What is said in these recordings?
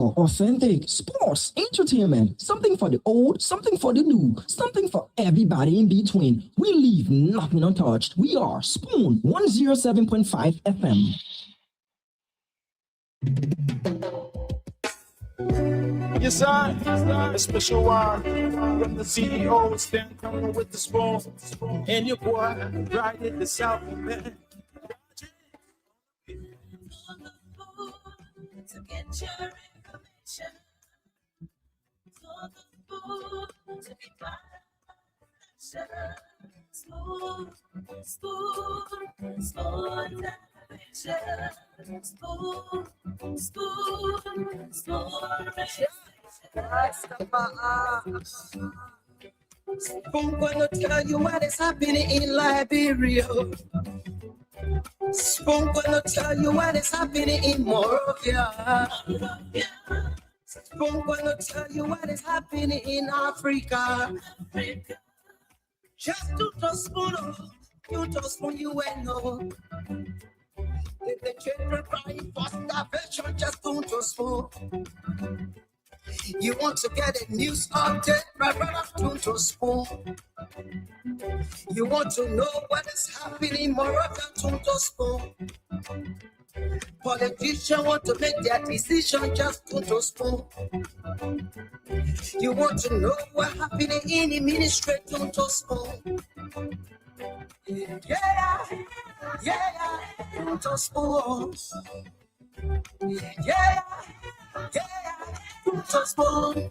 Authentic, sports, entertainment, something for the old, something for the new, something for everybody in between. We leave nothing untouched. We are Spoon 107.5 FM. Yes, I, a special one from the CEO, stand coming with the spoon, and your boy, right in the South, man. To get your information, for the food to be spoon, gonna tell you what is happening in Liberia. Spoon gonna tell you what is happening in Morovia. Spoon gonna tell you what is happening in Africa. Just to spoon, you just spoon you and know. If the children crying for starvation, just to spoon. You want to get a news update, my brother, to spoon. You want to know what is happening, Moroccan, to spoon. Politicians want to make their decision, just to spoon. You want to know what happening in the ministry, to spoon. Yeah, to spoon. Yeah, to spoon.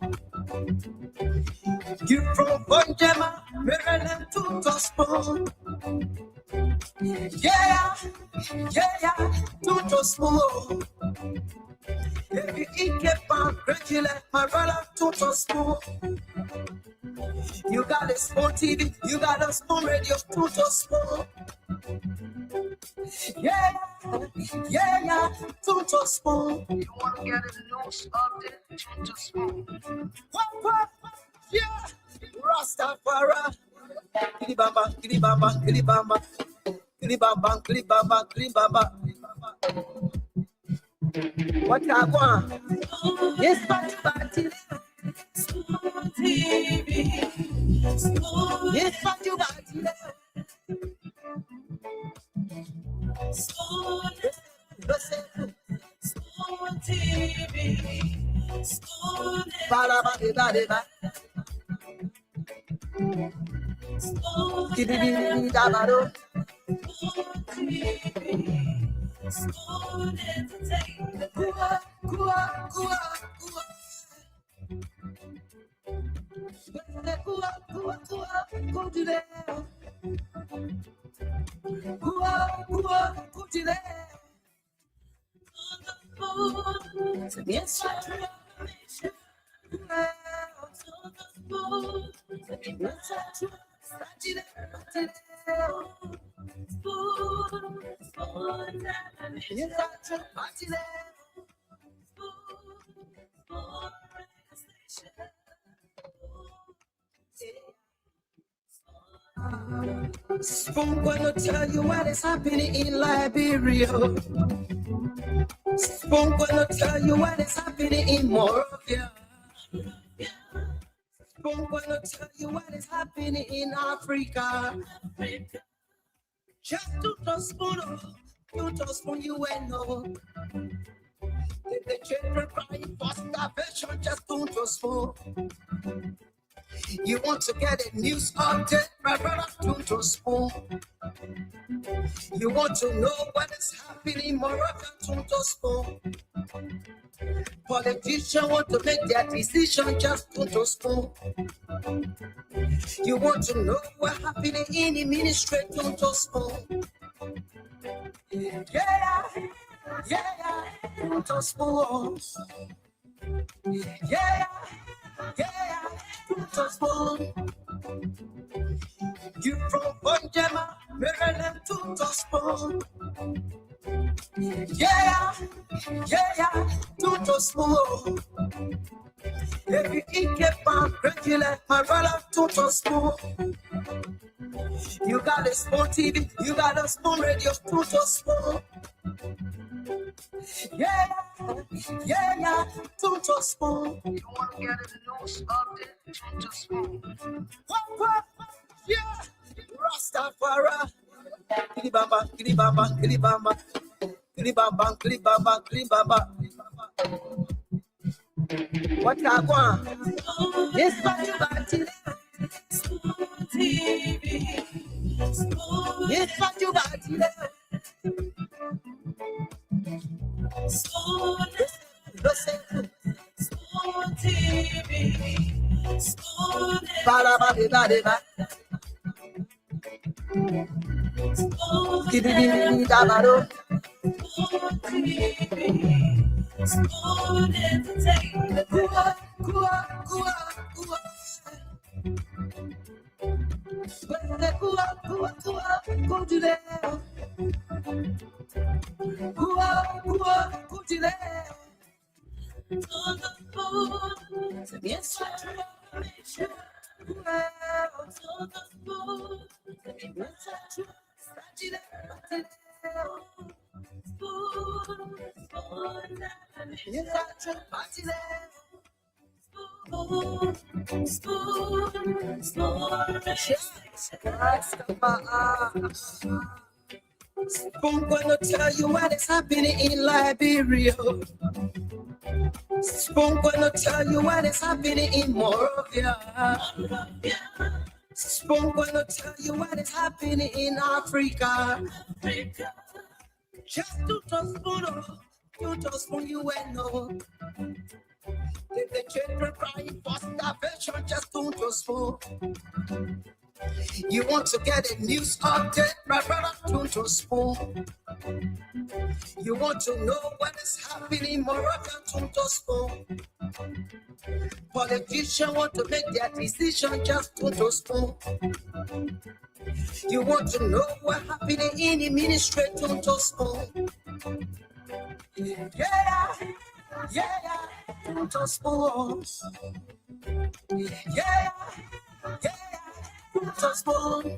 You from Bonjama, Maryland, to spoon. Yeah, to spoon. If you eat get pound, regular, my brother, to spoon. You got a spoon TV, you got a spoon radio, to spoon. Yeah, to spoon. You want to get a news update, to spoon. What? Yeah, Rastafari. Kilibamba, kilibamba, kilibamba. Kilibamba, kilibamba, kilibamba. What I want? Yes, party. Spoon TV. Yes, party. Spoon TV. Spoon. Ba. Spoon TV. Spoon entertainment. Yes, Spoon gonna tell you what is happening in Liberia. Spoon gonna tell you what is happening in Morovia. Spoon gonna tell you what is happening in Africa. Just to spoon, you to spoon you and know. If the children crying for starvation, just to spoon. You want to get a news update, my brother, to spoon. You want to know what is happening, Moroccan, to spoon. Politicians want to make their decision, just to spoon. You want to know what happening in the ministry, to spoon. Yeah, to spoon. Yeah, to spoon. You from Bonjama, Maryland, to spoon. Yeah, to spoon. If you eat get pound, regular, my brother, to spoon. You got a spoon TV, you got a spoon radio, to spoon. Yeah, yeah, Tunto Spoon. You want to get a news update? Tunto Spoon. What? Yeah, Rastafari. Kilibamba, kilibamba, kilibamba. Kilibamba, kilibamba, kilibamba. What I want? It's what you got to TV. It's what you got to Spoon gonna tell you what is happening in Liberia. Spoon gonna tell you what is happening in Moravia. Spoon gonna tell you what is happening in Africa. Just to spoon, you will know. The children crying for starvation, just to spoon. You want to get a news update, my brother, Tunto Spoon. You want to know what is happening, Moroccan, Tunto Spoon. Politicians want to make their decision, just Tunto Spoon. You want to know what happening in the ministry, Tunto Spoon. Yeah, Tunto Spoon. Yeah. Tunto Spoon.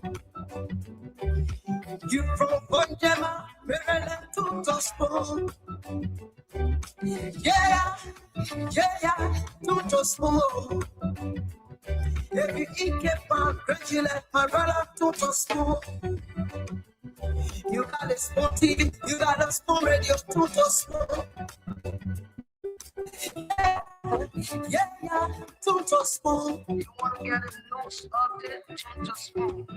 You from Bonjama, Maryland, Tunto Spoon. Yeah, Tunto Spoon. If you eat a pound, congratulate my brother, Tunto Spoon. You got a Spoon TV, you got a Spoon radio, Tunto Spoon. Yeah, Tunto Spoon. You want to get a news update? Tunto Spoon.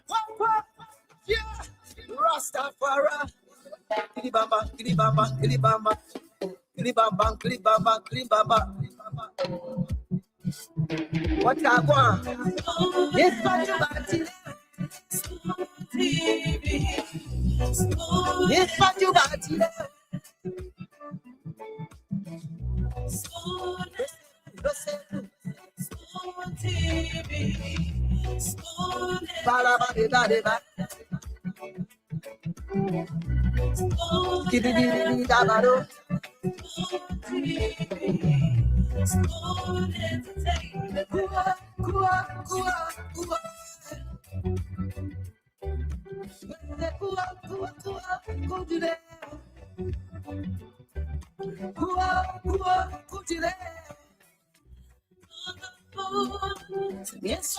What? Yeah, Rastafari. Kilibamba, kilibamba, kilibamba. Kilibamba, kilibamba, kilibamba. What I want? It's what you got to TV. It's what you got to Spoon TV. Spoon. Spoon entertainment. Yes,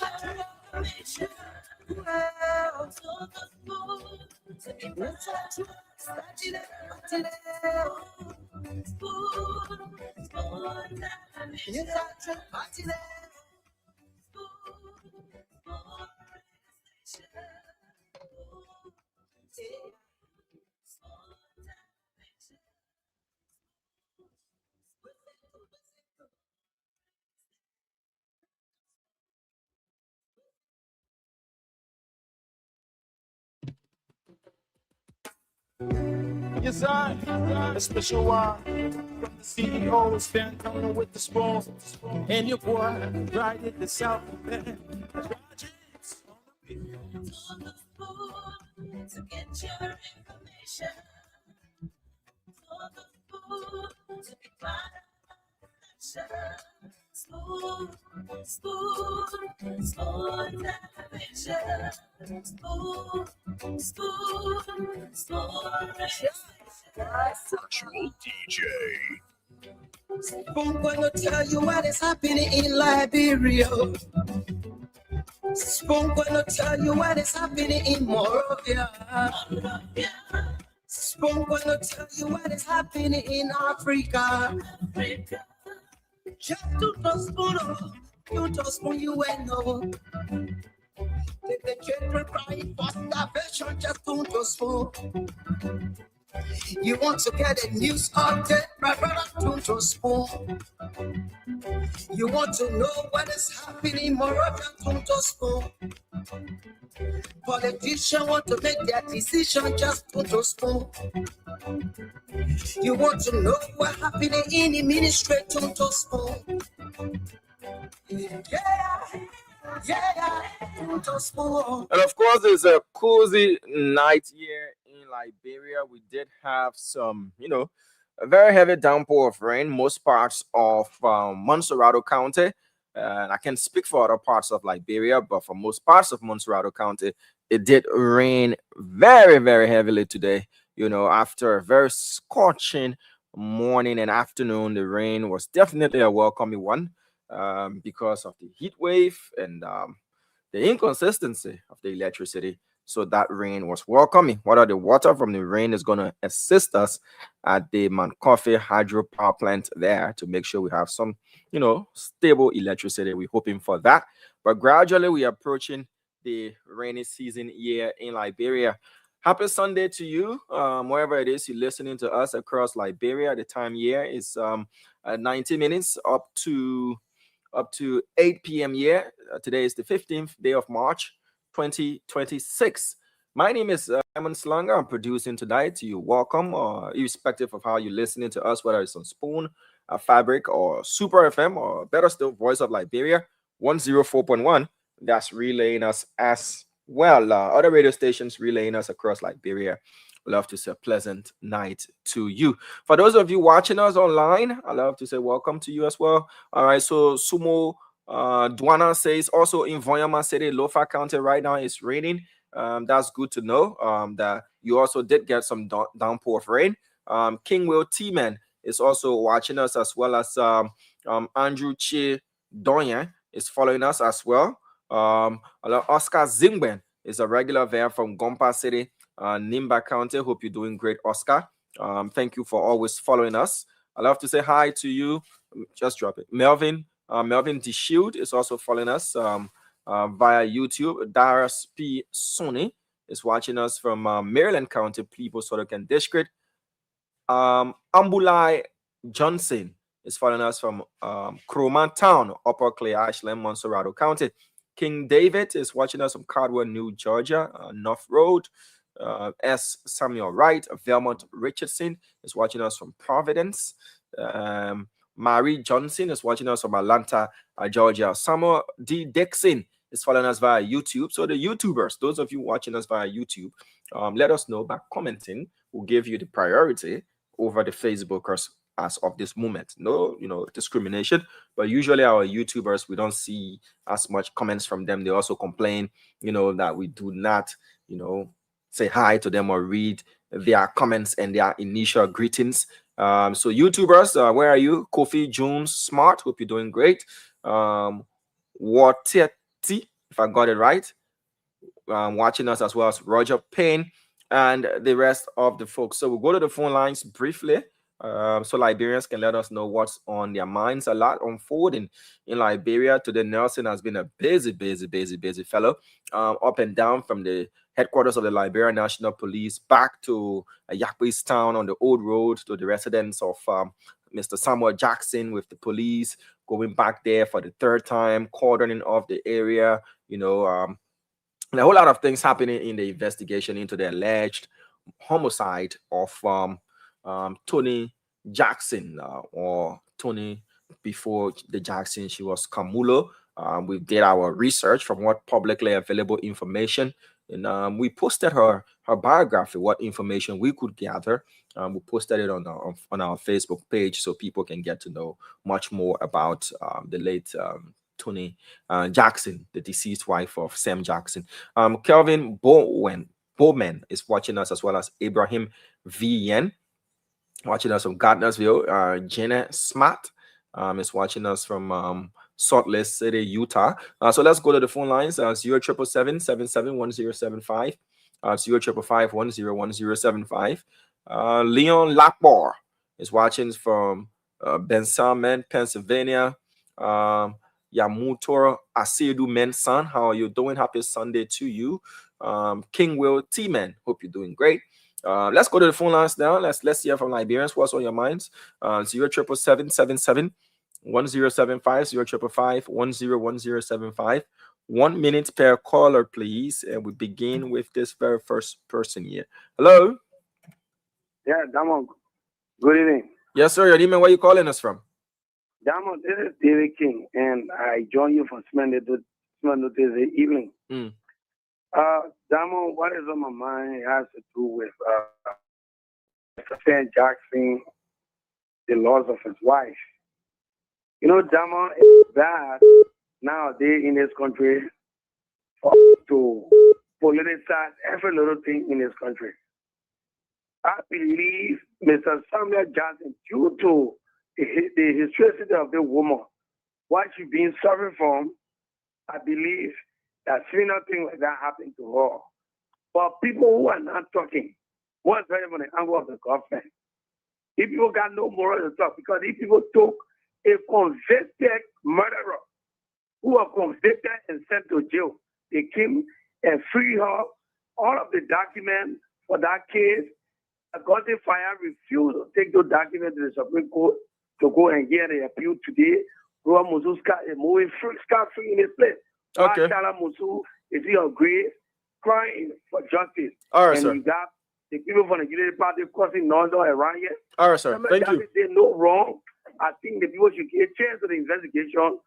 Yes, I. A special one from the CEO, Stan coming with the spoon. And your boy, right at the South Bend. Projects on the beat. On the spoon to get your information. On the spoon to be part of the connection. Spoon television. Spoon. Virtual DJ. I'm gonna tell you what is happening in Liberia. I'm gonna tell you what is happening in Morovia. I'm gonna tell you what is happening in Africa. Just to spoon, you and no. Take the children crying for starvation, just to spoon. You want to get a news update, my brother, to spoon. You want to know what is happening, Morovia, to spoon. Politicians want to make their decision, just to spoon. You want to know what happening in the ministry, to spoon. To spoon. And of course, it's a cozy night here in Liberia. We did have some, a very heavy downpour of rain, most parts of Montserrado County. And I can speak for other parts of Liberia, but for most parts of Montserrado County, it did rain very, very heavily today. After a very scorching morning and afternoon, the rain was definitely a welcoming one because of the heat wave and the inconsistency of the electricity. So that rain was welcoming. The water from the rain is going to assist us at the Mancoffey Hydro Power Plant there to make sure we have some, stable electricity. We're hoping for that. But gradually we are approaching the rainy season here in Liberia. Happy Sunday to you, wherever it is you're listening to us across Liberia. The time here is 90 minutes up to 8 p.m. here. Today is the 15th day of March, 2026. My name is Simon Slanger. I'm producing tonight. You're welcome, irrespective of how you're listening to us, whether it's on Spoon, Fabric, or Super FM, or better still, Voice of Liberia, 104.1. That's relaying us as well. Other radio stations relaying us across Liberia. Love to say a pleasant night to you. For those of you watching us online, I love to say welcome to you as well. All right, so Sumo Dwana says also in Voyama City, Lofa County right now it's raining. That's good to know that you also did get some downpour of rain. King Will T-Man is also watching us, as well as Andrew Che Doyen is following us as well. Oscar Zingben is a regular there from Gompa City, Nimba County. Hope you're doing great, Oscar. Thank you for always following us. I love to say hi to you. Just drop it. Melvin DeShield is also following us via YouTube. Darius P. Sony is watching us from Maryland County, People Sorokan District. Ambulai Johnson is following us from Croman Town, Upper Clay Ashland, Montserrado County. King David is watching us from Cardwell, New Georgia, North Road. S. Samuel Wright, Vermont Richardson is watching us from Providence. Marie Johnson is watching us from Atlanta, Georgia. Samuel D. Dixon is following us via YouTube. So the YouTubers, those of you watching us via YouTube, let us know by commenting. We'll give you the priority over the Facebookers as of this moment. No, discrimination. But usually our YouTubers, we don't see as much comments from them. They also complain, that we do not, say hi to them or read their comments and their initial greetings. So YouTubers, where are you? Kofi Jones Smart, hope you're doing great. Wateti, if I got it right, watching us, as well as Roger Payne and the rest of the folks. So we'll go to the phone lines briefly, so Liberians can let us know what's on their minds. A lot unfolding in Liberia today. Nelson has been a busy fellow, up and down from the headquarters of the Liberia National Police back to Yakbis Town on the old road to the residence of Mr. Samuel Jackson with the police, going back there for the third time, cordoning off the area, a whole lot of things happening in the investigation into the alleged homicide of Tony Jackson, or Tony before the Jackson. She was Kamulo. We did our research from what publicly available information, and we posted her biography, what information we could gather. We posted it on our Facebook page so people can get to know much more about the late Tony Jackson, the deceased wife of Sam Jackson. Kelvin Bowman is watching us, as well as Abraham V. Yen. watching us from Gardnersville. Jenna Smart is watching us from Salt Lake City, Utah. So let's go to the phone lines. 077771075. 05551101075. Leon Lockbar is watching from Bensalmen, Pennsylvania. Yamutor Asedu Mensan, how are you doing? Happy Sunday to you. King Will T-Man, hope you're doing great. Let's go to the phone lines now. Let's hear from Liberians. What's on your minds? 07777 1075 055 101075. 1 minute per caller, please. And we begin with this very first person here. Hello. Yeah, Damon. Good evening. Yes, sir. Your name and where you calling us from? Damon, this is David King, and I join you for Sunday this evening. Damon, what is on my mind has to do with Stan Jackson, the loss of his wife. You know, Damon, it's bad nowadays in this country to politicize every little thing in this country. I believe Mr. Samuel Johnson, due to the historicity of the woman, what she's been suffering from, I believe that similar thing like that happened to her. But people who are not talking, what's very from the angle of the government? If people got no moral to talk, because if people took a convicted murderer who was convicted and sent to jail, they came and freed her, all of the documents for that case. Augustine Fire refused to take those documents to the Supreme Court to go and get an appeal today. Roa Musu is moving scot-free in his place. Okay. Shala Musu is in your grave, crying for justice. All right, and sir. you got the people from the Unity Party causing noise around here. All right, sir. Thank you. They no wrong. I think the people should get a chance to the investigation.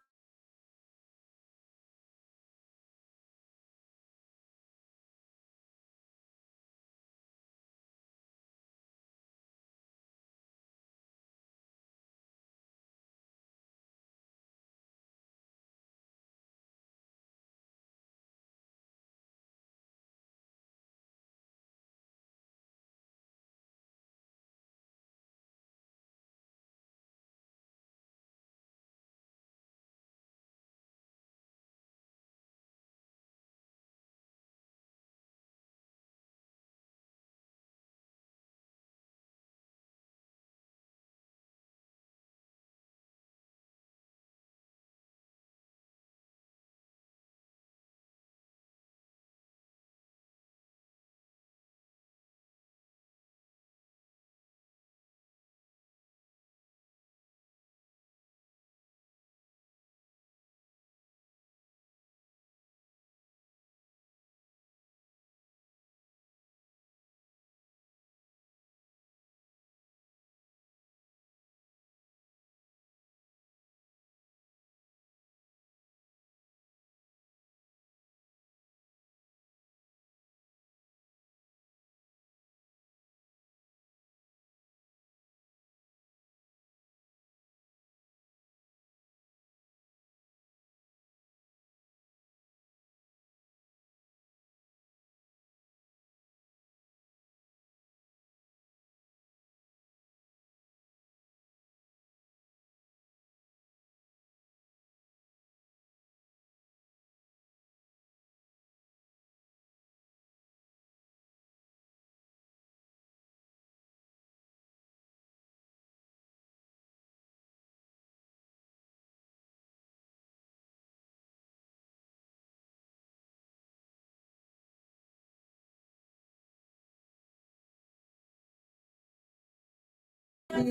Okay,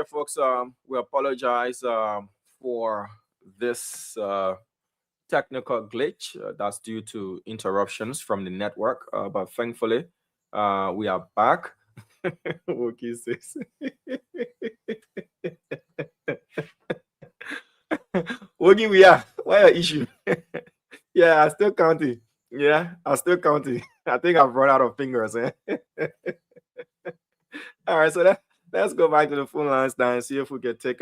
folks. We apologize for this technical glitch that's due to interruptions from the network. But thankfully, we are back. Okay, sis. Woogie, we are. Why are issue? Yeah, I still counting. Yeah, I still counting. I think I've run out of fingers. Eh? All right, so let's go back to the phone lines now and see if we can take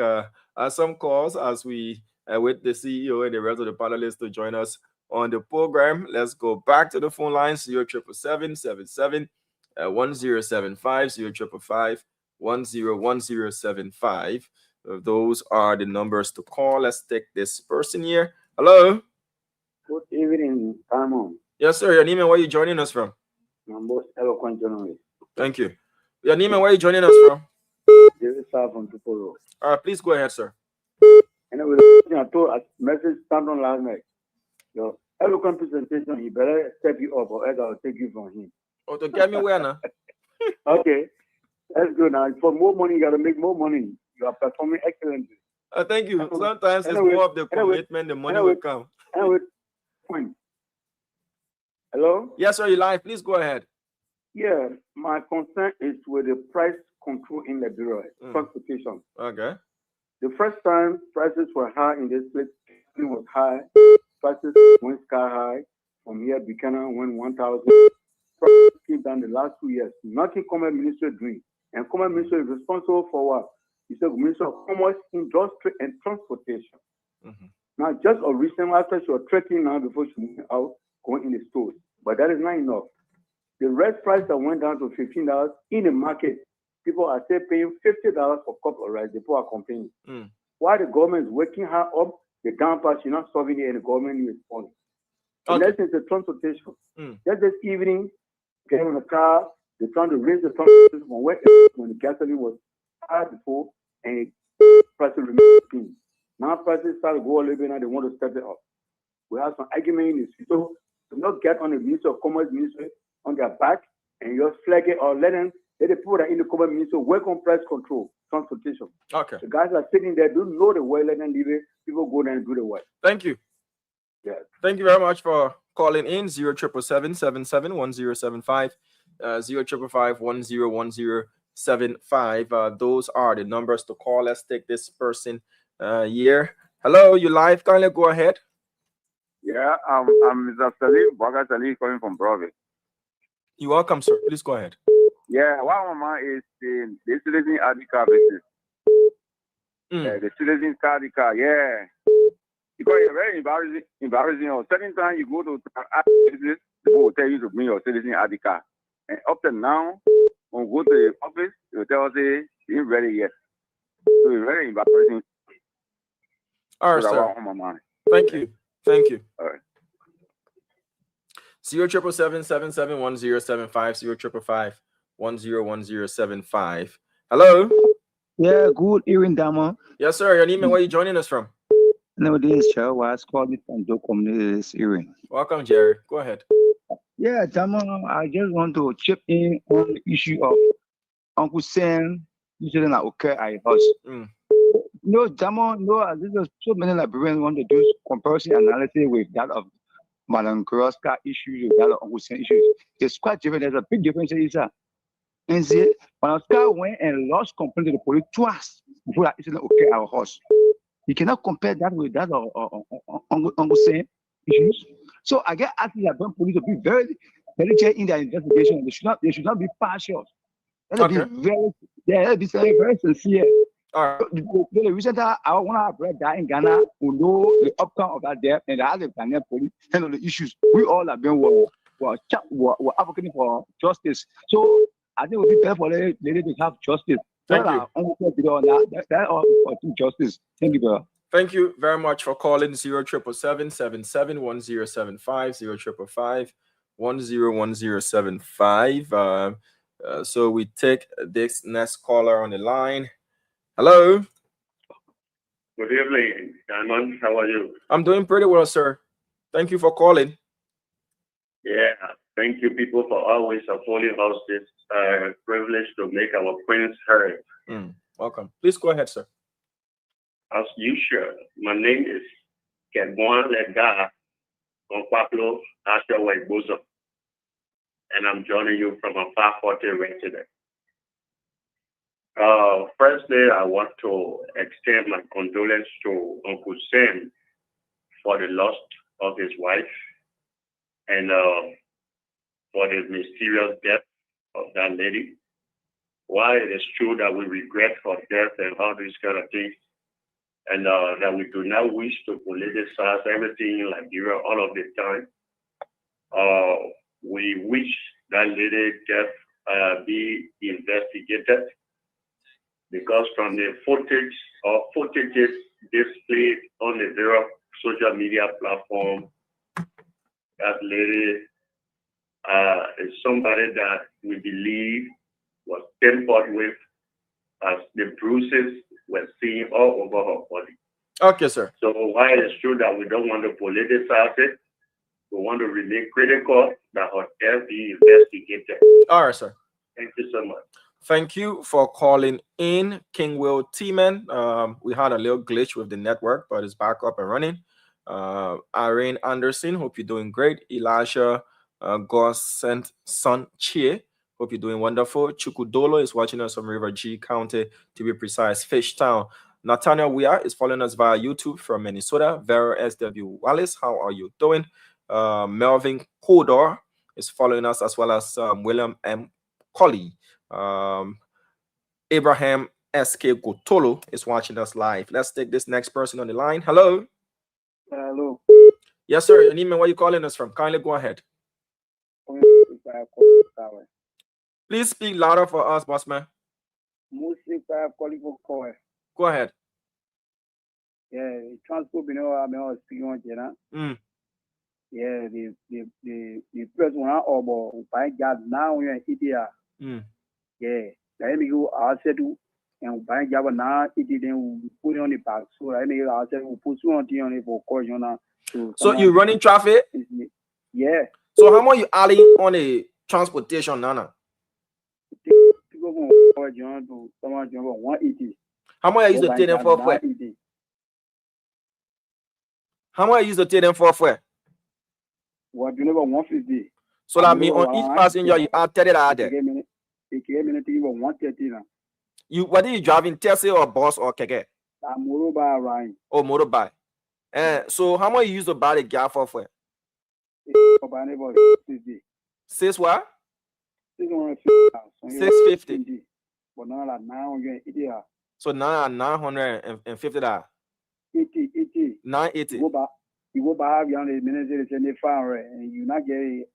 some calls as we with the CEO and the rest of the panelists to join us on the program. Let's go back to the phone lines 07777 1075 0555 101075. Those are the numbers to call. Let's take this person here. Hello. Good evening, Simon. Yes, sir. Your name and where you joining us from? I'm most eloquent journalist. Thank you. Your name and where you joining us from? David Sar from Tupolo. All right, please go ahead, sir. Anyway, I told a message stand on last night. Your eloquent presentation, he better step you up or else I'll take you from him. Oh, to get me where now? Okay, that's good. Now, for more money, you got to make more money. You are performing excellently. Thank you. Sometimes it's Anyway, more of the commitment, the money anyway, will come. Anyway, point. Hello? Yes, sir. You live. Please go ahead. Yeah, my concern is with the price control in Liberia, transportation. Okay. The first time prices were high in this place, it was high. Prices went sky high. From here, Buchanan went 1,000. Prices came down the last 2 years. Nothing Commerce Ministry doing. And Commerce Ministry is responsible for what? It's the Ministry of Commerce, Industry, and Transportation. Now, just a recent after she was trekking now before she went out, going in the stores. But that is not enough. The red price that went down to $15 in the market, people are still paying $50 for a cup of rice. People are complaining. Why the government is waking her up, the down part, she's not solving it, and the government is responding. The next is the transportation. Just this evening, getting in the car, they're trying to raise the transportation from where when the gasoline was high before, and prices remain the same. Now prices start to go a little bit, now they want to step it up. We have some argument in this. So do not get on the Ministry of Commerce Ministry on their back and just flag it or let the people that are in the Commerce Ministry work on price control, transportation. Okay. The guys are sitting there, don't know the way, let them leave it. People go there and do the work. Thank you. Yeah. Thank you very much for calling in. 0777-77-1075, 0555-101075. Those are the numbers to call. Let's take this person here. Hello, you live? Kindly go ahead. Yeah, I'm Mr. Salim, Baga Salim, calling from Broadway. You're welcome, sir. Please go ahead. Yeah, one mama is the citizen Adika business. The citizen Adika, yeah. Because it's very embarrassing. Or certain time you go to business, people will tell you to bring your citizen Adika. And up to now, when we go to the office, they will tell us, they ain't ready yet. So it's very embarrassing. All right, so sir. Thank you. Thank you. All right. 0777-77-1075, 0555-101075. Hello. Yeah, good evening, Dama. Yes, sir. Your name and where you joining us from? No, this is Charles was calling from the community this evening. Welcome, Jerry. Go ahead. Yeah, Dama, I just want to chip in on the issue of Uncle Sam incident that occurred at his house. No, Dama, no, there's so many Liberians want to do comparison analysis with that of Madam Kroska issues with that of Uncle Sam issues. It's quite different. There's a big difference. And see, Madam Kroska went and lodged complaint to the police twice before that incident occurred at our house. You cannot compare that with that of Uncle Sam issues. So I get asked the police to be very diligent in their investigation. They should not be partial. They be very sincere. The reason that I want to have read that in Ghana, who know the outcome of that death and how the Ghanaian police handle the issues. We all have been were advocating for justice. So I think it would be better for the lady to have justice. Thank you. That all for justice. Thank you, brother. Thank you very much for calling 0777-101075, 0555-101075. So we take this next caller on the line. Hello. Good evening, Simon. How are you? I'm doing pretty well, sir. Thank you for calling. Yeah, thank you, people, for always affording us this privilege to make our points heard. Welcome. Please go ahead, sir. As usual, my name is Kebwan Lega from Pablo Ashawa Bozo, and I'm joining you from a 540 resident. Firstly, I want to extend my condolence to Uncle Sam for the loss of his wife and for the mysterious death of that lady. While it is true that we regret her death and all these kind of things, and that we do not wish to politicize everything in Liberia all of the time, we wish that lady death be investigated, because from the footages displayed on the various social media platform, that lady is somebody that we believe was tampered with, as the bruises were seen all over her body. Okay, sir. So while it's true that we don't want to politicize it, we want to remain critical that her death be investigated. All right, sir. Thank you so much. Thank you for calling in, King Will T-Man. We had a little glitch with the network, but it's back up and running. Irene Anderson, hope you're doing great. Elisha Gossent Son Chie, hope you're doing wonderful. Chukudolo is watching us from River G County, to be precise, Fishtown. Nathaniel Weir is following us via YouTube from Minnesota. Vera SW Wallace, how are you doing? Melvin Kodor is following us, as well as William M. Colley. Abraham S.K. Gotolo is watching us live. Let's take this next person on the line. Hello. Hello. Yes, sir. Your name and where you calling us from? Kindly go ahead. Please speak louder for us, boss man. Go ahead. Yeah, transport, you know, I'm speaking on Jenna. Yeah, the first one or by God now you're India. Yeah, let me go. I said to and by Java now it didn't put it on the back. So I mean, I said we'll put on it for caution. So you running traffic? Yeah. So how much you adding on a transportation, Nana? How much I use to take them for where? How much I use to take them for where? What you never 150. So that means on each passenger you add 30 there. You what are you driving, taxi or bus or keke? Motorbike, right? Oh, motorbike. So how much you use to buy the gas for where? 6 what? 650. But now like 980. So now $950. 80. 980. You go buy the minutes and they found it, and you not get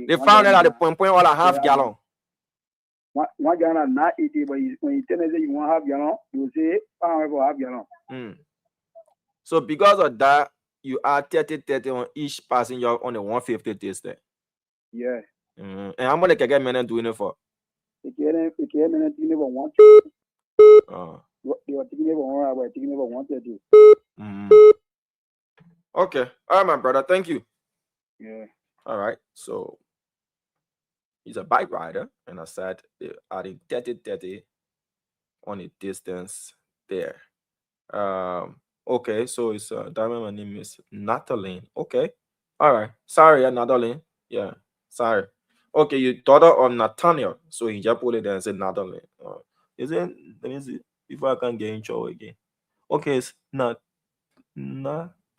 they found it at the point all a half gallon. One gallon not 80, but when you tell them you want half gallon, you say found for half gallon. So because of that, you add 30 on each passenger on the 150 this day. Yeah. And how much can get men doing it for? If you get men doing it for 1. You are taking it for 1 hour, taking it for 130. Okay. All right, my brother. Thank you. Yeah. All right. So he's a bike rider, and I said they're adding 30 on the distance there. Okay. So it's Diamond. My name is Natalie. Okay. All right. Sorry, Natalie. Yeah. Sorry. Okay, your daughter or Nathaniel. So he just put it there and said Natalie. Is it? Let me see if I can get in trouble again. Okay, it's not.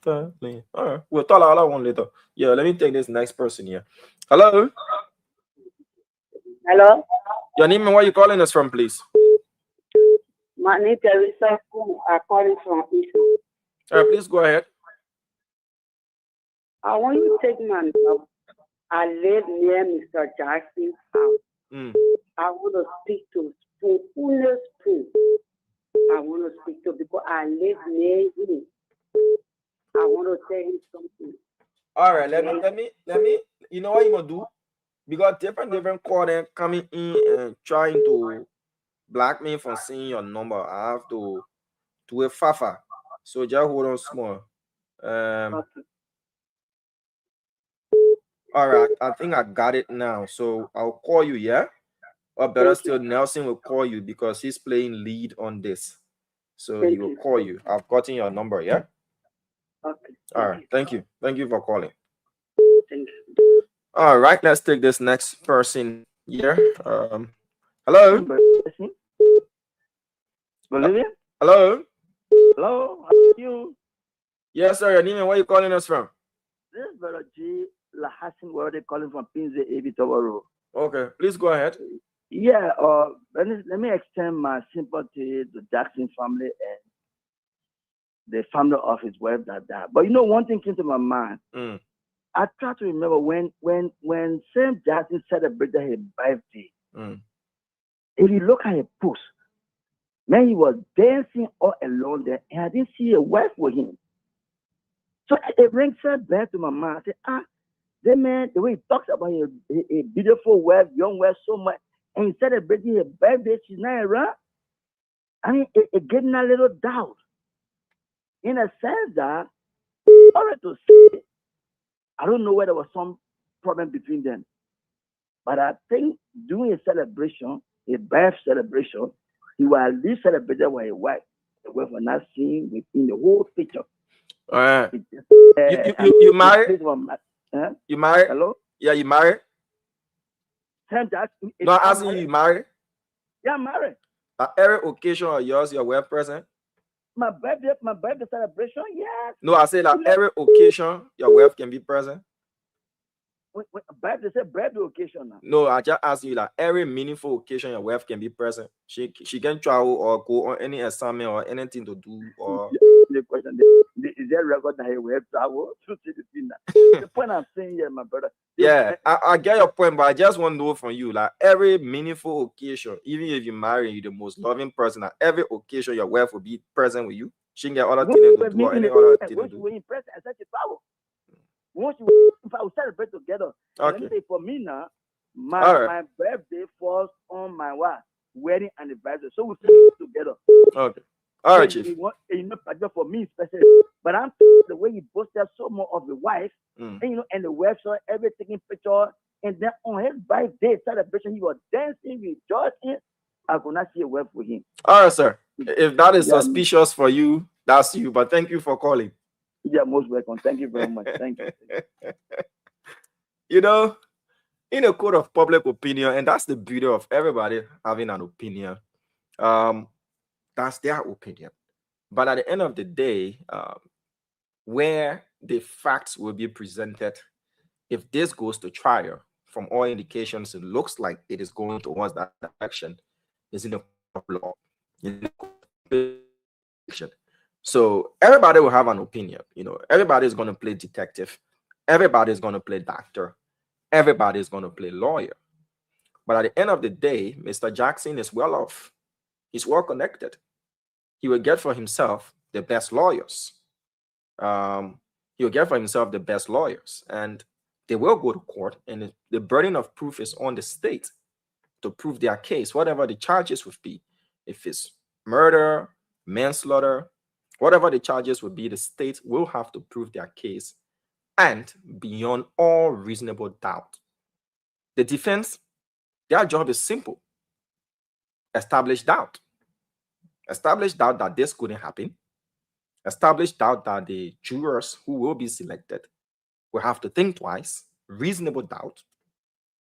All right, we'll talk all I want later. Yeah, let me take this next person here. Hello. Hello. Your name and where you calling us from, please? My name is Teresa. I'm calling from East. All right, please go ahead. I want you to take my number. I live near Mr. Jackson's house. I want to speak to Spoon. I want to speak to because I live near him. I want to tell him something. All right, let me. You know what you gonna do? Because different callers coming in and trying to block me from seeing your number. I have to do a fafa. So just hold on small. Okay. All right, I think I got it now. So I'll call you, yeah? Or better still, Nelson will call you because he's playing lead on this. So he will call you. I've gotten your number, yeah? Okay. All right, thank you. Thank you for calling. Thank you. All right, let's take this next person here. Hello? Bolivia? Hello? Hello, how are you? Yes, sir. Your name and where you calling us from? This is Brother G. Lahassin, where they calling from Pinze, Abitoboro. Okay, please go ahead. Yeah, let me extend my sympathy to Jackson family and the family of his wife that died. But you know, one thing came to my mind. I try to remember when Sam Jackson celebrated his birthday. If you look at a post, man, he was dancing all alone there, and I didn't see a wife with him. So it brings her back to my mind. I said, that man, the way he talks about a beautiful wife, young wife so much, and he celebrating her birthday, she's not around. I mean, it gave me a little doubt. In a sense that, sorry to say, I don't know whether there was some problem between them. But I think during a celebration, a birth celebration, he will at least celebrate with a wife. The wife was not seen within the whole picture. You married? Huh? You married? Hello? Yeah, you married? No, I'm asking you married? Yeah, I'm married. At every occasion of yours, you're well present? My birthday celebration, yes. No, I say that every occasion your wife can be present. Birthday occasion now. No, I just ask you that every meaningful occasion your wife can be present. She can travel or go on any assignment or anything to do or. The question is there record that he will travel to see the thing? The point I'm saying here, my brother. Yeah, I get your point, but I just want to know from you, like every meaningful occasion, even if you marry, you're the most loving person, at every occasion your wife will be present with you. She can get other things to do or any other thing to do. When you present, I said you travel. Once you celebrate together. Okay. Let me say for me now, my birthday falls on my wedding anniversary. So we celebrate together. Okay. All right, so Chief. For me, especially, but I'm the way he posted so more of the wife, and and the wife saw every taking picture, and then on his birthday celebration, he was dancing, rejoicing. I could not see a wife with him. All right, sir. If that is suspicious for you, that's you. But thank you for calling. Yeah, most welcome. Thank you very much. Thank you. You know, in a code of public opinion, and that's the beauty of everybody having an opinion. That's their opinion. But at the end of the day, where the facts will be presented, if this goes to trial, from all indications, it looks like it is going towards that direction, is in the law. So everybody will have an opinion. You know, everybody is going to play detective. Everybody is going to play doctor. Everybody is going to play lawyer. But at the end of the day, Mr. Jackson is well off. He's well connected. He will get for himself the best lawyers. He will get for himself the best lawyers, and they will go to court. And the burden of proof is on the state to prove their case, whatever the charges would be. If it's murder, manslaughter, whatever the charges would be, the state will have to prove their case, and beyond all reasonable doubt. The defense, their job is simple. Establish doubt. Establish doubt that this couldn't happen. Establish doubt that the jurors who will be selected will have to think twice, reasonable doubt,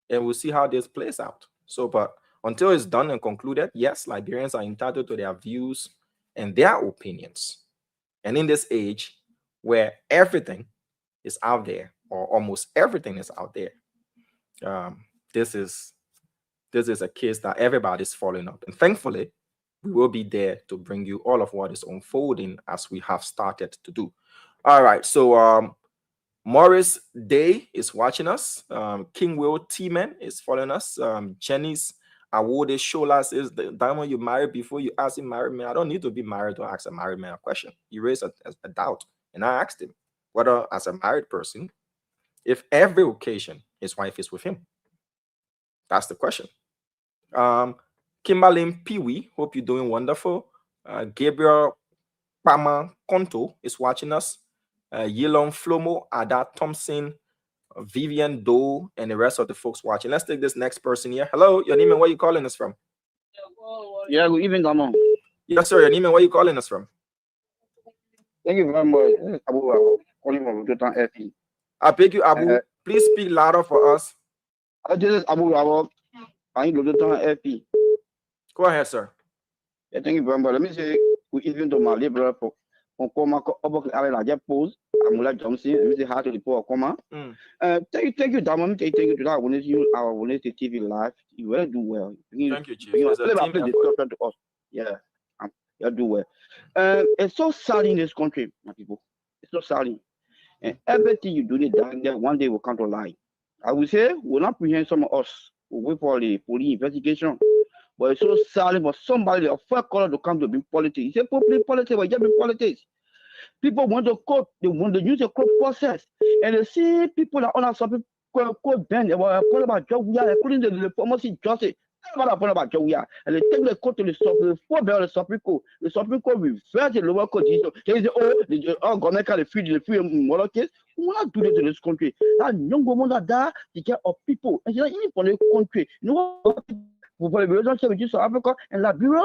and we'll see how this plays out. So, but until it's done and concluded, yes, Liberians are entitled to their views and their opinions. And in this age where everything is out there, or almost everything is out there, this is a case that everybody's following up. And thankfully, we will be there to bring you all of what is unfolding as we have started to do. All right, so Morris Day is watching us. King Will T-Man is following us. Jenny's Awode Shola says, the diamond you married before you ask him marry me. I don't need to be married to ask a married man a question. He raised a doubt, and I asked him whether, as a married person, if every occasion his wife is with him. That's the question. Kimberly Peewee, hope you're doing wonderful. Gabriel Pama Konto is watching us. Yilong Flomo, Ada Thompson, Vivian Doe, and the rest of the folks watching. Let's take this next person here. Hello, your name and where you calling us from? Yeah, good evening, Damon. Yes, sir. Your name and where you calling us from? Thank you very much. Abu, calling from Totan FE. I beg you, Abu. Please speak louder for us. This is Abu. I'm Totan FE. Go ahead, sir. Yeah, thank you very much. Let me say good evening to my liberal for Koma Obok Alaja Pose. Amula Johnson. Let me say hi to the poor Koma. Thank you, Damon. Thank you to that. When you our TV live, you will do well. Thank you, Chief. To us. Yeah, you do well. It's so sad in this country, my people. It's so sad. And everything you do, one day will come to light. I will say, will not prevent some of us We wait for the police investigation. But it's so silent for somebody of first color to come to be politics. You say politics, but just be politics. People want to court, they want to use the court process. And they see people that honor some people court bend, they were calling about job we are, including the pharmacy justice. About job we are. And they take the court to the Supreme Court. The Supreme Court reverse the lower court decision. They say, oh, government can free murder case. We will not do this in this country. That young woman that die, the care of people. And she's not even for the country. You know what? For the relationship between South Africa and Liberia,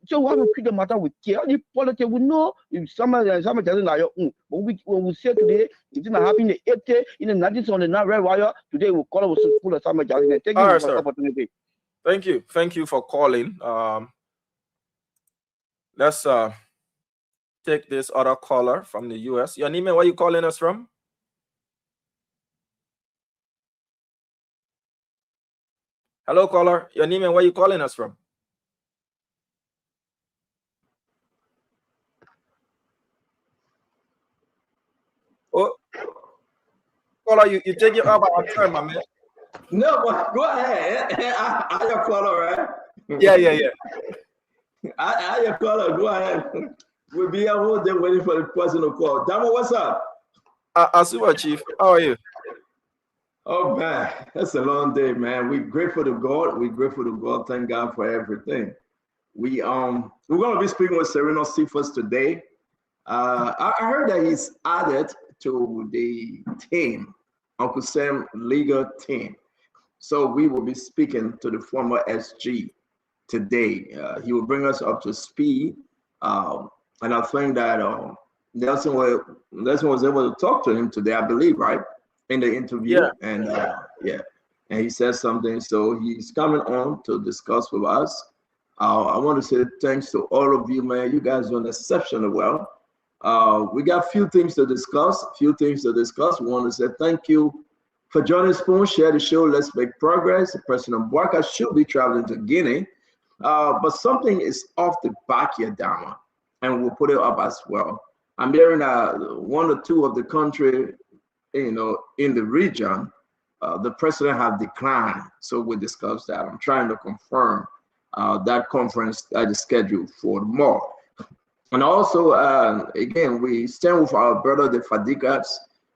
so we have to treat the matter with care. The politics, we know if somebody doesn't like your own. But we say today, it didn't happen in the 80s, in the 90s on the night red wire. Today we call it full of summer Thank you for the opportunity. Thank you for calling. Let's take this other caller from the US. Your name and where you calling us from? Hello, caller. Your name and where you calling us from? Oh, caller, you take it up our turn, my man. No, but go ahead. I your caller, right? Yeah. I your caller. Go ahead. We'll be here all day waiting for the person to call. Damo, what's up? Asuba, Chief. How are you? Oh man, that's a long day, man. We're grateful to God. We're grateful to God. Thank God for everything. We're gonna be speaking with Sereno Cephas today. I heard that he's added to the team, Uncle Sam legal team. So we will be speaking to the former SG today. He will bring us up to speed. And I think that Nelson was able to talk to him today, I believe, right? In the interview. Yeah. And he said something. So he's coming on to discuss with us. I want to say thanks to all of you, man. You guys doing exceptionally well. We got a few things to discuss. We want to say thank you for joining Spoon. Share the show. Let's make progress. President Bouaka should be traveling to Guinea. But something is off the back here, Dama, and we'll put it up as well. I'm hearing one or two of the country, in the region, the president have declined. So we discussed that. I'm trying to confirm that conference that is scheduled for tomorrow. And also, again, we stand with our brother, the Fadigas.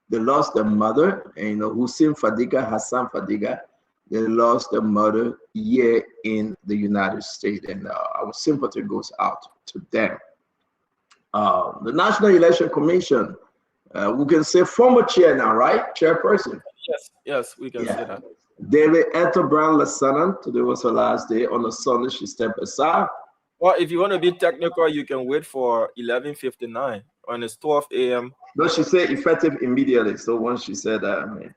They lost their mother, and Hussein Fadiga, Hassan Fadiga. They lost their mother here in the United States, and our sympathy goes out to them. The National Election Commission, we can say former chair now, right? Chairperson. Yes, we can say that. David Etterbrand Lassanan, today was her last day. On a Sunday, she stepped aside. Well, if you want to be technical, you can wait for 11:59 when it's 12 a.m. No, she said effective immediately. So once she said that, I mean,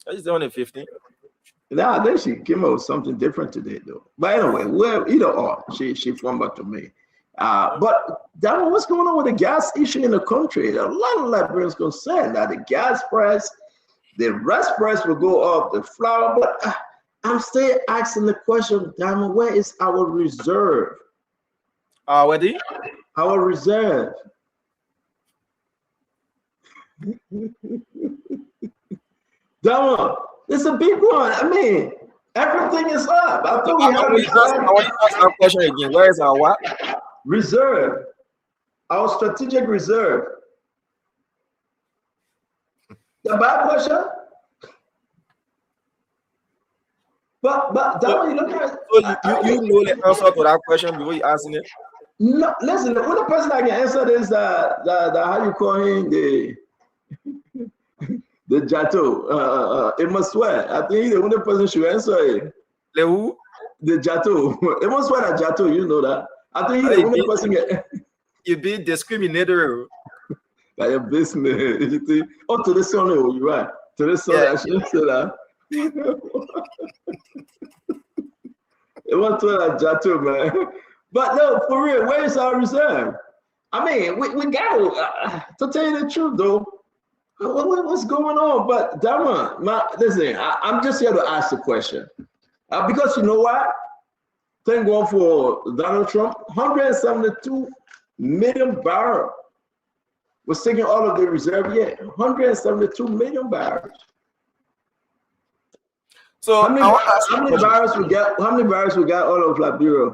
it's only 15. Nah, I think she came up with something different today, though. But anyway, well, either or, she formed back to me. But that what's going on with the gas issue in the country? A lot of Liberians concerned that the gas price, the rice price will go up, the flour. But I'm still asking the question, Diamond, where is our reserve? Where our reserve. Diamond, it's a big one. I mean, everything is up. I thought I want to ask that question again. Where is our what? Reserve. Our strategic reserve. The bad question? But that you look at you know the answer to that question before you asking it? No, listen, the only person I can answer is the how you call him, the Jato. It must swear. I think the only person should answer it. The who? The Jato. It must swear that Jato, you know that. I think he's the only person. You be discriminatory. Like a business. You think, oh, to the son, you're right. To the son, I should say that. It was to that Jato, man. But no, for real, where is our reserve? I mean, we got to tell you the truth, though. What's going on? But Dama, listen, I'm just here to ask the question. Because you know what? Thank God for Donald Trump. 172 million barrels was taking all of the reserve yet. 172 million barrels. So how many virus we got? How many virus we got all of Liberia?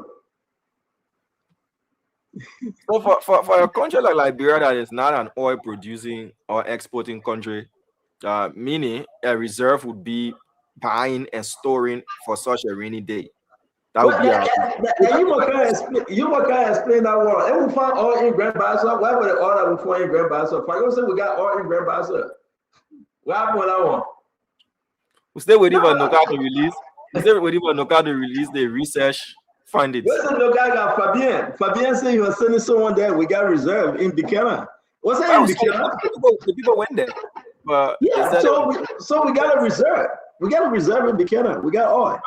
So for a country like Liberia that is not an oil producing or exporting country, meaning a reserve would be buying and storing for such a rainy day. That would be you can't explain that one. And we find oil in Grand Bassa. Why would the oil that we find in Grand Bassa? If I go say we got oil in Grand Bassa, what happened with that one? We stay waiting for Noka to release. We stay waiting for Noka to release the research findings. Listen, Noka got Fabien. Fabien said he was sending someone there. We got reserve in Buchanan. What's that in Buchanan? The people went there. But yeah, so we got a reserve. We got a reserve in Buchanan. We got oil.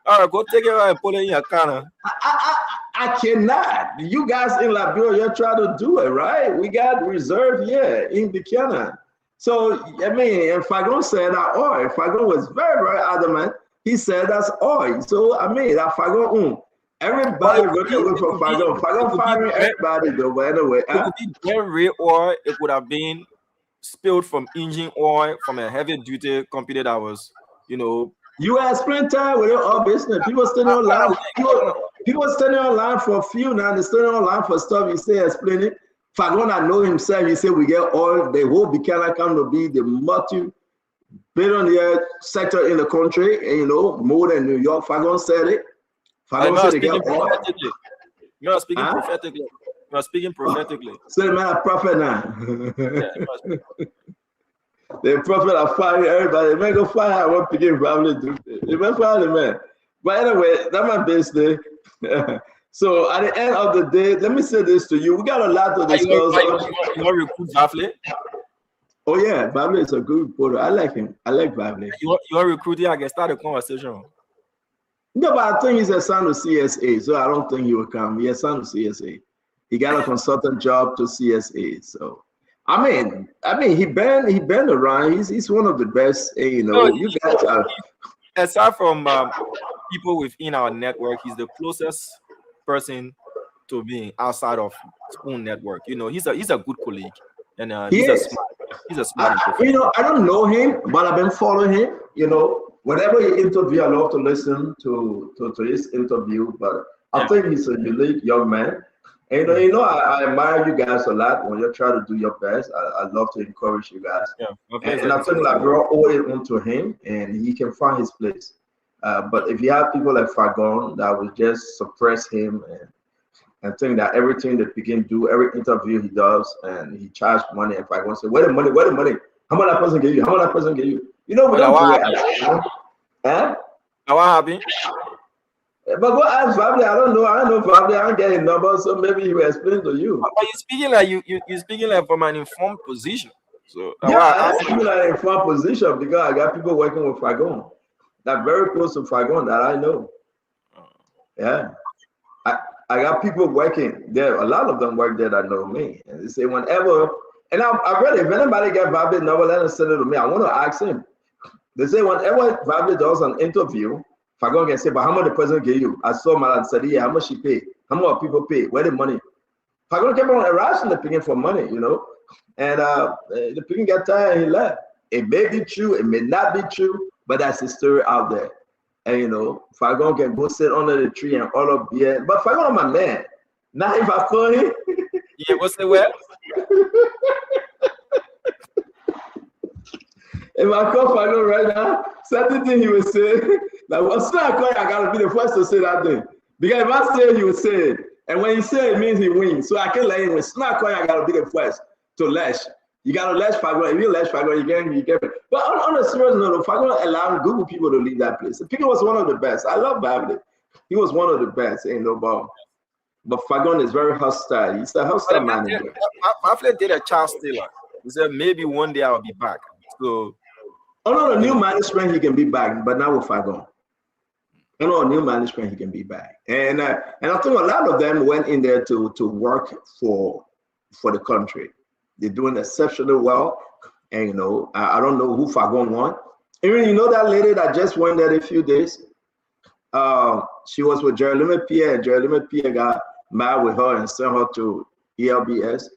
All right, go take it out and put it in your can. I cannot. You guys in Liberia, you're trying to do it, right? We got reserve here in Buchanan. So, I mean, if Fagon said that oil, Fagon was very, very adamant. He said that's oil. So, I mean, that Fagon, everybody looking away for Fagon. Fagon firing everybody, though, but anyway. It could be very oil. It would have been spilled from engine oil from a heavy-duty company that was, you know, you are spending time with your own business. People standing online. People standing online for fuel now. They're standing online for stuff. You say explain it. Fagon, I know himself. He said we get oil. The whole Buchanan come to be the multi-billionaire sector in the country. And you know, more than New York. Fagon said it. Fagon said they get oil. You are speaking prophetically. You are speaking prophetically. So the man a prophet now. The prophet are firing everybody. The man go fire. I want to begin probably do it. The man fire the man. But anyway, that's my business. So at the end of the day, let me say this to you. We got a lot to discuss. You want to recruit Bafle? Oh yeah, Bafle is a good reporter. I like him. I like Bafle. You want recruiting? I can start a conversation. No, but I think he's a son of CSA, so I don't think he will come. He's a son of CSA. He got a consultant job to CSA, so. I mean, he been around. He's one of the best. You know, you guys are. Aside from people within our network, he's the closest person to me outside of Spoon Network. You know, he's a good colleague, and he's a smart. You know, I don't know him, but I've been following him. You know, whenever he interview, I love to listen to his interview. But I think he's a unique young man. And you know, I admire you guys a lot when you're trying to do your best. I love to encourage you guys. Yeah, okay, and I think like we're all it onto him, and he can find his place. But if you have people like Fagon that will just suppress him and think that everything that he can do, every interview he does, and he charges money, and Fagon say, "Where the money? Where the money? How much that person give you? How much that person give you?" You know, we don't do it. Huh? Now what happened? But go ask Fabio. I don't know Fabio. I don't get his number, so maybe he will explain to you. But you're speaking like you're speaking like from an informed position. So I'm speaking like an informed position because I got people working with Fagon that very close to Fagon that I know. Yeah, I got people working there. A lot of them work there that know me, and they say whenever. And I really, if anybody get Fabio's number, let them send it to me. I want to ask him. They say whenever Fabio does an interview. Fagon can say, but how much the president gave you? I saw my lad said, yeah, how much she paid? How much people pay? Where the money? Fagon kept on harassing the picking for money, you know. And the picking got tired and he left. It may be true, it may not be true, but that's the story out there. And you know, Fagon can go sit under the tree and all of beer. But Fagon my man. Now if I call him. Yeah, what's the word? If I call Fagon right now, certain thing he will say, like, well, still I gotta be the first to say that thing. Because if I say it, he will say it. And when he say it, means he wins. So I can't let him win. Snap coin, I gotta be the first to lash. You gotta lash Fagon. If you lash Fagon, you can. But on a serious note, Fagon allowed Google people to leave that place. Pickett was one of the best. I love Bavely. He was one of the best, ain't no ball. But Fagon is very hostile. He's a hostile manager. Bavely did a Charles Taylor. He said maybe one day I'll be back. So the new management he can be back, but not with Fagon. New management he can be back, and I think a lot of them went in there to work for the country. They're doing exceptionally well, and you know I don't know who Fagon won. Even you know that lady that just went there a few days. She was with Jeremy Pierre, and Jeremy Pierre got mad with her and sent her to ELBS.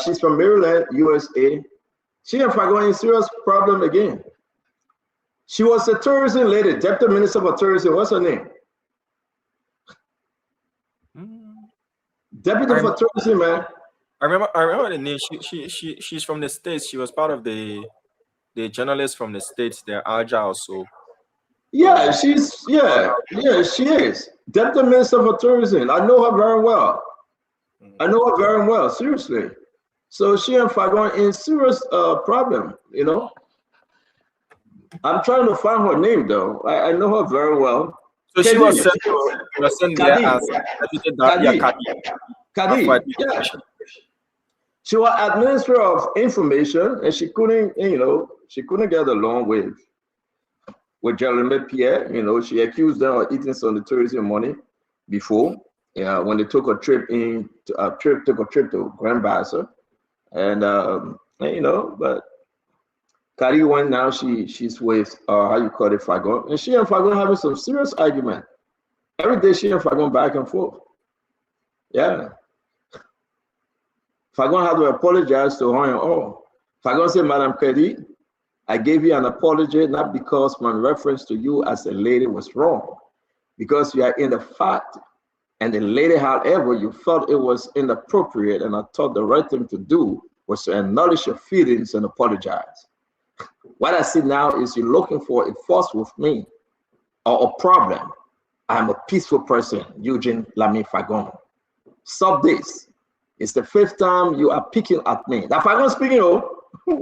She's from Maryland, USA. She and Fagon in serious problem again. She was a tourism lady, Deputy Minister for Tourism. What's her name? Deputy for Tourism, man. I remember the name. She's from the States. She was part of the journalists from the States. They're agile, so. Yeah, she is. Deputy Minister for Tourism. I know her very well. Seriously. So she and Fagon in serious problem, you know. I'm trying to find her name though. I know her very well. So she was sent there as Kadi. Yeah. She was Administrator of Information, and she couldn't get along with Jeremy Pierre. You know, she accused them of eating some of the tourism money before. Yeah, when they took a trip to Grand Bassa, and you know, but Kari went now. She's with Fagon, and she and Fagon having some serious argument. Every day she and Fagon back and forth. Yeah. Fagon had to apologize to her and all. Fagon said, Madam Kadi, I gave you an apology not because my reference to you as a lady was wrong, because you are in the fact, and the lady, however, you felt it was inappropriate, and I thought the right thing to do was to acknowledge your feelings and apologize. What I see now is you're looking for a fuss with me or a problem. I'm a peaceful person, Eugene Lami Fagon. Stop this. It's the 5th time you are picking at me. That Fagon speaking, oh. We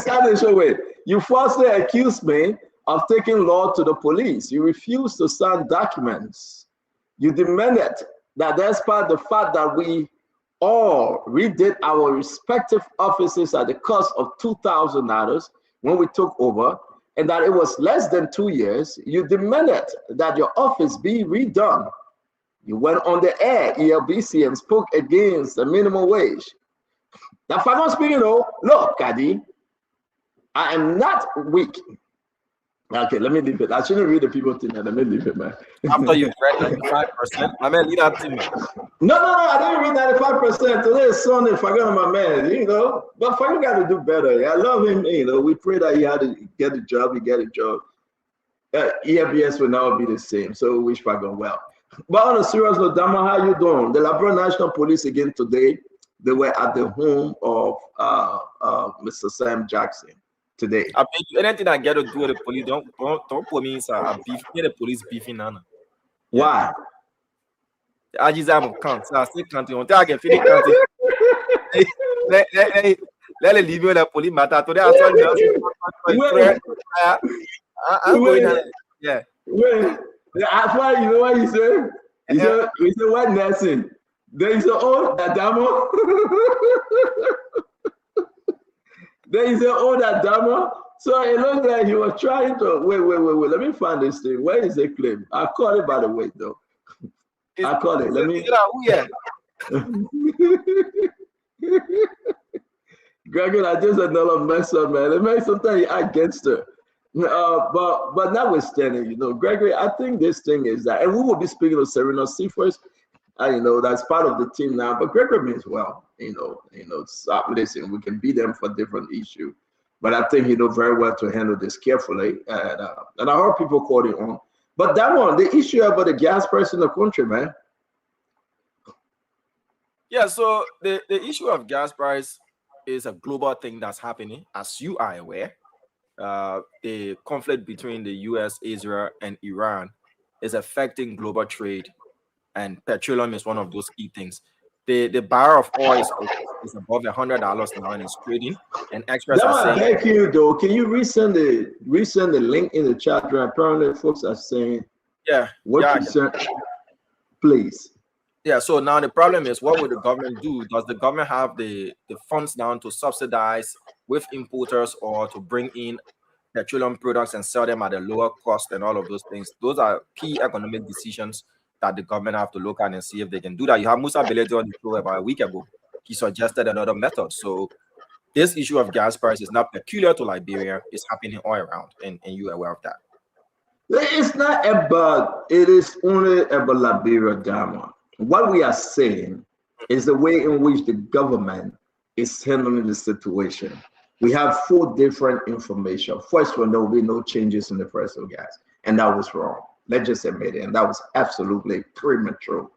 started the show with. You falsely accused me of taking law to the police. You refused to sign documents. You demanded that despite the fact that we all redid our respective offices at the cost of $2,000 when we took over, and that it was less than 2 years, you demanded that your office be redone. You went on the air, ELBC, and spoke against the minimum wage. Now, if I'm not speaking, though, look, Kadi, I am not weak. Okay, let me leave it. I shouldn't read the people thing. Let me leave it, man. After you read 95%, my man, lead up to me. No, I didn't read 95%. Today is Sunday, Fagon, my man, you know. But Fagon got to do better. I love him, you know. We pray that he had to get a job, he get a job. EFBS will never be the same, so we wish Fagon well. But on a serious note, Dama, how you doing? The Labrador National Police again today, they were at the home of Mr. Sam Jackson today. I mean, anything I get to do with the police, don't put me inside a beef. Get the police beefing, Nana. Why? I just have a count. So I say counting until I get finished counting. Let it leave you the police matter. Today I saw yeah. Wait. That's why you know what he said? He said what nursing? Then he said, oh, that damo. Then he said, oh, that damo. So it looks like he was trying to wait. Let me find this thing. Where is the claim? I caught it by the way, though. I caught it. Let me. Gregory, I just another mess up, man. It makes sometimes I against her. But notwithstanding, you know, Gregory, I think this thing is that, and we will be speaking of Serena Seafirst. You know, that's part of the team now. But Gregory means well, you know. Listen, we can beat them for different issues, but I think he knows very well to handle this carefully. And I heard people quoting on. But that one, the issue about the gas price in the country, man. Yeah. So the issue of gas price is a global thing that's happening, as you are aware. The conflict between the U.S., Israel, and Iran is affecting global trade, and petroleum is one of those key things. The barrel of oil is above $100 now and it's trading. And experts are saying, thank you, though. Can you resend the link in the chat room? Apparently, folks are saying, please. Yeah. So now the problem is, what would the government do? Does the government have the funds now to subsidize with importers or to bring in petroleum products and sell them at a lower cost and all of those things? Those are key economic decisions that the government have to look at and see if they can do that. You have Musa Beledi on the show about a week ago. He suggested another method. So this issue of gas price is not peculiar to Liberia. It's happening all around, and you're aware of that. It's not about, it is only about Liberia, Dama. What we are saying is the way in which the government is handling the situation. We have 4 different information. First one, there will be no changes in the price of gas, and that was wrong. Let's just admit it, and that was absolutely premature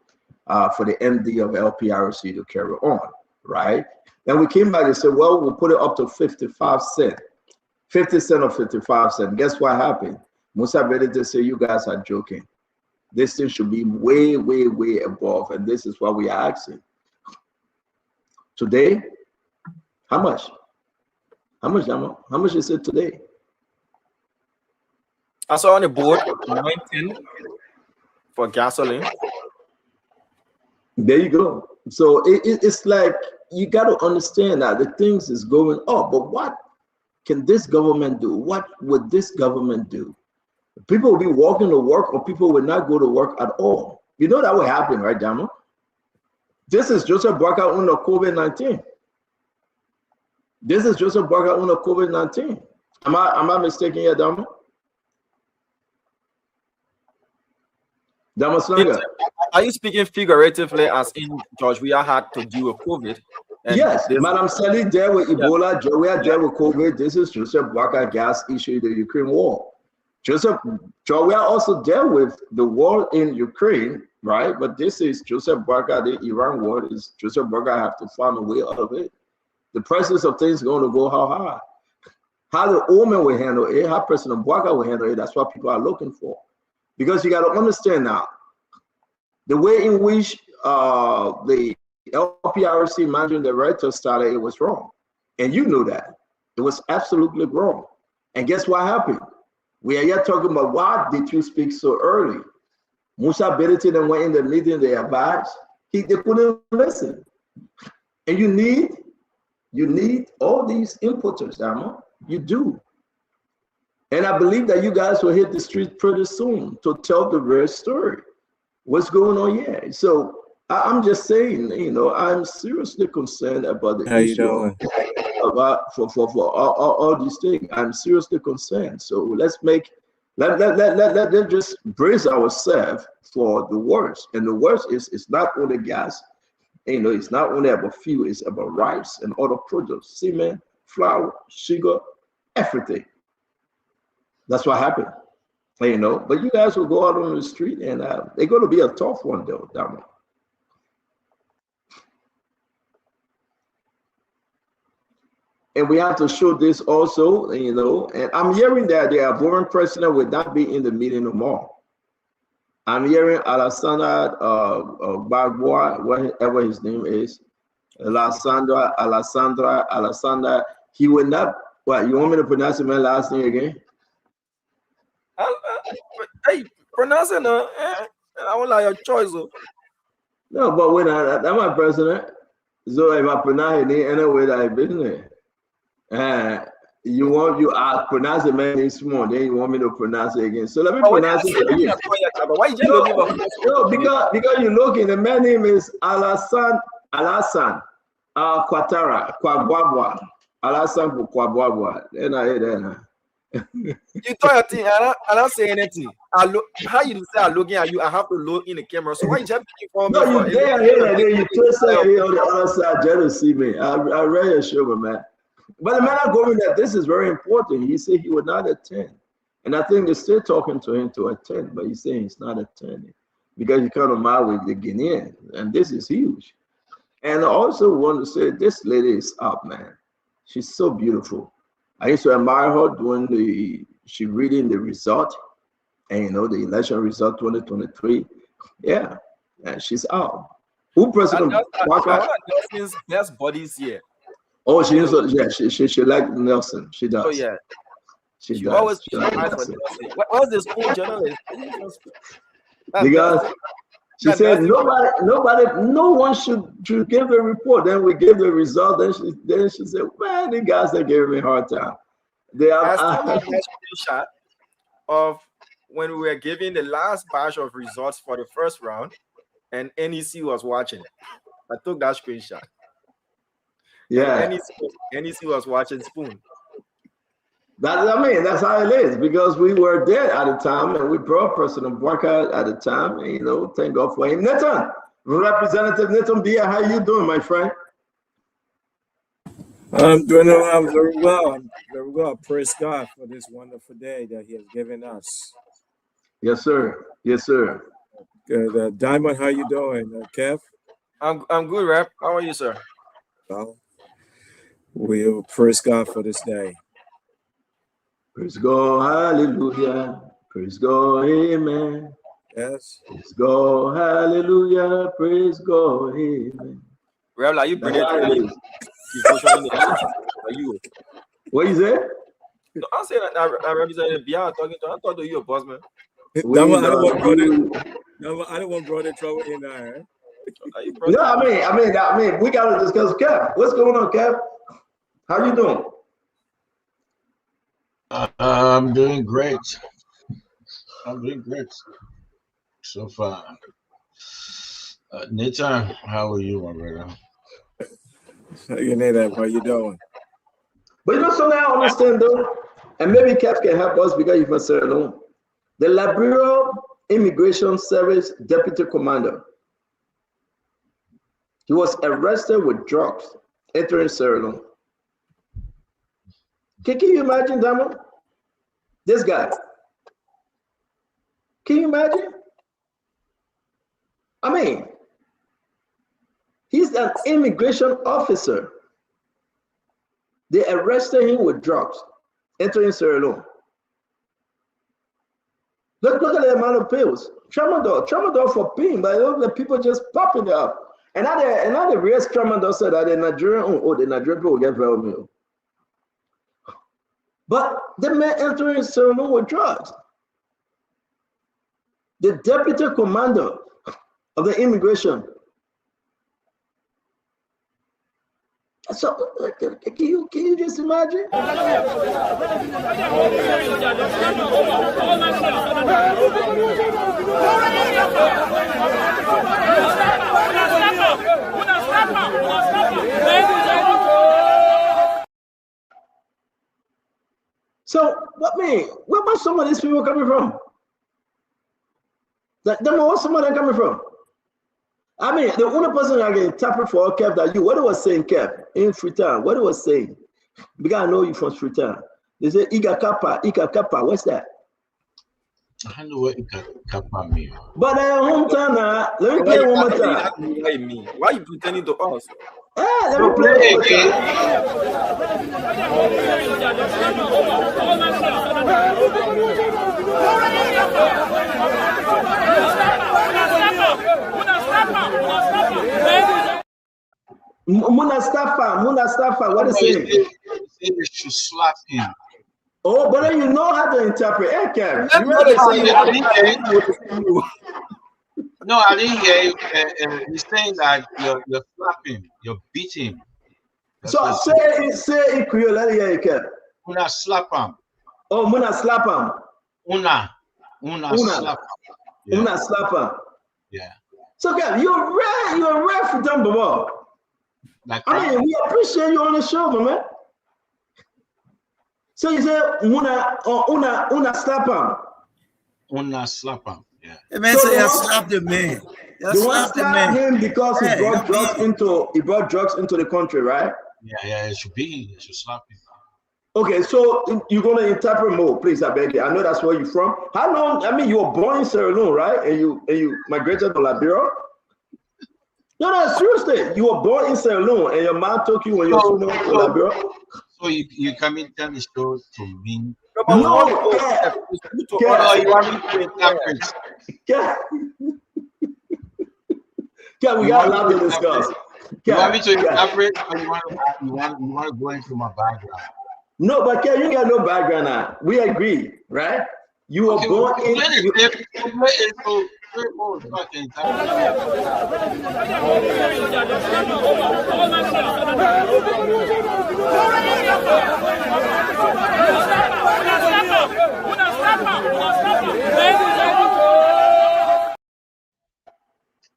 for the MD of LPRC to carry on, right? Then we came back and said, well, we'll put it up to 55 cents, 50 cents or 55 cents. Guess what happened? Musa Bedete said, you guys are joking. This thing should be way, way, way above, and this is what we are asking. Today, how much? How much, Jamo? How much is it today? I saw on the board 19 for gasoline. There you go. So it's like you got to understand that the things is going up, but what can this government do? What would this government do? People will be walking to work, or people will not go to work at all. You know that will happen, right, Jamo? This is Joseph Boakai under COVID-19. This is Joseph Boakai under COVID-19. Am I mistaken here, Damo? Damo Slanga. Are you speaking figuratively, as in George Weah had to deal with COVID? Yes, Madam Sally there with Ebola, we are there with COVID. This is Joseph Boakai gas issue, the Ukraine war. Joseph Weah also dealt with the war in Ukraine, right? But this is Joseph Boakai, the Iran war. Is Joseph Boakai have to find a way out of it. The prices of things going to go how high? How the Omen will handle it, how President Boakai will handle it, that's what people are looking for. Because you got to understand now, the way in which the LPRC managing director started, it was wrong. And you know that. It was absolutely wrong. And guess what happened? We are here talking about why did you speak so early? Musa Bedete then went in the meeting, they advised. They couldn't listen. And you need all these inputters, Damo. You do. And I believe that you guys will hit the street pretty soon to tell the real story. What's going on here? So I'm just saying, you know, I'm seriously concerned about the issue about for all these things. I'm seriously concerned. So let's just brace ourselves for the worst. And the worst is it's not only gas. You know, it's not only about fuel, it's about rice and other products, cement, flour, sugar, everything. That's what happened. You know, but you guys will go out on the street, and they're going to be a tough one, though, Damo. And we have to show this also, you know, and I'm hearing that the Ivorian president will not be in the meeting no more. I'm hearing Alessandra Bagboa, whatever his name is, Alessandra, he will not, what, you want me to pronounce my last name again? Hey, pronounce it, I won't like your choice. No, but when I'm my president, so if I pronounce it in any way that I've been there, I pronounce the man name small, then you want me to pronounce it again. So let me pronounce it again. Why you no, because you look in the man name is Alassane Ouattara Kwabwabwa. Alassane Kwabwabwa. Then I hear that. You thought your thing, I don't say anything. How you say I'm looking at you? I have to look in the camera. So why you jumping for me? No, you there here, you twist here on the other side just to see me. I read your show, man. But the matter going that this is very important. He said he would not attend. And I think they're still talking to him to attend, but he's saying he's not attending because he kind of mad with the Guinean. And this is huge. And I also want to say this lady is up, man. She's so beautiful. I used to admire her doing she reading the result, and you know, the election result 2023. Yeah, and she's out. Who President Boakai? Nelson's best buddies here. Oh, she is. Yeah, she like Nelson. She does. Oh yeah, she does. Always what's the school journalist? Because she said no one should give the report. Then we gave the result. Then she said, "Man, the guys are giving me a hard time." They are. A screenshot of when we were giving the last batch of results for the first round, and NEC was watching. I took that screenshot. Yeah, NEC was watching Spoon. That's how it is, because we were there at the time and we brought President Boakai at the time, and, you know, thank God for him. Nathan, Representative Nathan Bia, how you doing, my friend? I'm doing very well. I'm very well. Praise God for this wonderful day that He has given us. Yes, sir. Yes, sir. Good. Diamond, how you doing? Kev? I'm good, Rep. How are you, sir? Well, we'll praise God for this day. Praise God, hallelujah. Praise God, amen. Yes. Praise God, hallelujah. Praise God, amen. Rep, are you brilliant? Are you? What you say? No, I'm saying that I represent Beyond talking to. I thought you a boss man. I don't want brother trouble in there. No, I mean, we gotta discuss Kev. What's going on, Kev? How you doing? I'm doing great. I'm doing great so far. Nathan, how are you, my brother? You know that. How you doing? But you know something I understand though, and maybe Kev can help us because you can say alone. The Liberia Immigration Service Deputy Commander, he was arrested with drugs entering Sierra Leone. Can you imagine, Damo? This guy. Can you imagine? I mean, he's an immigration officer. They arrested him with drugs entering Sierra Leone. Look at the amount of pills. Tramadol for pain, but the people just popping it up. And now the real Tramadol said that the Nigerian people will get very meal. But the man entering Sierra Leone with drugs. The deputy commander of the immigration. So can you just imagine? So where must some of these people coming from? Where some of them coming from? I mean, the only person I can interpret for Kev that you, what it was saying, Kev, in Freetown, what it was saying, because I know you from Freetown. They say Ika Kappa, what's that? I don't know what Ika Kappa means. But hometown now, let me play one more time. Why are you pretending to us? Let me play it again. Munastafa, what is it? They should slap him. Oh, but then you know how to interpret. Hey, Kev, No, I didn't hear you. He's saying that you're slapping, you're beating. So say in Creole, let me hear you, Kev. Una slap him. Oh, Muna slap him. Una slap him. Una slap him. Yeah. So, Kev, you're rare for them, Baba. I mean, we appreciate you on the show, man. So you say una slap him. Una slap him. Yeah. The man say you slap the man. You want to slap him because he brought drugs into the country, right? Yeah, it should be. You should slap him. Okay, so you're gonna interpret more, please. I beg you. I know that's where you're from. How long? I mean, you were born in Sierra Leone, right? And you migrated to Liberia. No, seriously. You were born in Sierra Leone, and your mom took you when you were small to Liberia. So you come in tell the show to me? No, you want me to interpret? Yeah, we got a lot to discuss. You want me to interpret, or you want to go into my background? No, but Ken, you got no background now. We agree, right? You were born in.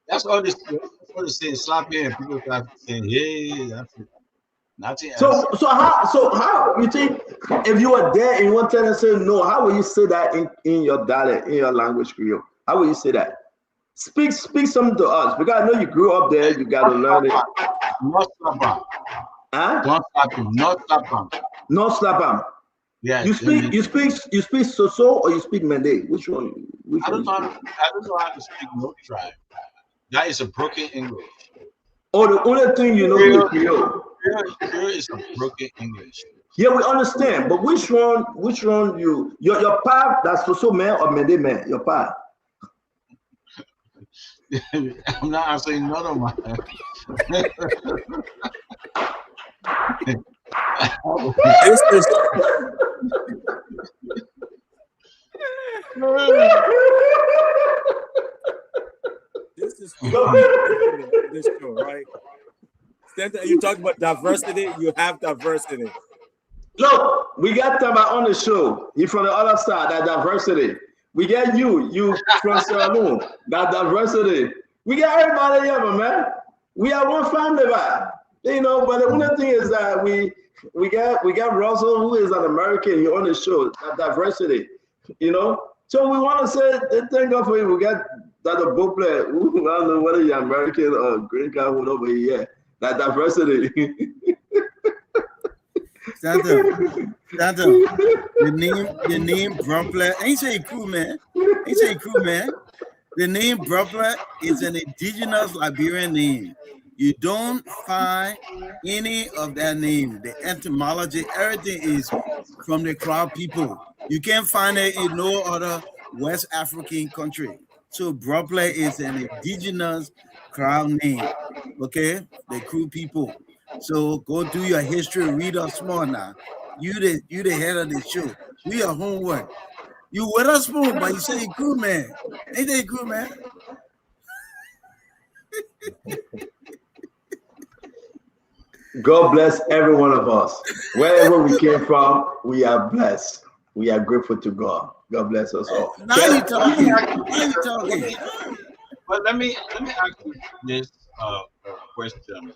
That's all this. What they say, slap here, and people start saying, "Hey, that's it." Nothing else. So how you think if you were there and you want to say no, how will you say that in your dialect, in your language, Creole? How will you say that? Speak something to us, because I know you grew up there. You got to learn it. Not slap him. Huh? Don't slap him. Not slap him. Not slap him. Yeah. You speak Soso or you speak Mende? Which one? I don't know how to speak no tribe. That is a broken English. Oh, the only thing you know is Creole. Creole is a broken English. Yeah, we understand, but which one your pa, that's Soso man or Mende man? Your pa. I'm not answering none of mine. This is this show, right? You talk about diversity. You have diversity. Look, we got Taba on the show. He from the other side. That diversity. We get you from Sierra Leone. That diversity. We got everybody here, man. We are one family, man. You know, but the only thing is that we got Russell, who is an American. You're on the show. That diversity, you know. So we want to say thank God for you. We got that the book player. I don't know whether you're American or green card, whatever. Yeah, that diversity. Santa, the name Brumpler, ain't say crew man. The name Brumpler is an indigenous Liberian name. You don't find any of that name. The etymology, everything is from the Crow people. You can't find it in no other West African country. So Brumpler is an indigenous Crow name. Okay, the Crew people. So go do your history, read us small now. You the head of the show. We are homework. You with us, Spoon, but you say Crew man. Ain't they Crew man? God bless every one of us. Wherever we came from, we are blessed. We are grateful to God. God bless us all. Now you talking. But let me ask you this question.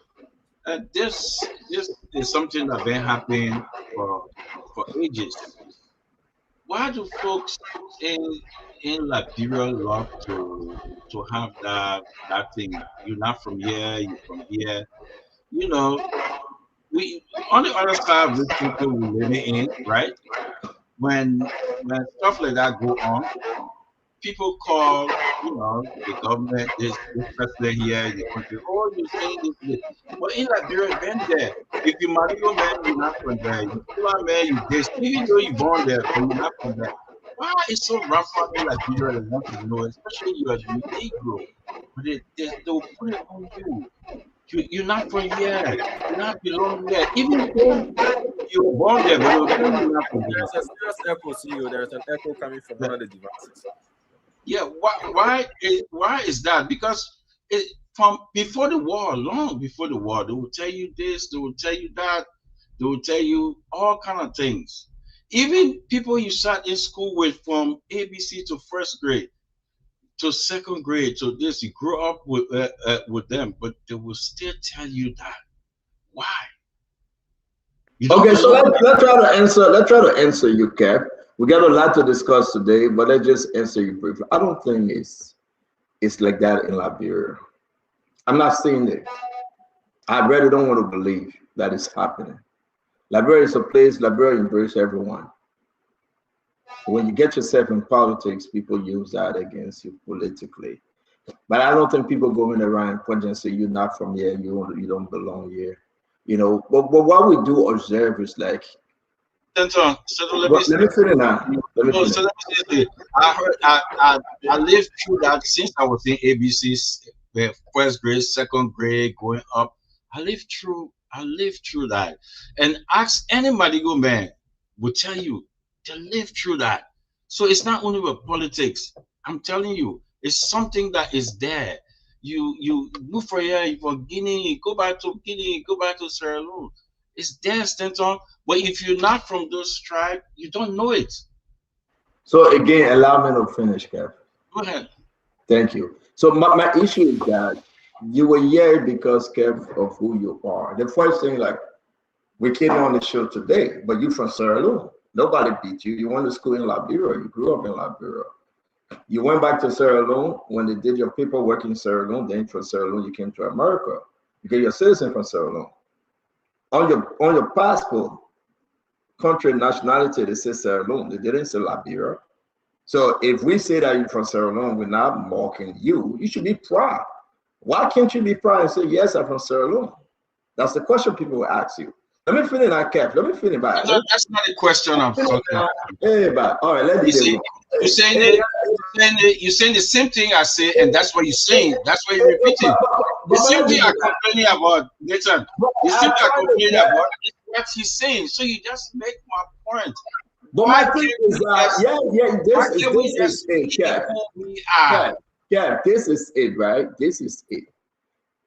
This is something that's been happening for ages. Why do folks in Liberia love to have that thing? You're not from here, you're from here. You know, we on the other side of the people we're living in, right? When stuff like that go on, people call, the government, this president here, the country, oh, you're saying this. But in Liberia, been there. If you Marigo man, you're not from there. You Kula man, you this. Even though you're born there, but you're not from there. Why is so rampant in Liberia that want to know, especially you as a Negro? But they'll put it on you. You're not from here. You're not belong there. Even though you're born there, but you're not from there. There's a serious echo, CEO. There's an echo coming from one of the devices. Yeah, why is that? Because from before the war, long before the war, they will tell you this, they will tell you that, they will tell you all kind of things. Even people you sat in school with from ABC to first grade, to second grade, to this, you grew up with them, but they will still tell you that. Why? Okay, so let's try to answer. Let's try to answer you, Cap. We got a lot to discuss today, but let's just answer you briefly. I don't think it's like that in Liberia. I'm not saying it. I really don't want to believe that it's happening. Liberia is a place. Liberia embraces everyone. When you get yourself in politics, people use that against you politically. But I don't think people going around and point and say you're not from here, you don't belong here. But what we do observe is like. Let me finish now. I lived through that since I was in ABC's first grade, second grade, going up. I lived through that, and ask any Marigo man will tell you they lived through that. So it's not only with politics. I'm telling you, it's something that is there. You move from here, for Guinea, go back to Guinea, go back to Sierra Leone. It's there, Stanton. But if you're not from those tribes, you don't know it. So again, allow me to finish, Kev. Go ahead. Thank you. So my issue is that you were here because, Kev, of who you are. The first thing, like, we came on the show today, but you from Sierra Leone. Nobody beat you. You went to school in Liberia. You grew up in Liberia. You went back to Sierra Leone. When they did your paperwork in Sierra Leone, then from Sierra Leone you came to America. You get your citizen from Sierra Leone. On your passport, country nationality, they say Sierra Leone. They didn't say Liberia. So if we say that you're from Sierra Leone, we're not mocking you. You should be proud. Why can't you be proud and say, yes, I'm from Sierra Leone? That's the question people will ask you. Let me finish that, Kev. Let me finish back. That's not a question I'm talking about. Hey, but all right, let's do you're saying the same thing I say, and that's what you're saying. That's what you're repeating. The same thing I'm complaining about, Nathan. The same thing I'm complaining about is what he's saying. So you just make my point. But my thing is, this is it, Kev, this is it, right? This is it.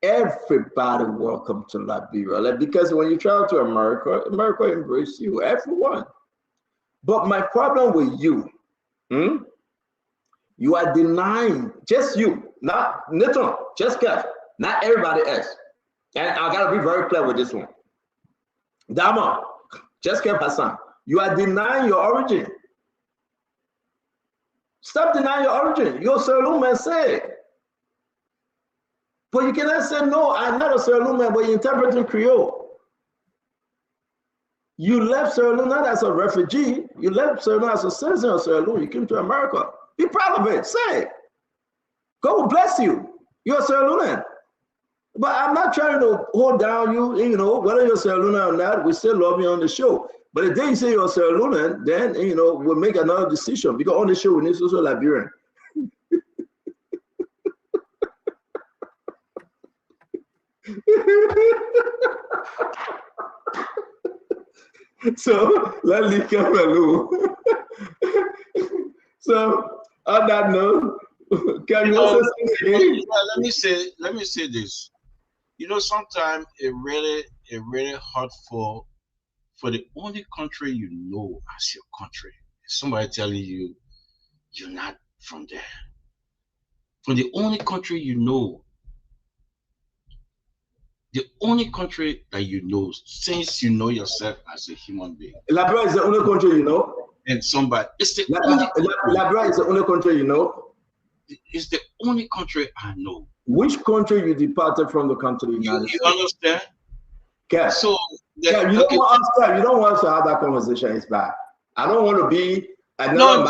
Everybody welcome to Liberia, like, because when you travel to America, America embrace you, everyone. But my problem with you, you are denying, just you, not Nathan, just Kev, not everybody else. And I gotta be very clear with this one. Dama, just Kev Hassan, you are denying your origin. Stop denying your origin. You're Sierra Leone man, say it. But you cannot say, no, I'm not a Sierra Leone man, but you're interpreting Creole. You left Sierra Leone not as a refugee. You left Sierra Leone as a citizen of Sierra Leone. You came to America. Be proud of it. Say it. God will bless you. You're a Sierra Leonean. But I'm not trying to hold down you, you know, whether you're a Sierra Leonean or not, we still love you on the show. But the day you say you're a Sierra Leonean, then, you know, we'll make another decision. Because on the show, we need also Liberian. So let's leave Cameroon. So on that note, can you also say let me say this. You know, sometimes it really hurtful for the only country you know as your country. Somebody telling you you're not from there. For the only country you know. The only country that you know, since you know yourself as a human being. Liberia is the only country you know? And somebody, it's the Liberia is the only country you know? It's the only country I know. Which country you departed from the country? You understand? Okay. So you don't want us to have that conversation. It's bad. I don't want to be another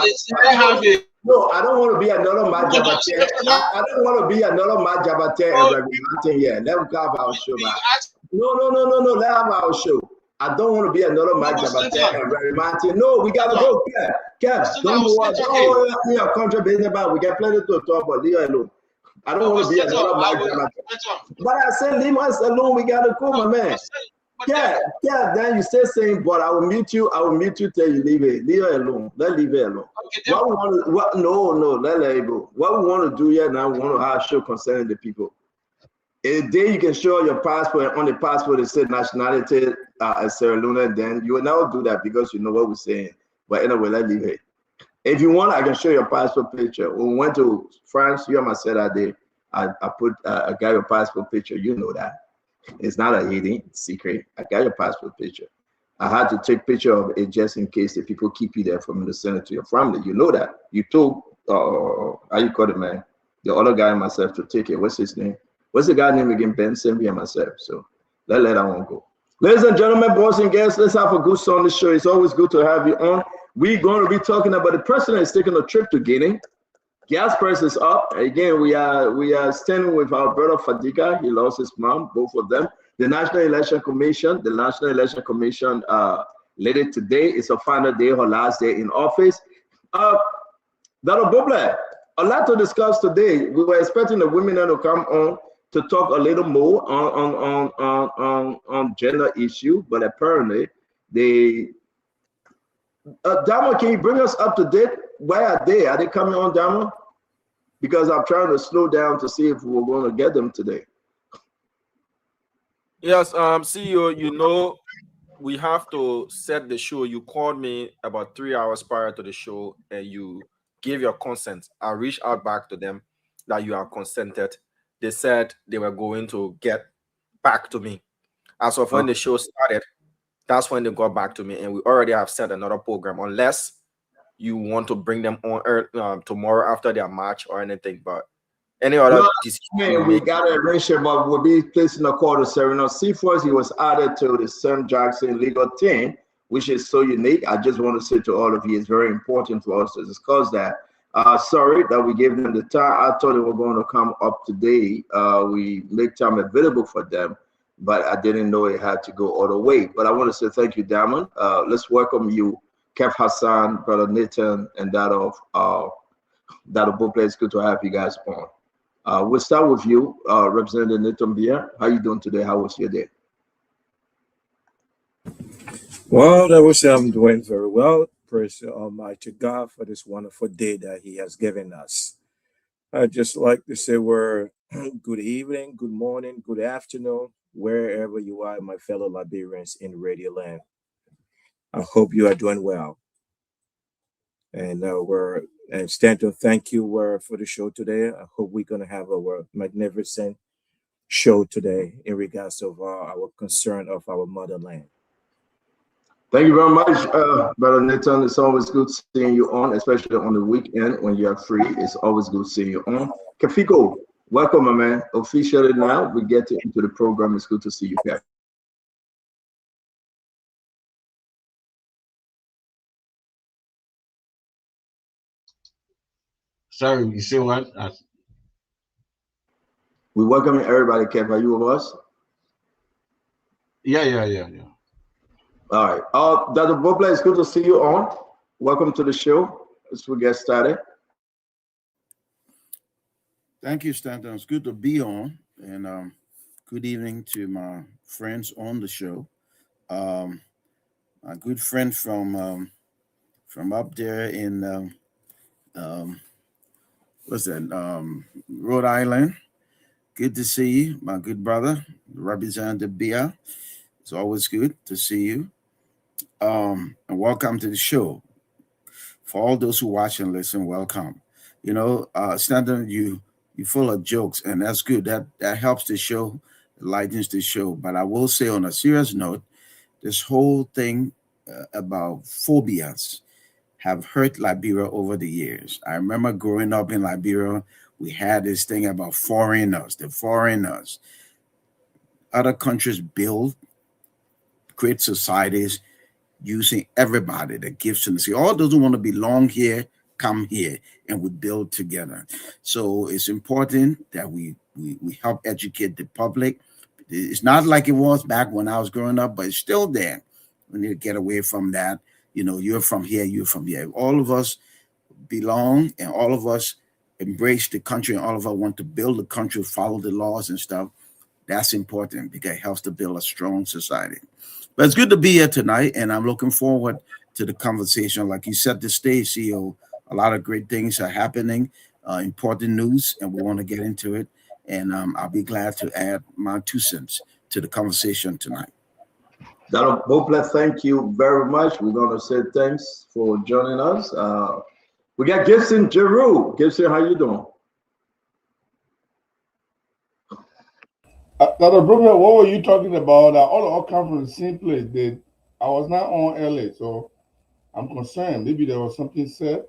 No, I don't want to be another Majabate. I don't want to be another Majabate here. Let them have our show back. No. Let them have our show. I don't want to be another Majabate. No, we gotta go. Kev, don't worry. Your country business about. We get plenty to talk about. Leave alone. I don't want to be another Majabate. But I said, leave us alone. We gotta go, my man. Yeah, then you stay saying, but I will meet you till you leave it. Leave it alone. Let leave it alone. Okay, let it go. What we want to do here now, we want to have a show concerning the people. A day you can show your passport, and on the passport it says nationality as Sierra Leone, then you will never do that because you know what we're saying. But anyway, let leave it. If you want, I can show your passport picture. When we went to France, you and myself that day, I got your passport picture, you know that. It's not a hidden secret. I got your passport picture. I had to take picture of it just in case the people keep you there from the send it to your family. You know that. You told how you call it, man? The other guy and myself to take it. What's his name? What's the guy name again? Ben Sembi and myself. So let that one go. Ladies and gentlemen, boys and girls, let's have a good song on the show. It's always good to have you on. We're going to be talking about the president is taking a trip to Guinea. Gas price is up. Again, we are standing with our brother Fadiga. He lost his mom, both of them. The National Election Commission later today is her final day, her last day in office. Dr. Buble, a lot to discuss today. We were expecting the women to come on to talk a little more on gender issue, but apparently they. Dama, can you bring us up to date? Where are they? Are they coming on, Dama? Because I'm trying to slow down to see if we're going to get them today. Yes, CEO, you know, we have to set the show. You called me about 3 hours prior to the show and you gave your consent. I reached out back to them that you are consented. They said they were going to get back to me. As of when the show started, that's when they got back to me, and we already have set another program. Unless you want to bring them on tomorrow after their match or anything, but any other decision we got a arrangement, but we'll be placing a call to Sereno Seaforth. He was added to the Sam Jackson legal team, which is so unique. I just want to say to all of you, it's very important for us to discuss that. Sorry that we gave them the time. I thought they were going to come up today. We make time available for them, but I didn't know it had to go all the way. But I want to say thank you, Diamond. Let's welcome you, Kev Hassan, Brother Nathan, and that of Bople. It's good to have you guys on. We'll start with you, Representative Nathan Bier. How you doing today? How was your day? Well, I would say I'm doing very well. Praise Almighty God for this wonderful day that He has given us. I'd just like to say we're good evening, good morning, good afternoon, wherever you are, my fellow Liberians in Radio Land. I hope you are doing well. And Stanton, thank you for the show today. I hope we're going to have a magnificent show today in regards of our concern of our motherland. Thank you very much, Brother Nathan. It's always good seeing you on, especially on the weekend when you are free. It's always good seeing you on. Kafiko, welcome, my man. Officially now, we get into the program. It's good to see you back. Sorry, you see what? We welcome everybody, Kev. Are you with us? Yeah. All right. Dr. Bople, it's good to see you on. Welcome to the show as we get started. Thank you, Stanton. It's good to be on. And good evening to my friends on the show. My good friend from up there in Rhode Island. Good to see you, my good brother, Representative Bier. It's always good to see you. And welcome to the show. For all those who watch and listen, welcome. You know, Stanton, you're full of jokes, and that's good. That helps the show, lightens the show. But I will say, on a serious note, this whole thing about phobias have hurt Liberia over the years. I remember growing up in Liberia, we had this thing about the foreigners. Other countries build great societies using everybody, the gifts and the skill. All those who want to belong here, come here, and we build together. So it's important that we help educate the public. It's not like it was back when I was growing up, but it's still there. We need to get away from that. You know, you're from here, you're from here. All of us belong, and all of us embrace the country, and all of us want to build the country, follow the laws and stuff. That's important because it helps to build a strong society. But it's good to be here tonight, and I'm looking forward to the conversation. Like you set the stage, CEO, a lot of great things are happening, important news, and we want to get into it. And I'll be glad to add my 2 cents to the conversation tonight. Dr. Bople, thank you very much. We're going to say thanks for joining us. We got Gibson Giroux. Gibson, how you doing? Dr. Brooklyn, what were you talking about? All come from the same place. I was not on early, so I'm concerned. Maybe there was something said.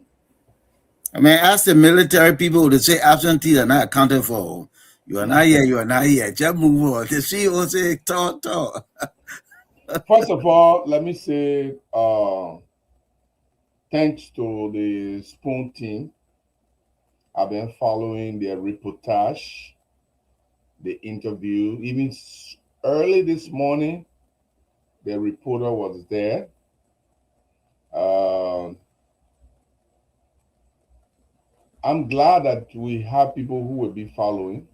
I mean, ask the military people to say absentees are not accounted for. You are not here, you are not here. Just move on. The CEO say, talk. First of all, let me say thanks to the Spoon team. I've been following their reportage, the interview. Even early this morning, the reporter was there. I'm glad that we have people who will be following.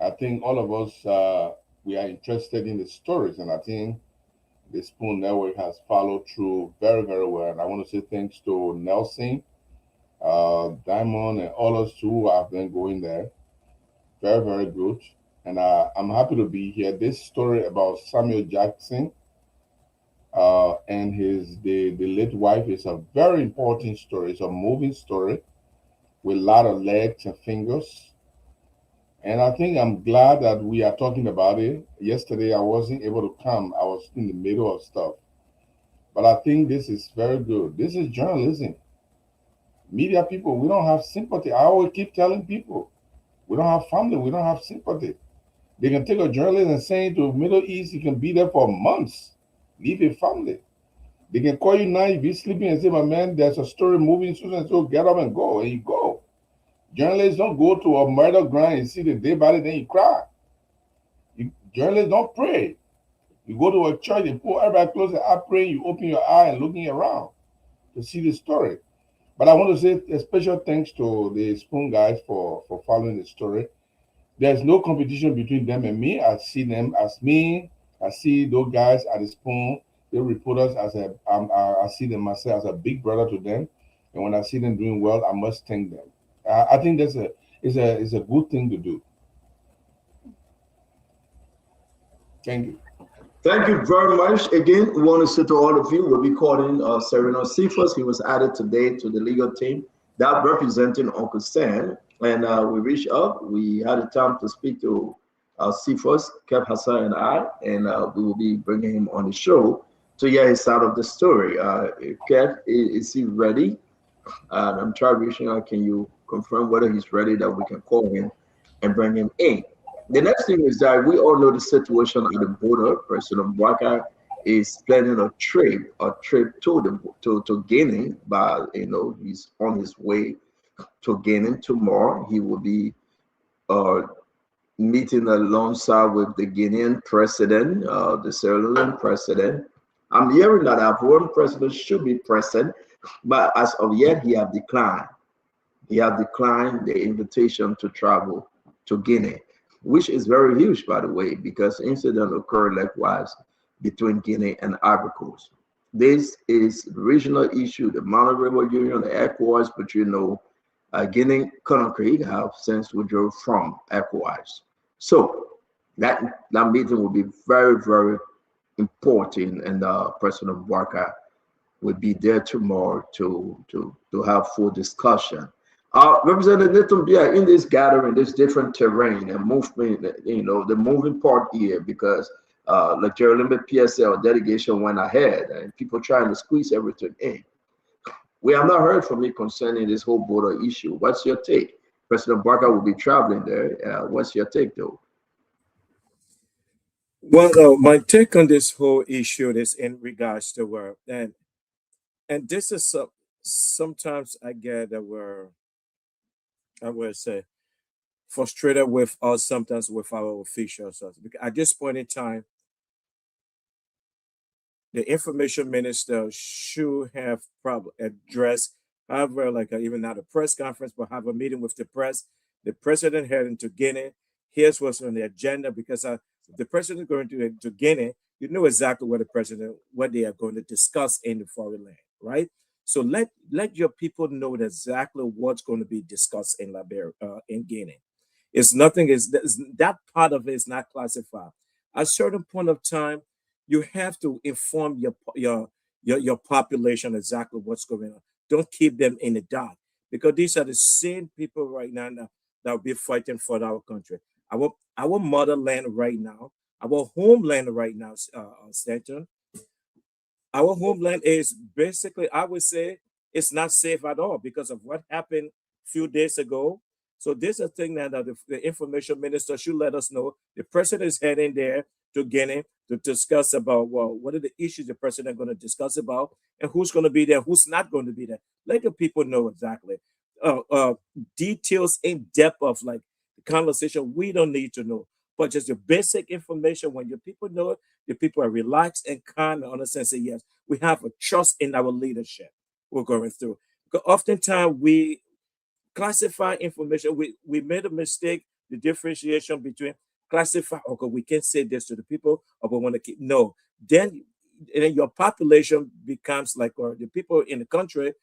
I think all of us, we are interested in the stories, and I think the Spoon Network has followed through very, very well. And I want to say thanks to Nelson, Diamond, and all of us who have been going there. Very, very good. And I'm happy to be here. This story about Samuel Jackson and the late wife is a very important story. It's a moving story with a lot of legs and fingers. And I think I'm glad that we are talking about it. Yesterday, I wasn't able to come. I was in the middle of stuff. But I think this is very good. This is journalism. Media people, we don't have sympathy. I always keep telling people, we don't have family, we don't have sympathy. They can take a journalist and send him to the Middle East, he can be there for months, leave a family. They can call you now, you be sleeping and say, my man, there's a story moving soon and so get up and go, and you go. Journalists don't go to a murder ground and see the dead body, then you cry. Journalists don't pray. You go to a church and pull everybody close and I pray, you open your eye and looking around to see the story. But I want to say a special thanks to the Spoon guys for following the story. There's no competition between them and me. I see them as me. I see those guys at the Spoon, the reporters as I see them myself as a big brother to them. And when I see them doing well, I must thank them. I think that's a good thing to do. Thank you. Thank you very much. Again, we want to say to all of you, we'll be calling Sereno Cephas. He was added today to the legal team that representing Uncle Sam. And we reached out. We had a time to speak to Cephas, Kev Hassan and I, and we will be bringing him on the show to hear his side of the story. Kev, is he ready? I'm trying reaching out. Can you confirm whether he's ready that we can call him and bring him in? The next thing is that we all know the situation at the border. President Mbaka is planning a trip to Guinea. But he's on his way to Guinea tomorrow. He will be meeting alongside with the Guinean president, the Sierra Leone president. I'm hearing that our foreign president should be present, but as of yet, he have declined. He have declined the invitation to travel to Guinea, which is very huge, by the way, because incident occurred likewise between Guinea and Ivory Coast. This is the regional issue, the Mount River Union, the ECOWAS, but Guinea Conakry have since withdrawn from ECOWAS. So that meeting will be very, very important, and President Mbaka will be there tomorrow to have full discussion. Representative Nathan Bia, in this gathering, this different terrain and movement, the moving part here, because like Jerry Limit PSL delegation went ahead and people trying to squeeze everything in. We have not heard from you concerning this whole border issue. What's your take? President Barker will be traveling there. What's your take, though? Well, my take on this whole issue is in regards to where, and this is sometimes I get that I would say, frustrated with us sometimes with our officials. Because at this point in time, the information minister should have probably addressed, however, even not a press conference, but have a meeting with the press. The president heading to Guinea. Here's what's on the agenda, because the president going to Guinea, you know exactly what they are going to discuss in the foreign land, right? So let your people know exactly what's going to be discussed in Liberia, in Guinea. It's nothing. That part of it is not classified. At a certain point of time, you have to inform your population exactly what's going on. Don't keep them in the dark, because these are the same people right now that will be fighting for our country. Our motherland right now, our homeland right now, Stanton. Our homeland is basically, I would say, it's not safe at all because of what happened a few days ago. So this is a thing that the information minister should let us know. The president is heading there to Guinea to discuss about, what are the issues the president going to discuss about, and who's going to be there, who's not going to be there. Let the people know exactly. Details in depth of the conversation, we don't need to know. But just the basic information, when your people know it, the people are relaxed and calm and understand, say, yes, we have a trust in our leadership we're going through. Because oftentimes we classify information. We made a mistake, the differentiation between classify, okay, we can say this to the people, or we want to keep, no. Then your population becomes or the people in the country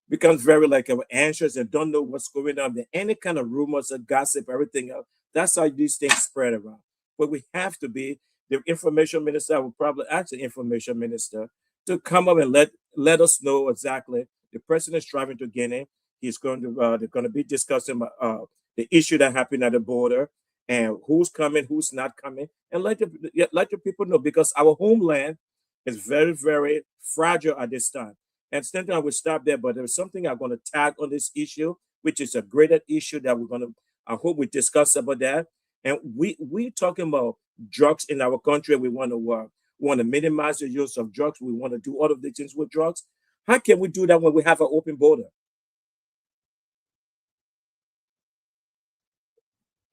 becomes very anxious and don't know what's going on. Then any kind of rumors or gossip, everything else, that's how these things spread around. But we have to be, the information minister, I will probably ask the information minister to come up and let us know exactly. The president is driving to Guinea. He's going to, they're going to be discussing the issue that happened at the border and who's coming, who's not coming, and let the people know, because our homeland is very, very fragile at this time. And Stanton, I will stop there, but there's something I'm going to tag on this issue, which is a greater issue that we're going to, I hope we discuss about that. And we talking about drugs in our country. We want to minimize the use of drugs. We want to do all of the things with drugs. How can we do that when we have an open border?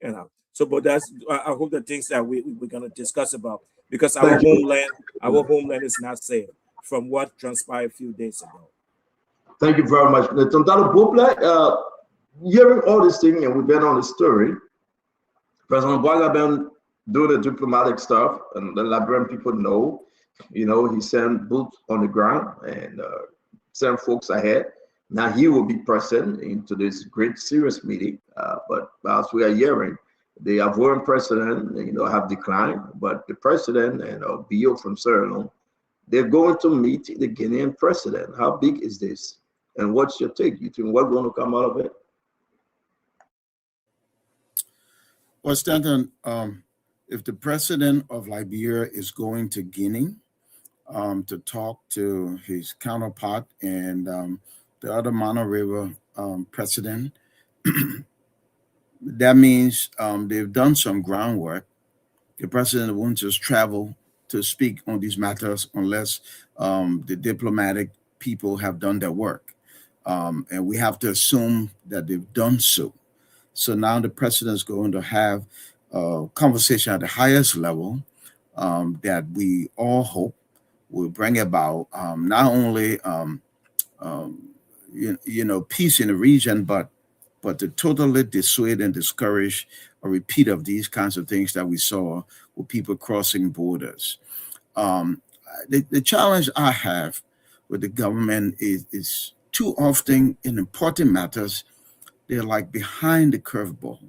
You know, so but that's I hope the things that we're going to discuss about, because our homeland is not safe from what transpired a few days ago. Thank you very much. Tontalo Buple, hearing all this thing, and we've been on the story, President Boaga been doing the diplomatic stuff, and the Liberian people know, he sent boots on the ground and sent folks ahead. Now he will be present into this great serious meeting, but as we are hearing, the Ivorian president, have declined, but the president and Bio from Sierra Leone, they're going to meet the Guinean president. How big is this? And what's your take? You think what's going to come out of it? Well, Stanton, if the president of Liberia is going to Guinea to talk to his counterpart and the other Mana River president, that means they've done some groundwork. The president won't just travel to speak on these matters unless the diplomatic people have done their work. And we have to assume that they've done so. So now the president is going to have a conversation at the highest level that we all hope will bring about not only peace in the region, but to totally dissuade and discourage a repeat of these kinds of things that we saw with people crossing borders. The challenge I have with the government is too often in important matters, they're like behind the curveball.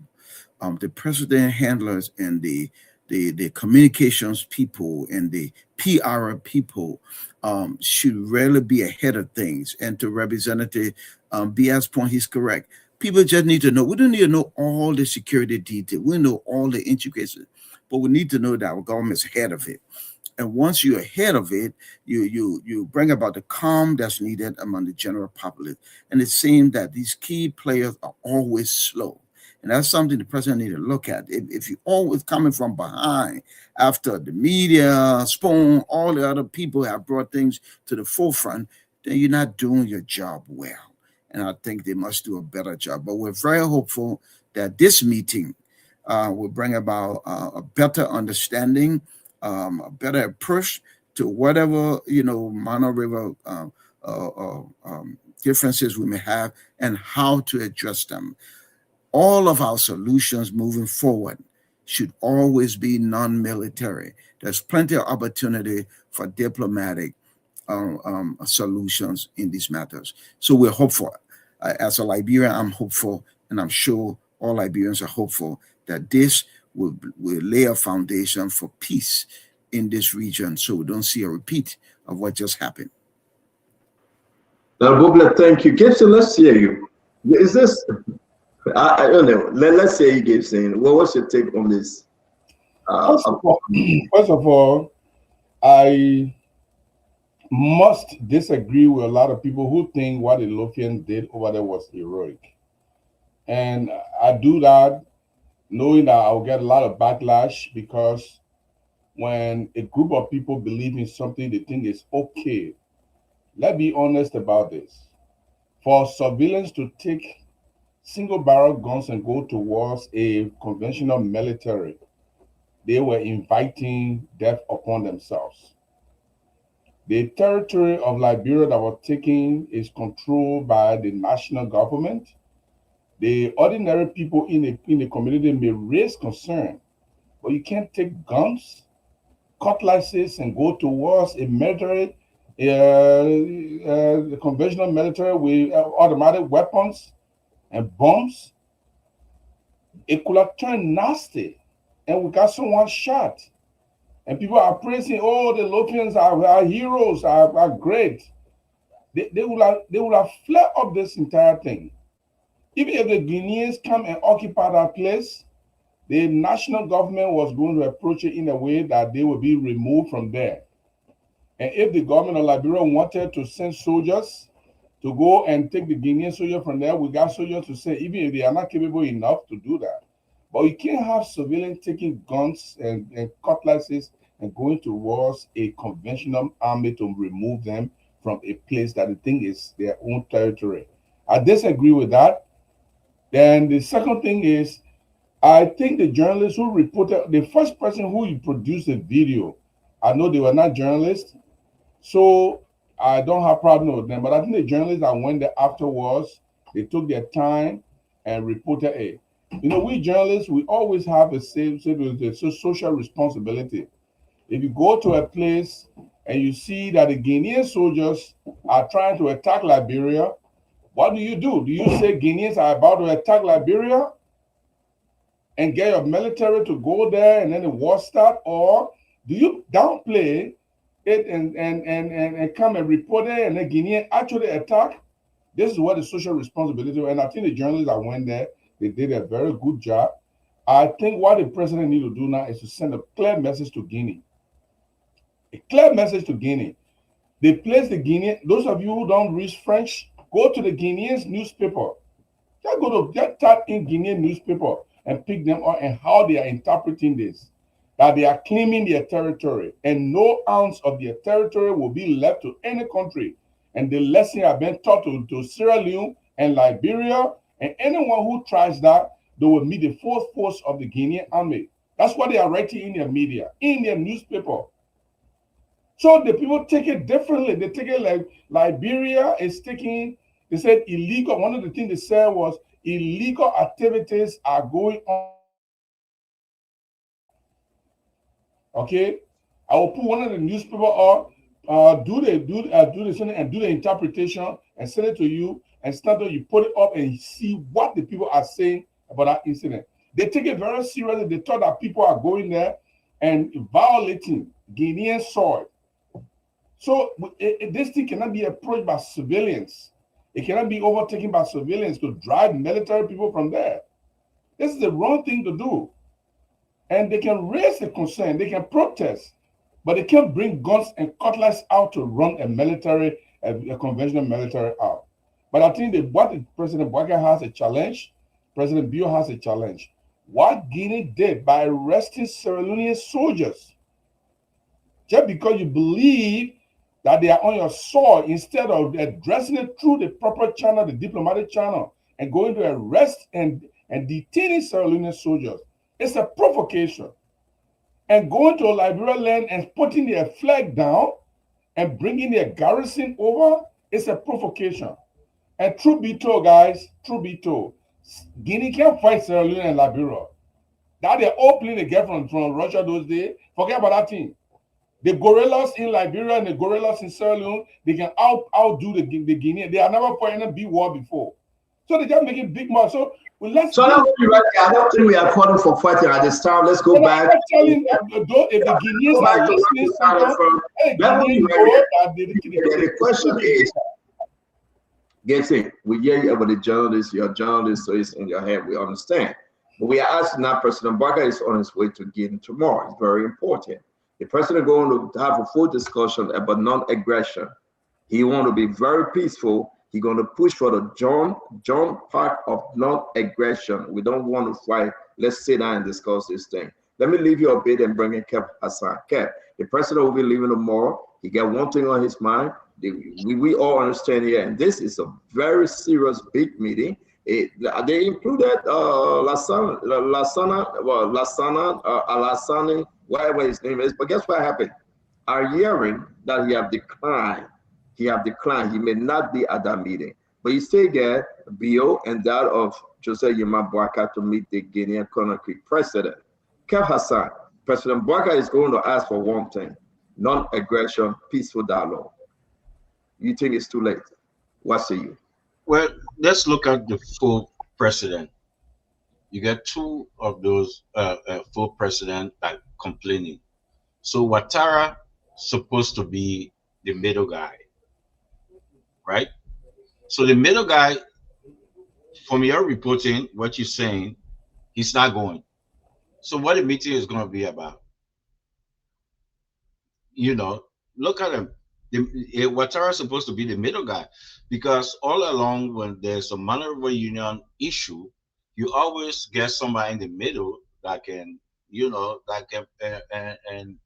The president handlers and the communications people and the PR people should really be ahead of things. And to Representative Bia's point, he's correct. People just need to know. We don't need to know all the security detail. We know all the intricacies, but we need to know that our government's ahead of it. And once you're ahead of it, you bring about the calm that's needed among the general public. And it seems that these key players are always slow. And that's something the president needs to look at. If you're always coming from behind, after the media, Spoon, all the other people have brought things to the forefront, then you're not doing your job well. And I think they must do a better job. But we're very hopeful that this meeting will bring about a better understanding, a better approach to whatever, Mana River differences we may have and how to address them. All of our solutions moving forward should always be non-military. There's plenty of opportunity for diplomatic solutions in these matters. So we're hopeful. As a Liberian, I'm hopeful, and I'm sure all Liberians are hopeful that this will lay a foundation for peace in this region, so we don't see a repeat of what just happened. Now, Bubla, thank you. Gibson, let's hear you. Is this, I don't know, let's hear you, Gibson. What's your take on this? First of all, I must disagree with a lot of people who think what the Ethiopians did over there was heroic. And I do that knowing that I'll get a lot of backlash, because when a group of people believe in something they think is okay, let's be honest about this. For civilians to take single barrel guns and go towards a conventional military, they were inviting death upon themselves. The territory of Liberia that was taken is controlled by the national government. The ordinary people in the community may raise concern, but you can't take guns, cutlasses, and go towards a military, the conventional military with automatic weapons and bombs. It could have turned nasty, and we got someone shot. And people are praising, oh, the Ethiopians are heroes, are great. They will have flared up this entire thing. Even if the Guineans come and occupy that place, the national government was going to approach it in a way that they will be removed from there. And if the government of Liberia wanted to send soldiers to go and take the Guinean soldier from there, we got soldiers to say, even if they are not capable enough to do that. But you can't have civilians taking guns and cutlasses and going towards a conventional army to remove them from a place that they think is their own territory. I disagree with that. Then the second thing is, I think the journalists who reported, the first person who produced the video, I know they were not journalists, so I don't have problem with them, but I think the journalists that went there afterwards, they took their time and reported it. You know, we journalists, we always have a social responsibility. If you go to a place and you see that the Guinean soldiers are trying to attack Liberia, what do? Do you say Guineans are about to attack Liberia and get your military to go there and then the war start? Or do you downplay it and come and report it and the Guinean actually attack? This is what the social responsibility, and I think the journalists that went there, they did a very good job. I think what the president needs to do now is to send a clear message to Guinea. A clear message to Guinea. They place the Guinean, those of you who don't read French, go to the Guinean newspaper. Just type in Guinean newspaper and pick them up and how they are interpreting this. That they are claiming their territory and no ounce of their territory will be left to any country. And the lesson have been taught to Sierra Leone and Liberia, and anyone who tries that, they will meet the full force of the Guinean army. That's what they are writing in their media, in their newspaper. So the people take it differently. They take it like Liberia is taking, they said illegal. One of the things they said was illegal activities are going on. Okay, I will put one of the newspaper up, do the interpretation and send it to you, and start you put it up and see what the people are saying about that incident. They take it very seriously. They thought that people are going there and violating Guinean soil. So this thing cannot be approached by civilians. It cannot be overtaken by civilians to drive military people from there. This is the wrong thing to do. And they can raise the concern, they can protest, but they can't bring guns and cutlass out to run a conventional military out. But I think that what President Bouaké has a challenge, President Bio has a challenge. What Guinea did by arresting Sierra Leonean soldiers, just because you believe that they are on your soil, instead of addressing it through the proper channel, the diplomatic channel, and going to arrest and detaining Sierra Leonean soldiers, it's a provocation. And going to Liberia land and putting their flag down and bringing their garrison over, it's a provocation. And truth be told, guys, truth be told, Guinea can't fight Sierra Leone and Liberia. That they're all playing the game from Russia those days. Forget about that thing. The guerrillas in Liberia and the guerrillas in Sierra Leone, they can outdo the Guinean. They have never fought in a big war before. So they just making big money. So let's. I don't think we are calling for fighting at this time. Let's go back. Telling if the Guineans are listening, the question is, Getting, we hear you about the journalist, you're a journalist, so it's in your head, we understand. But we are asking now, President Bouaké is on his way to Guinea tomorrow. It's very important. The president is going to have a full discussion about non-aggression. He wants to be very peaceful. He's going to push for the John part of non-aggression. We don't want to fight. Let's sit down and discuss this thing. Let me leave you a bit and bring in Kev Hassan. Kev, the president will be leaving tomorrow. He got one thing on his mind. We all understand here, and this is a very serious, big meeting. They included Alassane, whatever his name is. But guess what happened? Our hearing that he have declined. He may not be at that meeting, but he still get Bio and that of Jose Yema Bouaké to meet the Guinean Conakry president. Kev Hassan, President Bouaké is going to ask for one thing: non-aggression, peaceful dialogue. You think it's too late? What say you? Well, let's look at the full president. You get two of those full president complaining. So Ouattara supposed to be the middle guy, right? So the middle guy, from your reporting, what you're saying, he's not going. So what the meeting is going to be about? You know, look at him. Ouattara is supposed to be the middle guy, because all along when there's a monetary union issue, you always get somebody in the middle that can, that can and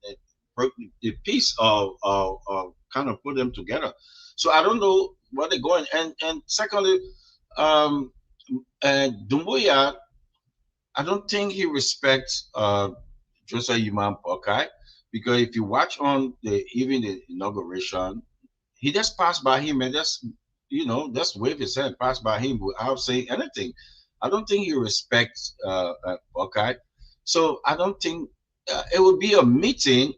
break the peace of kind of put them together. So I don't know where they're going. And secondly, Doumbouya, I don't think he respects Joseph Imam Pokai, because if you watch on even the inauguration, he just passed by him and just wave his hand, pass by him without saying anything. I don't think he respects Pokai. So I don't think it would be a meeting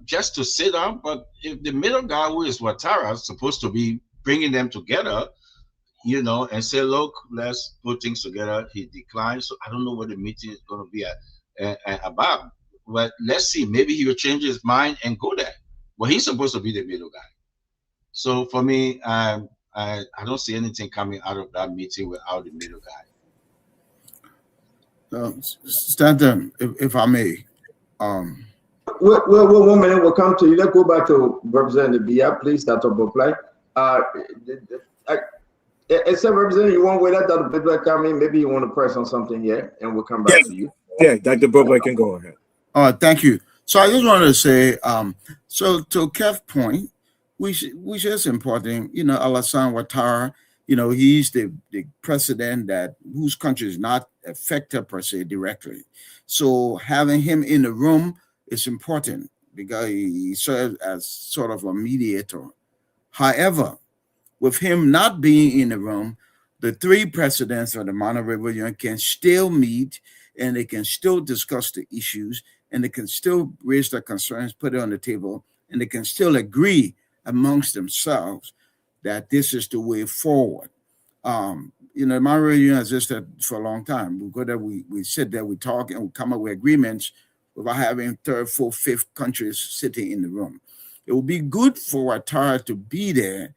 just to sit down. But if the middle guy, who is Ouattara, is supposed to be bringing them together, and say, look, let's put things together, he declined. So I don't know what the meeting is going to be about. But let's see, maybe he will change his mind and go there. Well, he's supposed to be the middle guy. So for me, I don't see anything coming out of that meeting without the middle guy. Stanton, if I may. Well, 1 minute, we'll come to you. Let's go back to Representative Bia, please, Dr. Boplai. Except Representative, you want to wait at Dr. Boplai coming? Maybe you want to press on something here, and we'll come back to you. Yeah, Dr. Boplai can go ahead. Thank you. So I just wanted to say, so to Kev's point, which is important, Alassane Ouattara, he's the president whose country is not affected per se directly. So having him in the room is important because he serves as sort of a mediator. However, with him not being in the room, the three presidents of the Mana River Union can still meet, and they can still discuss the issues, and they can still raise their concerns, put it on the table, and they can still agree amongst themselves that this is the way forward. Mana River Union has existed for a long time. We go there, we sit there, we talk, and we come up with agreements without having third, fourth, fifth countries sitting in the room. It would be good for Ouattara to be there,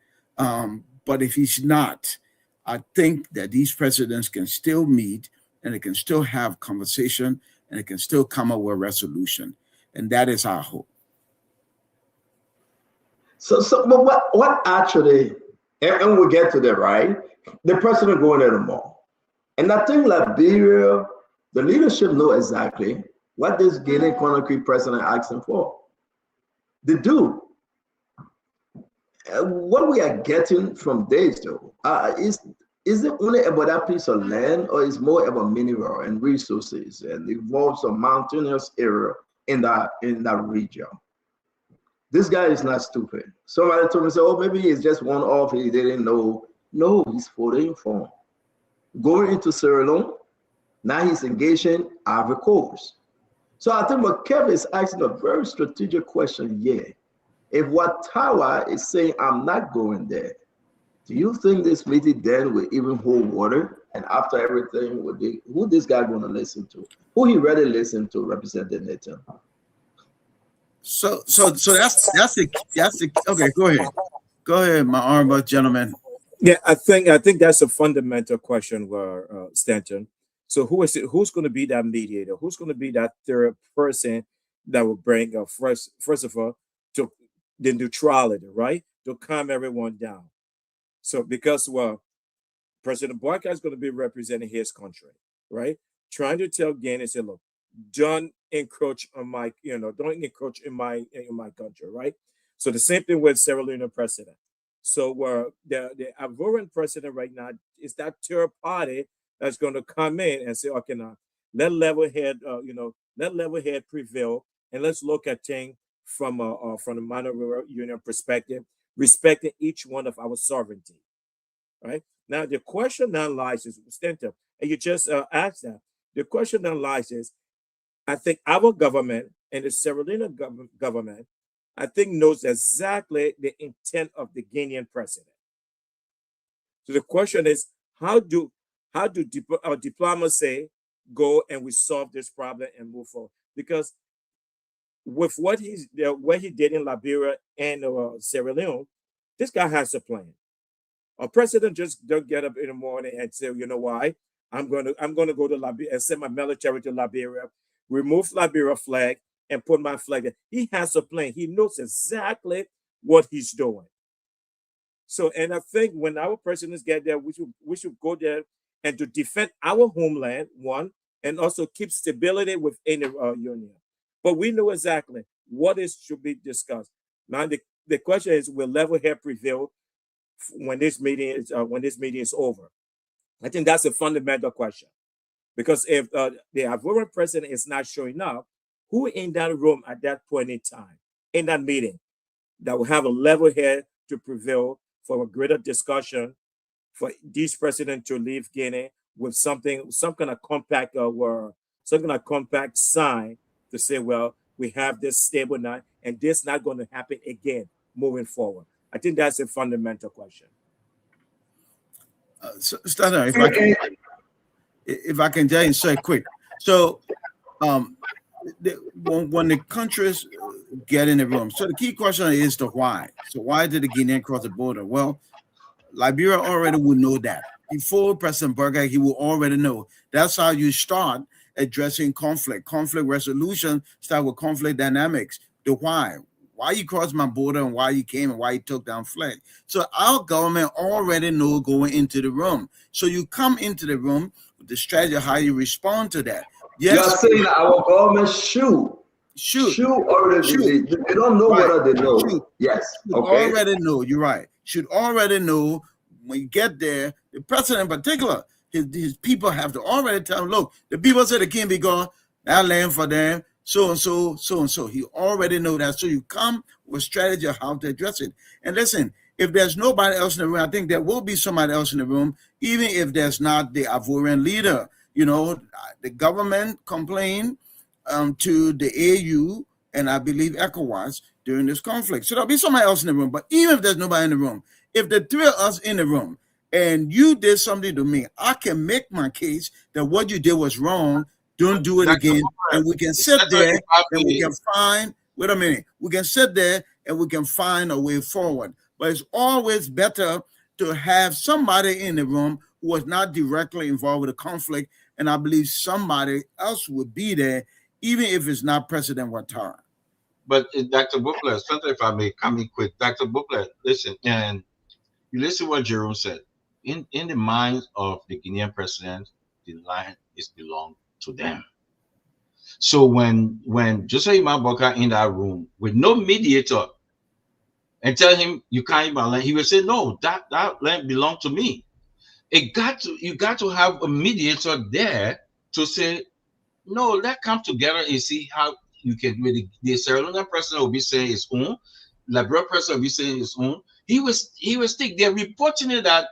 but if he's not, I think that these presidents can still meet, and they can still have conversation, and they can still come up with a resolution. And that is our hope. But what actually, and we'll get to that, right? The president going there tomorrow. And I think Liberia, the leadership know exactly what this Guinea-Conakry president asking for. They do. What we are getting from this, though, is it only about that piece of land, or is more about mineral and resources, and involves a mountainous area in that region? This guy is not stupid. Somebody told me, oh, maybe he's just one off, he didn't know. No, he's fully informed. Going into Sierra Leone, now he's engaging Ivory Coast. So I think what Kevin is asking a very strategic question. Yeah, if Ouattara is saying, I'm not going there, do you think this meeting then will even hold water? And after everything, who this guy going to listen to? Who he really listen to, Representative Nathan? So that's the okay. Go ahead, my honorable gentleman. Yeah, I think that's a fundamental question, Stanton. So who's going to be that mediator? Who's going to be that third person that will bring first of all, to the neutrality, right? To calm everyone down. So because President Boakai is going to be representing his country, right? Trying to tell Guinea, say, look, don't encroach on my, don't encroach in my country, right? So the same thing with Sierra Leone president. So the Ivorian president right now is that third party that's going to come in and say, okay, now let level head prevail, and let's look at things from the Mana River Union perspective, respecting each one of our sovereignty. Right now, the question now lies is, Stanton, and you just asked that. The question now lies is, I think our government and the Sierra Leone government, I think, knows exactly the intent of the Guinean president. So the question is, how do diplomacy go and we solve this problem and move forward? Because with what he did in Liberia and Sierra Leone, this guy has a plan. A president just don't get up in the morning and say, you know why? I'm going to go to Liberia and send my military to Liberia, remove Liberia flag, and put my flag there. He has a plan. He knows exactly what he's doing. So, and I think when our presidents get there, we should go there and to defend our homeland, one, and also keep stability within the union. But we know exactly what should be discussed. Now, the question is, will level head prevail when this meeting is over? I think that's a fundamental question. Because if the Ivorian president is not showing up, who in that room at that point in time, in that meeting, that will have a level head to prevail for a greater discussion, for this president to leave Guinea with some kind of compact sign to say, well, we have this stable now, and this not going to happen again moving forward. I think that's a fundamental question. Stanley, if I can just say quick. So when the countries get in the room, so the key question is the why. So why did the Guinean cross the border? Well, Liberia already would know that. Before President Burger, he will already know. That's how you start addressing conflict. Conflict resolution start with conflict dynamics. The why. Why you crossed my border and why you came and why you took down flag. So our government already know going into the room. So you come into the room with the strategy of how you respond to that. Yes, you're saying that our government should already. They don't know whether they know. Yes. Okay. Already know. You're right. Should already know when you get there. The president in particular, his people have to already tell him, look, the people say the king be gone, that land for them, so and so, so and so. He already know that. So you come with strategy of how to address it. And listen, if there's nobody else in the room, I think there will be somebody else in the room, even if there's not the Ivorian leader. You know, the government complained to the AU and I believe ECOWAS during this conflict. So there'll be somebody else in the room. But even if there's nobody in the room, if the three of us in the room and you did something to me, I can make my case that what you did was wrong. Don't do it again. And we can sit there and we can find, wait a minute, we can sit there and we can find a way forward. But it's always better to have somebody in the room who was not directly involved with the conflict. And I believe somebody else would be there, even if it's not President Ouattara. But Dr. Bukla, something if I may come in quick. Dr. Bukla, listen, and you listen to what Jerome said. In the mind of the Guinean president, the land is belong to them. So when Joseph Imam Boka in that room with no mediator and tell him you can't even land, he will say, no, that land belongs to me. You got to have a mediator there to say, no, let's come together and see how you can do it. The Sierra Leone president will be saying his own, Liberia president will be saying his own. He will stick. They're reporting it that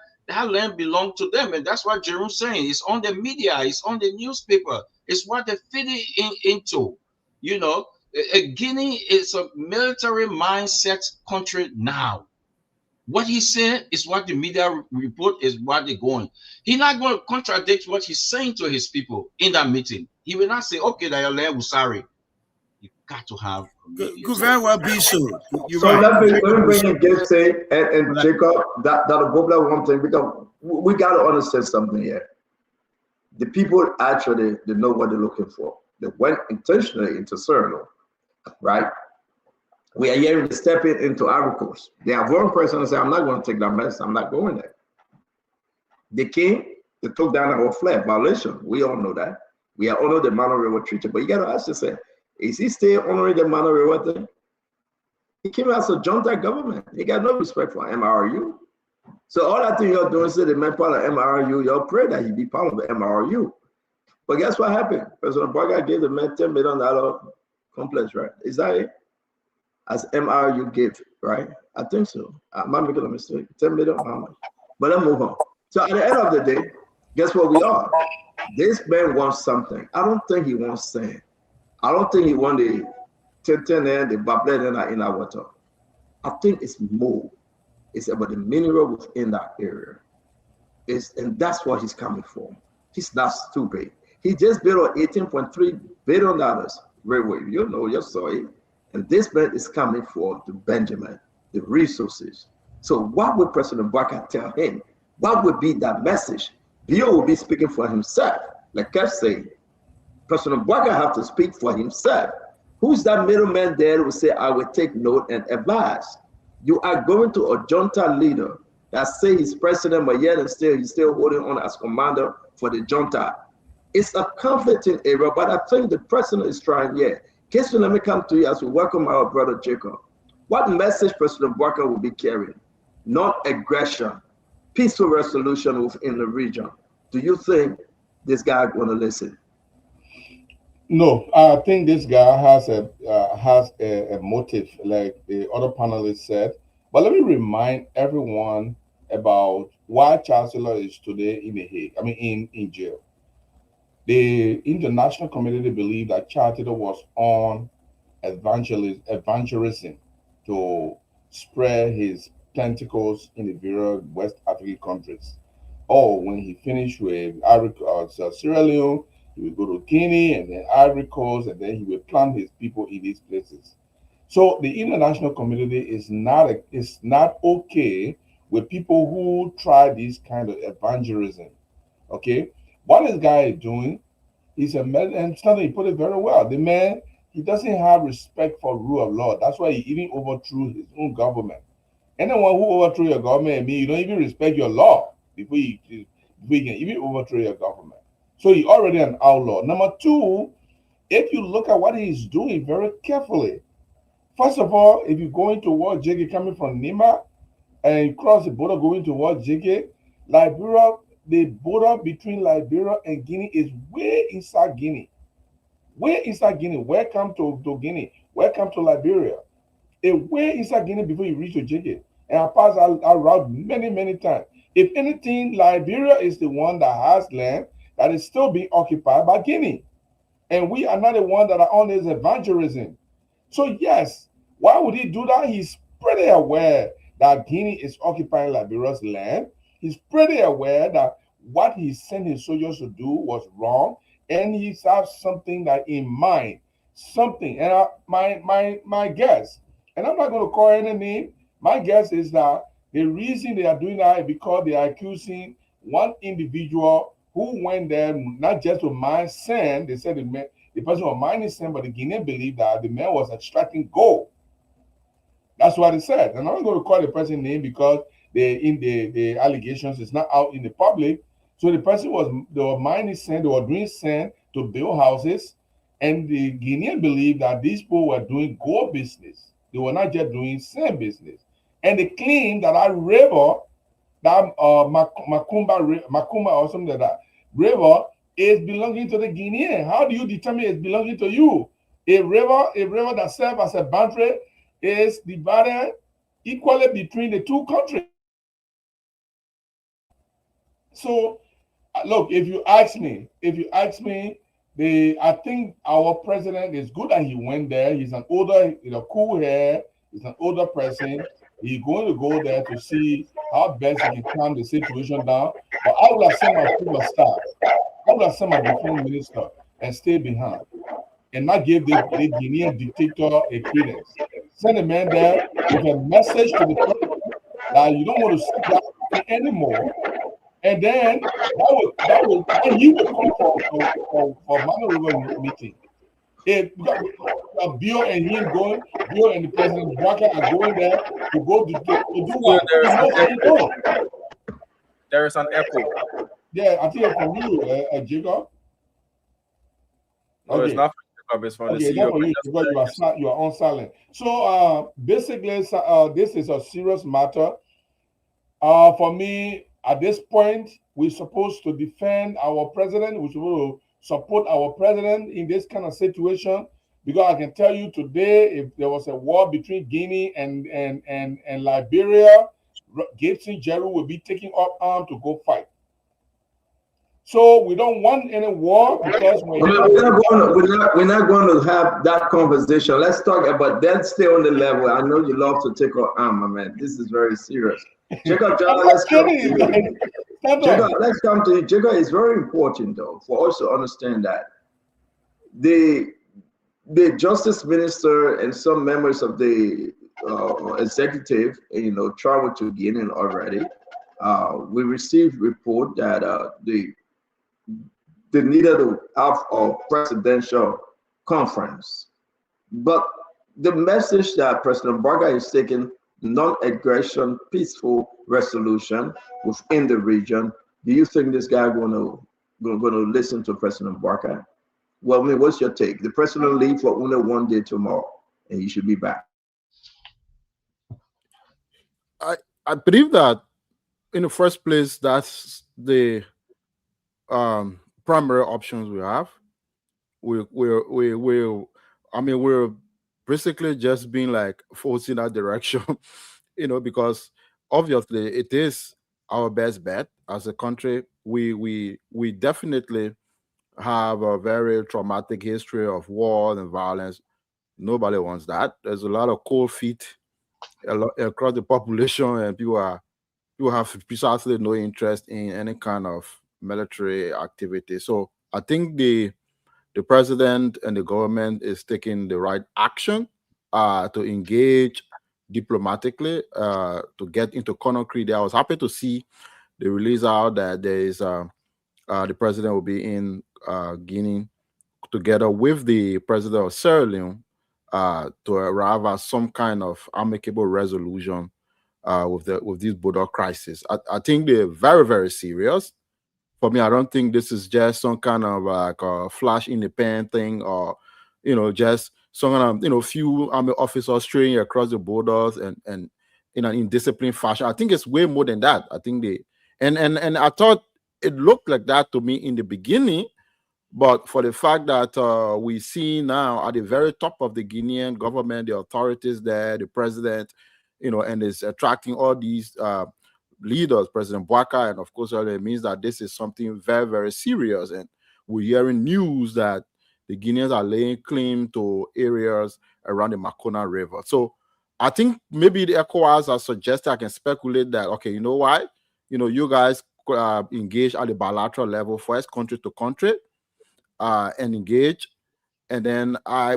land belongs to them, and that's what Jerome's saying. It's on the media, it's on the newspaper, it's what they feed it into. You know, Guinea is a military mindset country now. What he said is what the media report is what they're going. He's not going to contradict what he's saying to his people in that meeting. He will not say, okay, that your land was sorry. You got to have. Could very well be so. You're so right. let me bring in Gibson and Jacob that Bobla one thing, because we got to understand something here. The people actually, they know what they're looking for. They went intentionally into Sierra Leone, right? We are hearing stepping into Ivory Coast. They have one person say, I'm not going to take that mess. I'm not going there. They came, they took down our flag violation. We all know that. We are honoring the Mano River Treaty. But you got to ask yourself, is he still honoring the Mano River thing? He came as a junta government. He got no respect for MRU. So all that thing you're doing is the main part of MRU. You're afraid that he be part of the MRU. But guess what happened? President Boga gave the man $10 million complex, right? Is that it? As MRU gave, right? I think so. I might make a mistake. 10 million, how much? But let's move on. So at the end of the day, guess what we are? This man wants something. I don't think he wants sand. I don't think he wants the Tintin and the Bablet in our water. I think it's more. It's about the mineral within that area. And that's what he's coming for. He's not stupid. He just built an $18.3 billion railway. You know, you saw it. And this man is coming for the Benjamin, the resources. So what would President Baka tell him? What would be that message? Bio will be speaking for himself. Like I say, President Baka have to speak for himself. Who's that middleman there who say, I will take note and advise? You are going to a junta leader that say he's president, but yet and still he's still holding on as commander for the junta. It's a conflicting area, but I think the president is trying, Keston, let me come to you as we welcome our brother Jacob. What message President Walker will be carrying? Not aggression, peaceful resolution within the region. Do you think this guy going to listen? No, I think this guy has a motive, like the other panelists said. But let me remind everyone about why Chancellor is today in The Hague. I mean, in jail. The international community believed that Chancellor was on evangelism to spread his tentacles in the various West African countries. Or when he finished with Sierra Leone, he would go to Guinea and then Ivory Coast, and then he would plant his people in these places. So the international community is not okay with people who try this kind of evangelism. Okay, what this guy is doing, he's a man, and Stanley put it very well. The man, he doesn't have respect for rule of law. That's why he even overthrew his own government. Anyone who overthrew your government, you don't even respect your law before you can even overthrow your government. So he already an outlaw. Number two, if you look at what he's doing very carefully, first of all, if you're going towards Jiggy, coming from Nima, and you cross the border going towards Jiggy, Liberia, the border between Liberia and Guinea is way inside Guinea. Way inside Guinea. Welcome to Guinea. Welcome to Liberia. Way inside Guinea before you reach to Jiggy. And I pass around many times. If anything, Liberia is the one that has land that is still being occupied by Guinea. And we are not the one that are on this evangelism. So yes, why would he do that? He's pretty aware that Guinea is occupying Liberia's land. He's pretty aware that what he sent his soldiers to do was wrong, and he has something that in mind, something. And my guess, and I'm not going to call any name, my guess is that the reason they are doing that is because they are accusing one individual who went there not just to mine sand. They said the person was mining sand, but the Guinean believed that the man was extracting gold. That's what he said. And I'm not going to call the person's name because the allegations is not out in the public. So the person they were mining sand, they were doing sand to build houses, and the Guinean believed that these people were doing gold business. They were not just doing sand business. And they claimed that river, that Makuma or something like that, river is belonging to the Guinean. How do you determine it's belonging to you? A river that serves as a boundary is divided equally between the two countries. So, look, if you ask me, I think our president is good that he went there. He's an older, cool hair. He's an older person. He's going to go there to see how best he can calm the situation down. But I would have sent my superstar. I would have sent my defense minister and stay behind and not give the Guinean dictator a credence. Send a man there with a message to the president that you don't want to see that anymore. And then and he will come for Mano meeting. If Bill and him going, Bill and the president Walker are going there to go to do what? There is an echo. Yeah, I think it's from you, Jacob. No, it's not from Jacob, it's from the CEO. Not for you, because you are on silent. So basically, this is a serious matter. For me, at this point, we're supposed to defend our president. We're supposed to support our president in this kind of situation, because I can tell you today, if there was a war between Guinea and Liberia, Gibson Jerry will be taking up arms to go fight. So we don't want any war, because we're not going to have that conversation. Let's talk about that. Stay on the level. I know you love to take up arm, my man. This is very serious. Jacob, let's come to you. Jacob, let's come to you. Jacob, it's very important, though, for us to understand that the justice minister and some members of the executive, traveled to Guinea already. We received report that they needed to have a presidential conference But the message that President Barker is taking, non-aggression, peaceful resolution within the region. Do you think this guy going to listen to President Barker? Well, I mean, what's your take? The president leave for only 1 day tomorrow, and he should be back. I believe that in the first place, that's the primary options we have. We're basically just being like forcing that direction, because obviously it is our best bet as a country. We definitely have a very traumatic history of war and violence. Nobody wants that. There's a lot of cold feet across the population, and people have precisely no interest in any kind of military activity. So I think the president and the government is taking the right action to engage diplomatically to get into Conakry. I was happy to see the release out that there is the president will be in Guinea together with the president of Sierra Leone to arrive at some kind of amicable resolution with this border crisis. I think they're very, very serious. For me, I don't think this is just some kind of like a flash in the pan thing, or just some kind of few army officers straying across the borders and in an indisciplined fashion. I think it's way more than that. I think and I thought it looked like that to me in the beginning, but for the fact that we see now at the very top of the Guinean government, the authorities there, the president, and is attracting all these leaders, President Bouaka, and of course, it means that this is something very, very serious. And we're hearing news that the Guineans are laying claim to areas around the Makona River. So I think maybe the ECOWAS has suggested, I can speculate that, okay, you know why? You guys engage at the bilateral level, first country to country, and engage. And then I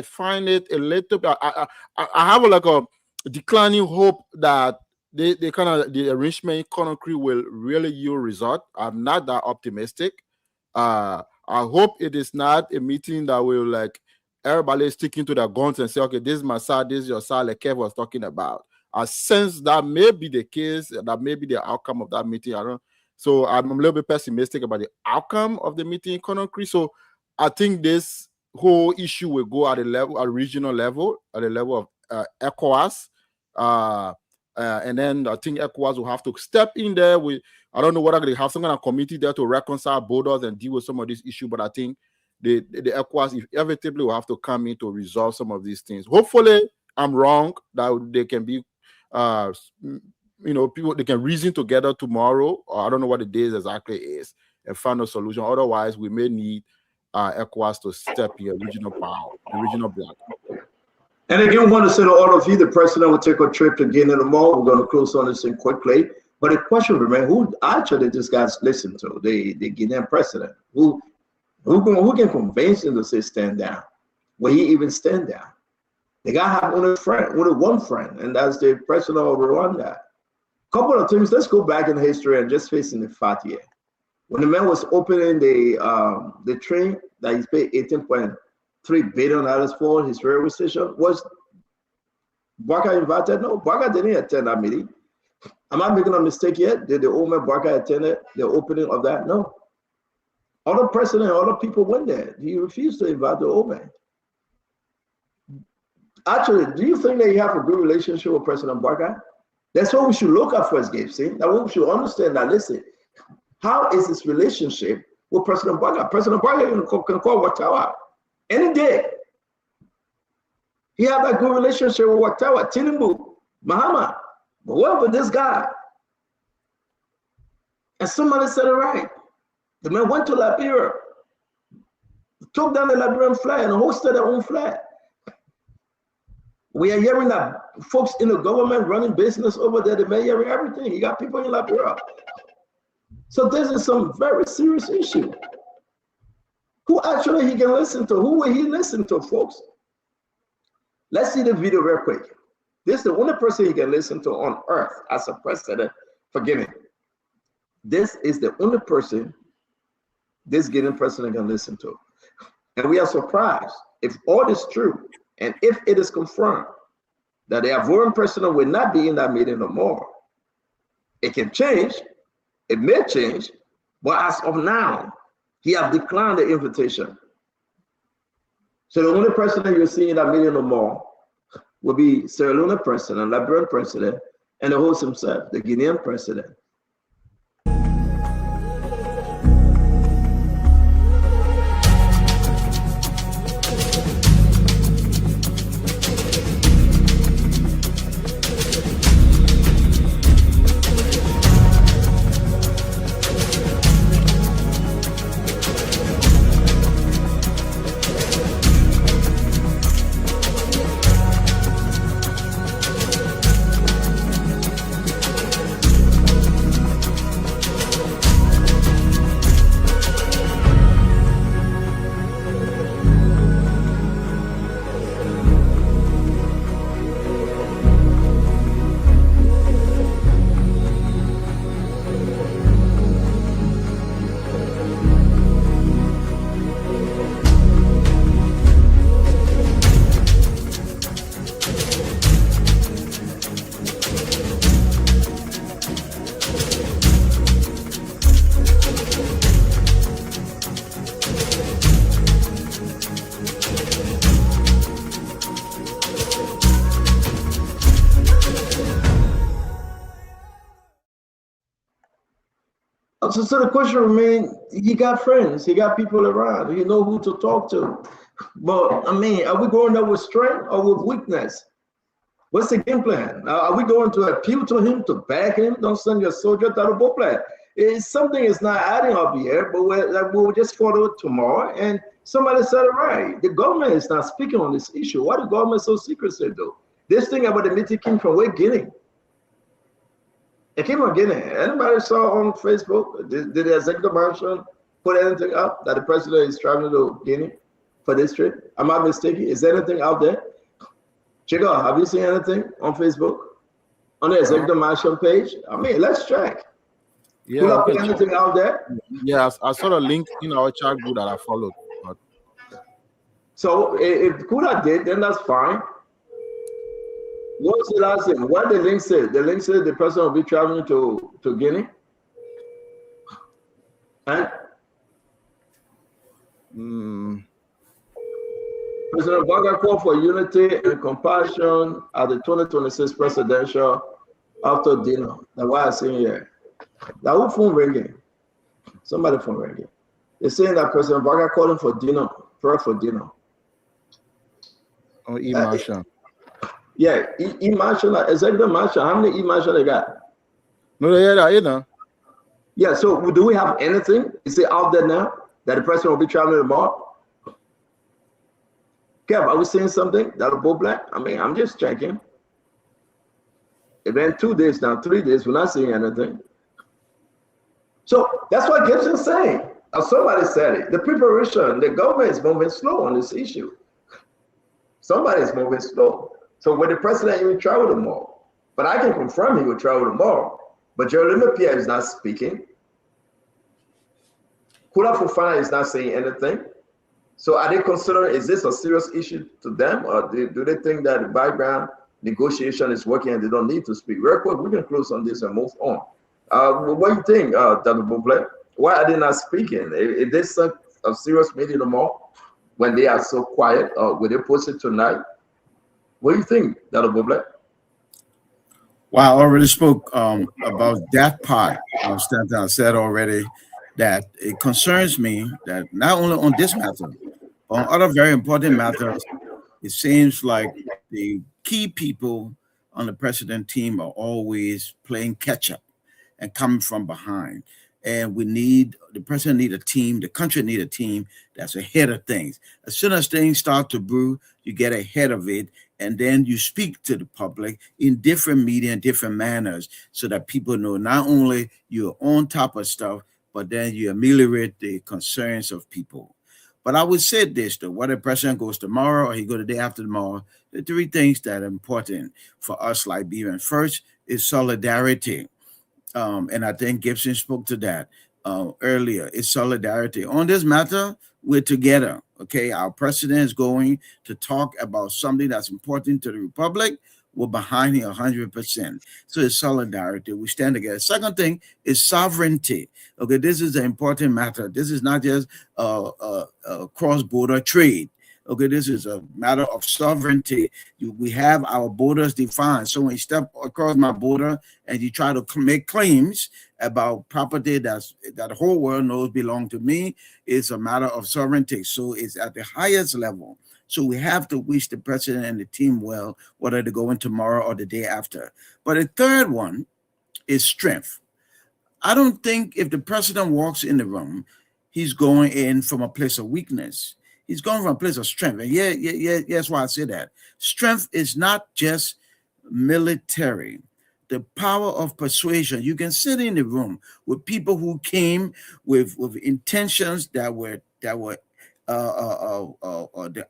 find it a little bit, I have like a declining hope that the arrangement in Conakry will really yield result. I'm not that optimistic. I hope it is not a meeting that will like everybody sticking to their guns and say, okay, this is my side, this is your side, like Kev was talking about. I sense that may be the case, that may be the outcome of that meeting. So I'm a little bit pessimistic about the outcome of the meeting in Conakry. So I think this whole issue will go at a regional level, at the level of ECOWAS. And then I think ECOWAS will have to step in there. I don't know whether they have some kind of committee there to reconcile borders and deal with some of these issues, but I think the ECOWAS inevitably will have to come in to resolve some of these things. Hopefully, I'm wrong, that they can be, people, they can reason together tomorrow, or I don't know what the days exactly is, and find a solution. Otherwise, we may need ECOWAS to step in regional power, the regional bloc. And again, we want to say to all of you, the president will take a trip to Guinea tomorrow. We're going to close on this thing quickly. But the question remains, who actually this guy's listen to? The Guinean president. Who can convince him to say stand down? Will he even stand down? The guy have only one friend, and that's the president of Rwanda. Couple of things. Let's go back in history and just facing the fact here. When the man was opening the train that he's paid $18.3 billion for his railway station, was Bouaka invited? No, Bouaka didn't attend that meeting. Am I making a mistake yet? Did the old man Bouaka attend the opening of that? No. Other president, other people went there. He refused to invite the old man. Actually, do you think that you have a good relationship with President Bouaka? That's what we should look at first, Gabe. See, that we should understand that. Listen, how is this relationship with President Bouaka? President Bouaka can call Ouattara any day. He had that good relationship with Ouattara, Tinubu, Mahama. But what about this guy? And somebody said it right. The man went to Liberia, took down the Liberian flag and hosted their own flag. We are hearing that folks in the government running business over there, they may hear everything. You got people in Liberia. So this is some very serious issue. Who actually he can listen to? Who will he listen to, folks? Let's see the video real quick. This is the only person he can listen to on earth as a president. Forgive me. This is the only person this Guinean president can listen to. And we are surprised if all is true, and if it is confirmed that the Ivorian president will not be in that meeting no more, it can change, it may change, but as of now, he has declined the invitation. So the only president you'll see in that meeting no more will be Sierra Leone president, Liberian president, and the host himself, the Guinean president. So the question remains, he got friends, he got people around, he know who to talk to. But I mean, are we going there with strength or with weakness? What's the game plan? Are we going to appeal to him, to back him? Don't send your soldier to the ball plan. Something is not adding up here, but we'll just follow it tomorrow. And somebody said it right. The government is not speaking on this issue. Why the government so secretive though? This thing about the meeting came from where Guinea? It came from Guinea. Anybody saw on Facebook, did the executive mansion put anything up that the president is traveling to Guinea for this trip? Am I mistaken? Is there anything out there? Chico, have you seen anything on Facebook? On the executive mansion page? I mean, let's check. Yeah, put anything out there? Yeah, I saw a link in our chat group that I followed. But... So if Kuda did, then that's fine. What's the last thing? What the link said? The link said the person will be traveling to Guinea. And President Baga called for unity and compassion at the 2026 presidential after dinner. That's why I see here. That who phone ringing? Somebody phone ringing. They're saying that President Baga called him for dinner, prayer for dinner. Oh, E-Marshal. Yeah, E-Marshal, executive marshal. How many E-Marshal they got? No, you know. Yeah, so do we have anything? Is it out there now that the president will be traveling tomorrow? Kev, are we seeing something that'll go black? I mean, I'm just checking. It's been 2 days now, 3 days, we're not seeing anything. So that's what Gibson's saying. Somebody said it. The preparation, the government is moving slow on this issue. Somebody is moving slow. So will the president even travel tomorrow? But I can confirm he will travel tomorrow. But Jeremy Pierre is not speaking. Kula Fofana is not saying anything. So are they considering, is this a serious issue to them? Or do they think that the background negotiation is working and they don't need to speak? Real quick, we can close on this and move on. What do you think, Dr. Buble? Why are they not speaking? Is this a serious meeting tomorrow when they are so quiet? Or will they post it tonight? What do you think, Dr. Buble? Well, I already spoke about that part. I said already that it concerns me that not only on this matter, but on other very important matters, it seems like the key people on the president team are always playing catch up and coming from behind. And the president need a team, the country need a team that's ahead of things. As soon as things start to brew, you get ahead of it, and then you speak to the public in different media and different manners so that people know not only you're on top of stuff, but then you ameliorate the concerns of people. But I would say this, though, whether the president goes tomorrow or he go the day after tomorrow, the three things that are important for us Liberians. First is solidarity. And I think Gibson spoke to that earlier. It's solidarity. On this matter, we're together. Okay, our president is going to talk about something that's important to the republic. We're behind him 100%. So it's solidarity. We stand together. Second thing is sovereignty. Okay, this is an important matter. This is not just cross-border trade. Okay, this is a matter of sovereignty. We have our borders defined. So when you step across my border and you try to make claims about property that the whole world knows belong to me, it's a matter of sovereignty. So it's at the highest level. So we have to wish the president and the team well, whether they go in tomorrow or the day after. But the third one is strength. I don't think if the president walks in the room, he's going in from a place of weakness. He's going from a place of strength. And that's why I say that. Strength is not just military. The power of persuasion. You can sit in the room with people who came with intentions that were the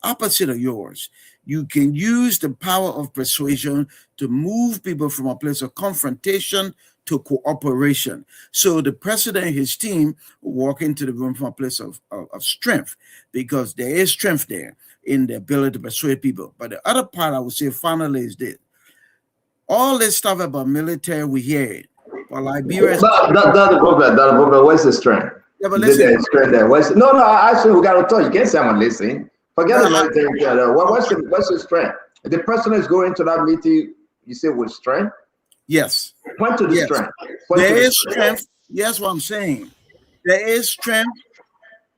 opposite of yours. You can use the power of persuasion to move people from a place of confrontation to cooperation. So the president and his team walk into the room from a place of strength, because there is strength there in the ability to persuade people. But the other part I would say finally is this. All this stuff about military, we hear it. But Liberia... Where's the strength? Yeah, but listen. No, actually, we got to talk. You can't say I'm listening. Forget the military. What's the strength? The president is going to that meeting, you say, with strength? Yes. Point to the strength. There is strength. Yes, what I'm saying. There is strength.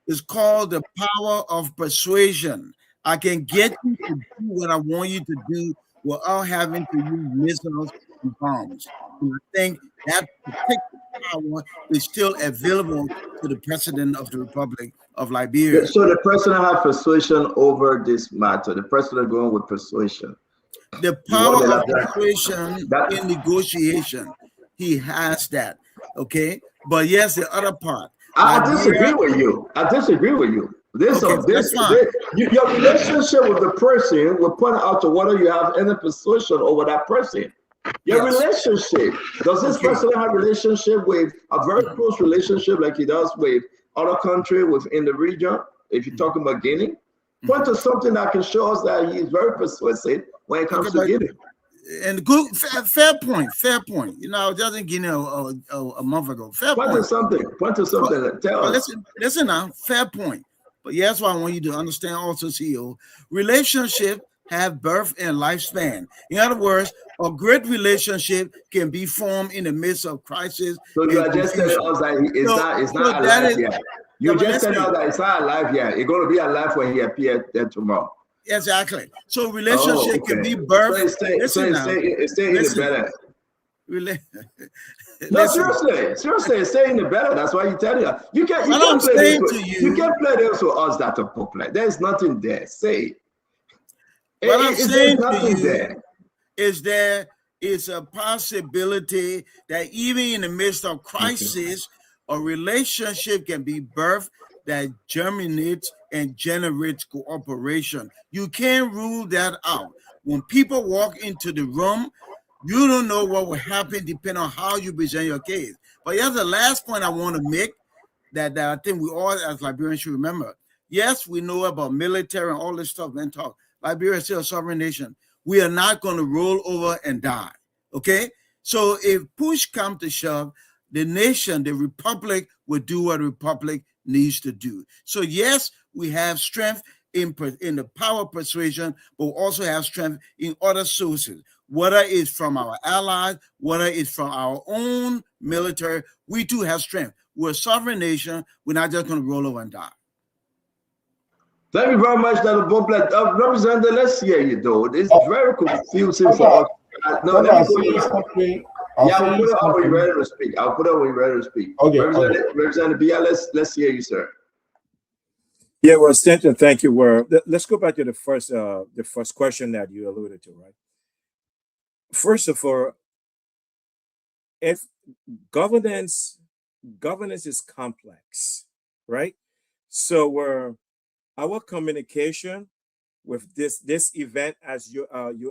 It's called the power of persuasion. I can get you to do what I want you to do without having to use missiles and bombs. And I think that particular power is still available to the president of the Republic of Liberia. So the president has persuasion over this matter. The president going with persuasion. The power of persuasion in negotiation, he has that. Okay, but yes, the other part. I disagree with you. Your relationship with the person will point out to whether you have any persuasion over that person. Your relationship. Does this person have a relationship with a very close relationship like he does with other countries within the region? If you're talking about Guinea, point to something that can show us that he is very persuasive when it comes to Guinea. And good, fair point. You know, I was just in Guinea a month ago. Point to something. Tell us. Listen now, fair point. But yes, what I want you to understand also, CEO, relationship have birth and lifespan. In other words, a great relationship can be formed in the midst of crisis. So you are just telling us that it's not alive yet. You just telling us that it's not alive yet. It's going to be alive when he appears there tomorrow. Exactly. So relationship can be birthed. It's staying in the better. No, seriously, stay in the better. That's why you tell you. You can't play this with us that are popular. There's nothing there. Say it. What I'm saying to you is there is a possibility that even in the midst of crisis, a relationship can be birthed that germinates and generates cooperation. You can't rule that out. When people walk into the room, you don't know what will happen depending on how you present your case. But here's the last point I want to make that I think we all as Liberians should remember. Yes, we know about military and all this stuff, man, talk. Liberia is still a sovereign nation. We are not going to roll over and die, okay? So if push comes to shove, the nation, the republic, will do what the republic needs to do. So yes, we have strength in the power of persuasion, but we also have strength in other sources, whether it's from our allies, whether it's from our own military. We too have strength. We're a sovereign nation. We're not just going to roll over and die. Thank you very much, Dr. Boblet. Representative, let's hear you, though. It's very confusing for us. I'll put it up when you're ready to speak. Okay. Representative Bia, let's hear you, sir. Yeah, well, Stanton, thank you. Let's go back to the first question that you alluded to, right? First of all, if governance is complex, right? So our communication with this event, as you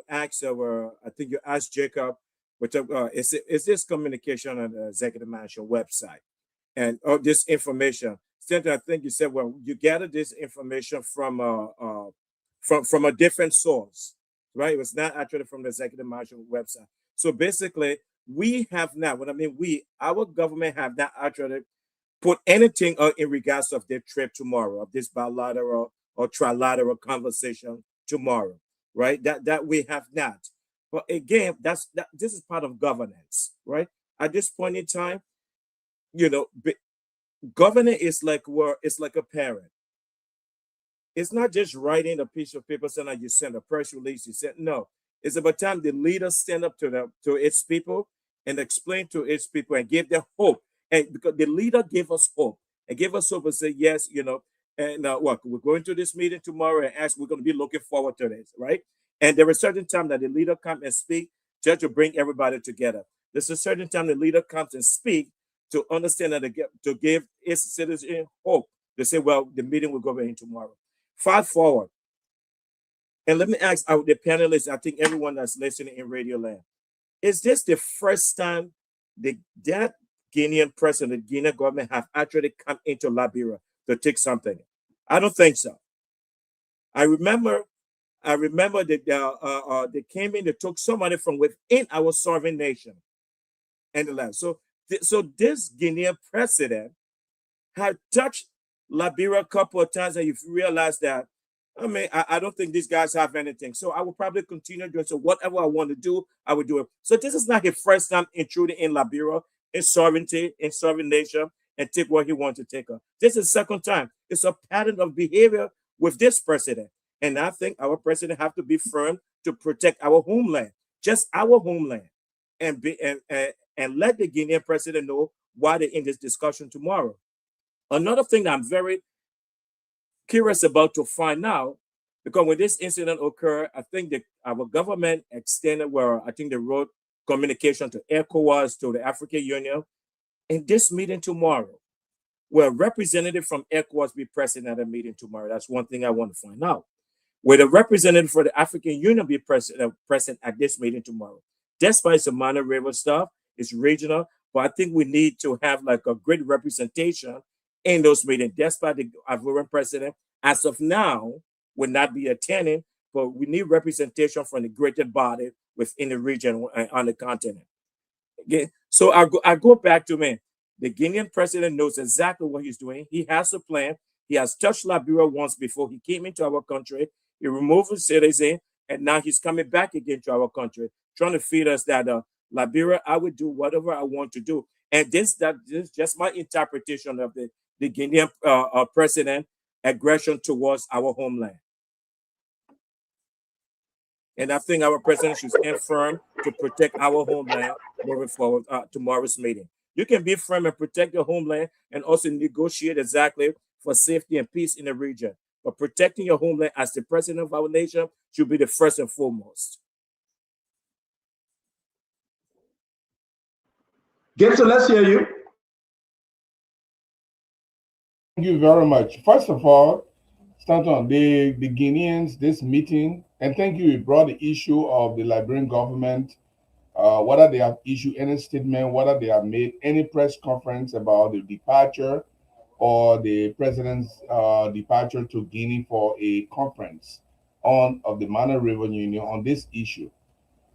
asked I think you asked Jacob, which is this communication on the executive management website, and this information Senator, I think you said, well, you gathered this information from a different source, right? It was not actually from the Executive Marshal website. So basically, we have not, what I mean, our government have not actually put anything in regards of their trip tomorrow, of this bilateral or trilateral conversation tomorrow, right? That we have not. But again, this is part of governance, right? At this point in time, governance is like a parent. It's not just writing a piece of paper saying that you send a press release. You said no. It's about time the leaders stand up to its people and explain to its people and give them hope. And because the leader gave us hope and gave us hope and say yes, and we're going to this meeting tomorrow and we're going to be looking forward to this, right? And there is a certain time that the leader comes and speak just to bring everybody together. There's a certain time the leader comes and speak to understand that to give its citizens hope. They say, well, the meeting will go in tomorrow. Fast forward. And let me ask the panelists, I think everyone that's listening in Radio Land, is this the first time that Guinean president, the Guinean government have actually come into Liberia to take something? I don't think so. I remember that they came in, they took somebody from within our sovereign nation and the land. So this Guinean president had touched Liberia a couple of times, and you've realized that, I mean, I don't think these guys have anything. So I will probably continue doing so. Whatever I want to do, I will do it. So this is not his first time intruding in Liberia, in sovereignty, in sovereign nation, and take what he wants to take. This is the second time. It's a pattern of behavior with this president. And I think our president have to be firm to protect our homeland, just our homeland, and let the Guinean president know why they're in this discussion tomorrow. Another thing that I'm very curious about to find out, because when this incident occurred, I think our government extended they wrote communication to ECOWAS, to the African Union. In this meeting tomorrow, will a representative from ECOWAS be present at a meeting tomorrow? That's one thing I want to find out. Will a representative for the African Union be present at this meeting tomorrow? Despite some minor river stuff, it's regional, but I think we need to have like a great representation in those meetings. Despite the Ivorian president, as of now, will not be attending, but we need representation from the greater body within the region on the continent. Okay, so I go back to the Guinean president knows exactly what he's doing. He has a plan. He has touched Liberia once before he came into our country. He removed his citizen, and now he's coming back again to our country, trying to feed us that Liberia, I would do whatever I want to do. And this is just my interpretation of the Guinean president aggression towards our homeland. And I think our president should stand firm to protect our homeland moving forward tomorrow's meeting. You can be firm and protect your homeland and also negotiate exactly for safety and peace in the region. But protecting your homeland as the president of our nation should be the first and foremost. Gibson, let's hear you. Thank you very much. First of all, Stanton, the Guineans, this meeting, and thank you, you brought the issue of the Liberian government, whether they have issued any statement, whether they have made any press conference about the departure or the president's departure to Guinea for a conference of the Mana River Union on this issue.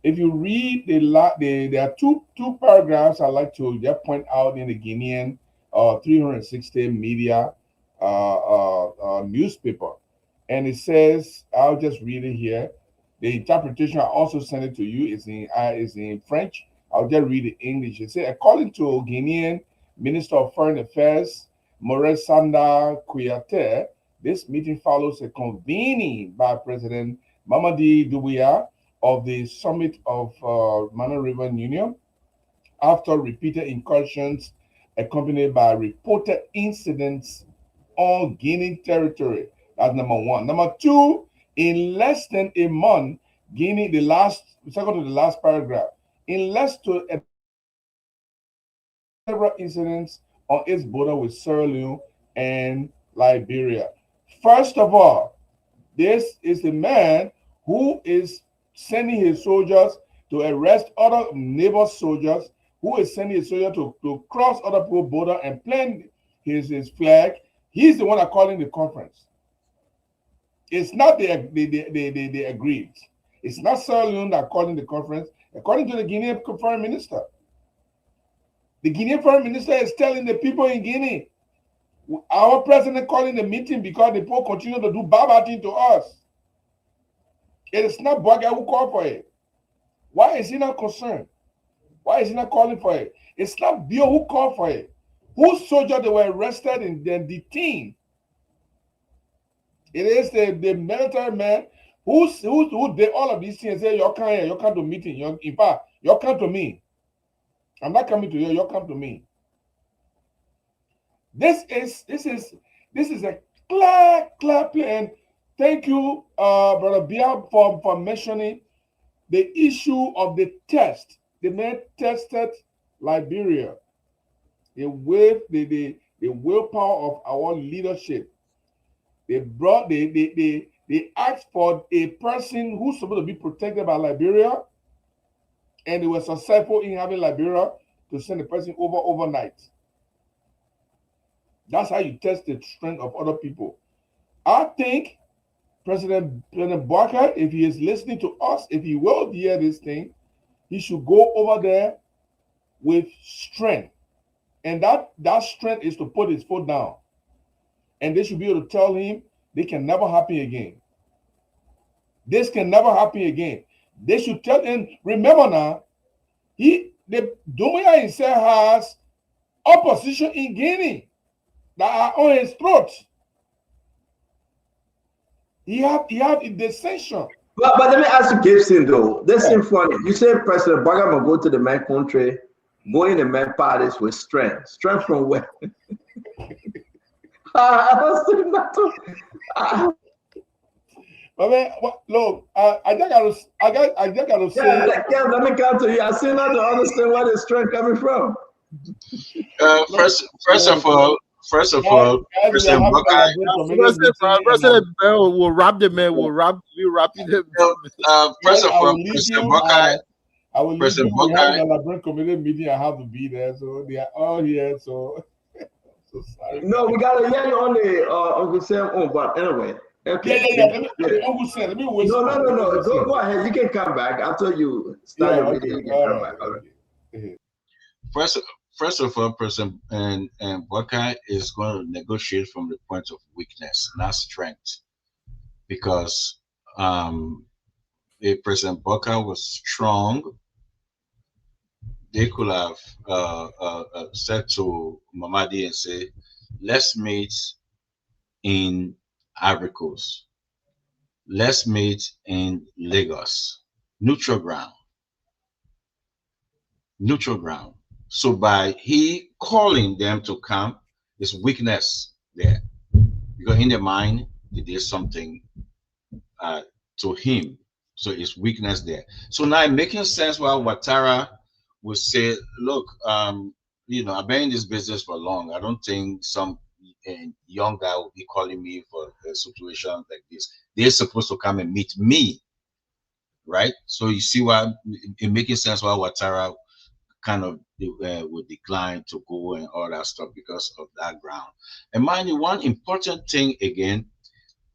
If you read there are two paragraphs I'd like to just point out in the Guinean 360 media newspaper, and it says, I'll just read it here. The interpretation I also sent it to you is in French. I'll just read it in English. It says, according to Guinean Minister of Foreign Affairs Maurice Sanda Kouyaté, this meeting follows a convening by President Mamadi Doumbouya of the summit of Mana River Union after repeated incursions accompanied by reported incidents on Guinean territory. That's number one. Number two, in less than a month, Guinea, second to the last paragraph, in less to several incidents on its border with Sierra Leone and Liberia. First of all, this is the man who is sending his soldiers to arrest other neighbor soldiers, who is sending his soldiers to cross other people's border and plant his flag He's the one that calling the conference. It's not the agreed. It's not Sierra Leone that calling the conference. According to the Guinean foreign minister, the Guinean foreign minister is telling the people in Guinea, our president calling the meeting because the people continue to do bad thing to us. It is not Boakai who called for it. Why is he not concerned? Why is he not calling for it? It's not Bio who called for it. Whose soldiers they were arrested and then detained? It is the military man who did all of these things. Say, you come to meeting. In fact, you come to me. I'm not coming to you. You come to me. This is a clear plan. Thank you, Brother Bia, for mentioning the issue of the test. The man tested Liberia. The willpower of our leadership. They asked for a person who's supposed to be protected by Liberia, and they were successful in having Liberia to send the person overnight. That's how you test the strength of other people. I think President Boakai, if he is listening to us, if he will hear this thing, he should go over there with strength. And that strength is to put his foot down. And they should be able to tell him they can never happen again. This can never happen again. They should tell him, remember now, the Doumbouya himself has opposition in Guinea that are on his throat. He have the sanction. But let me ask you, Gibson, though. This is funny. You said President Boakai will go to the main country, go in the main parties with strength. Strength from where? But man, look, I just gotta say. Yeah, let me come to you. I still not to understand where the strength coming from. First of all, President Boakai. President Bell will wrap the man. Will wrap you wrapping them. First of all, President Boakai. I will leave you. We have the Labrin committee meeting. I have to be there, so they are all here. So sorry. No, we gotta hear you on the Uncle Sam on, but anyway. Okay. Yeah. Uncle Sam, let me wait. No. Go ahead. You can come back after you start your video. You can come back. All right. First of all, President and Boakai is going to negotiate from the point of weakness, not strength, because if President Boakai was strong, they could have said to Mamadi and say, let's meet in Ivory Coast. Let's meet in Lagos. Neutral ground. So by he calling them to come, is weakness there. Because in their mind, they did something to him. So it's weakness there. So now it making sense why Ouattara would say, look, I've been in this business for long. I don't think some young guy will be calling me for a situation like this. They're supposed to come and meet me, right? So you see why it making sense why Ouattara kind of would decline to go and all that stuff because of that ground. And mind you, one important thing again,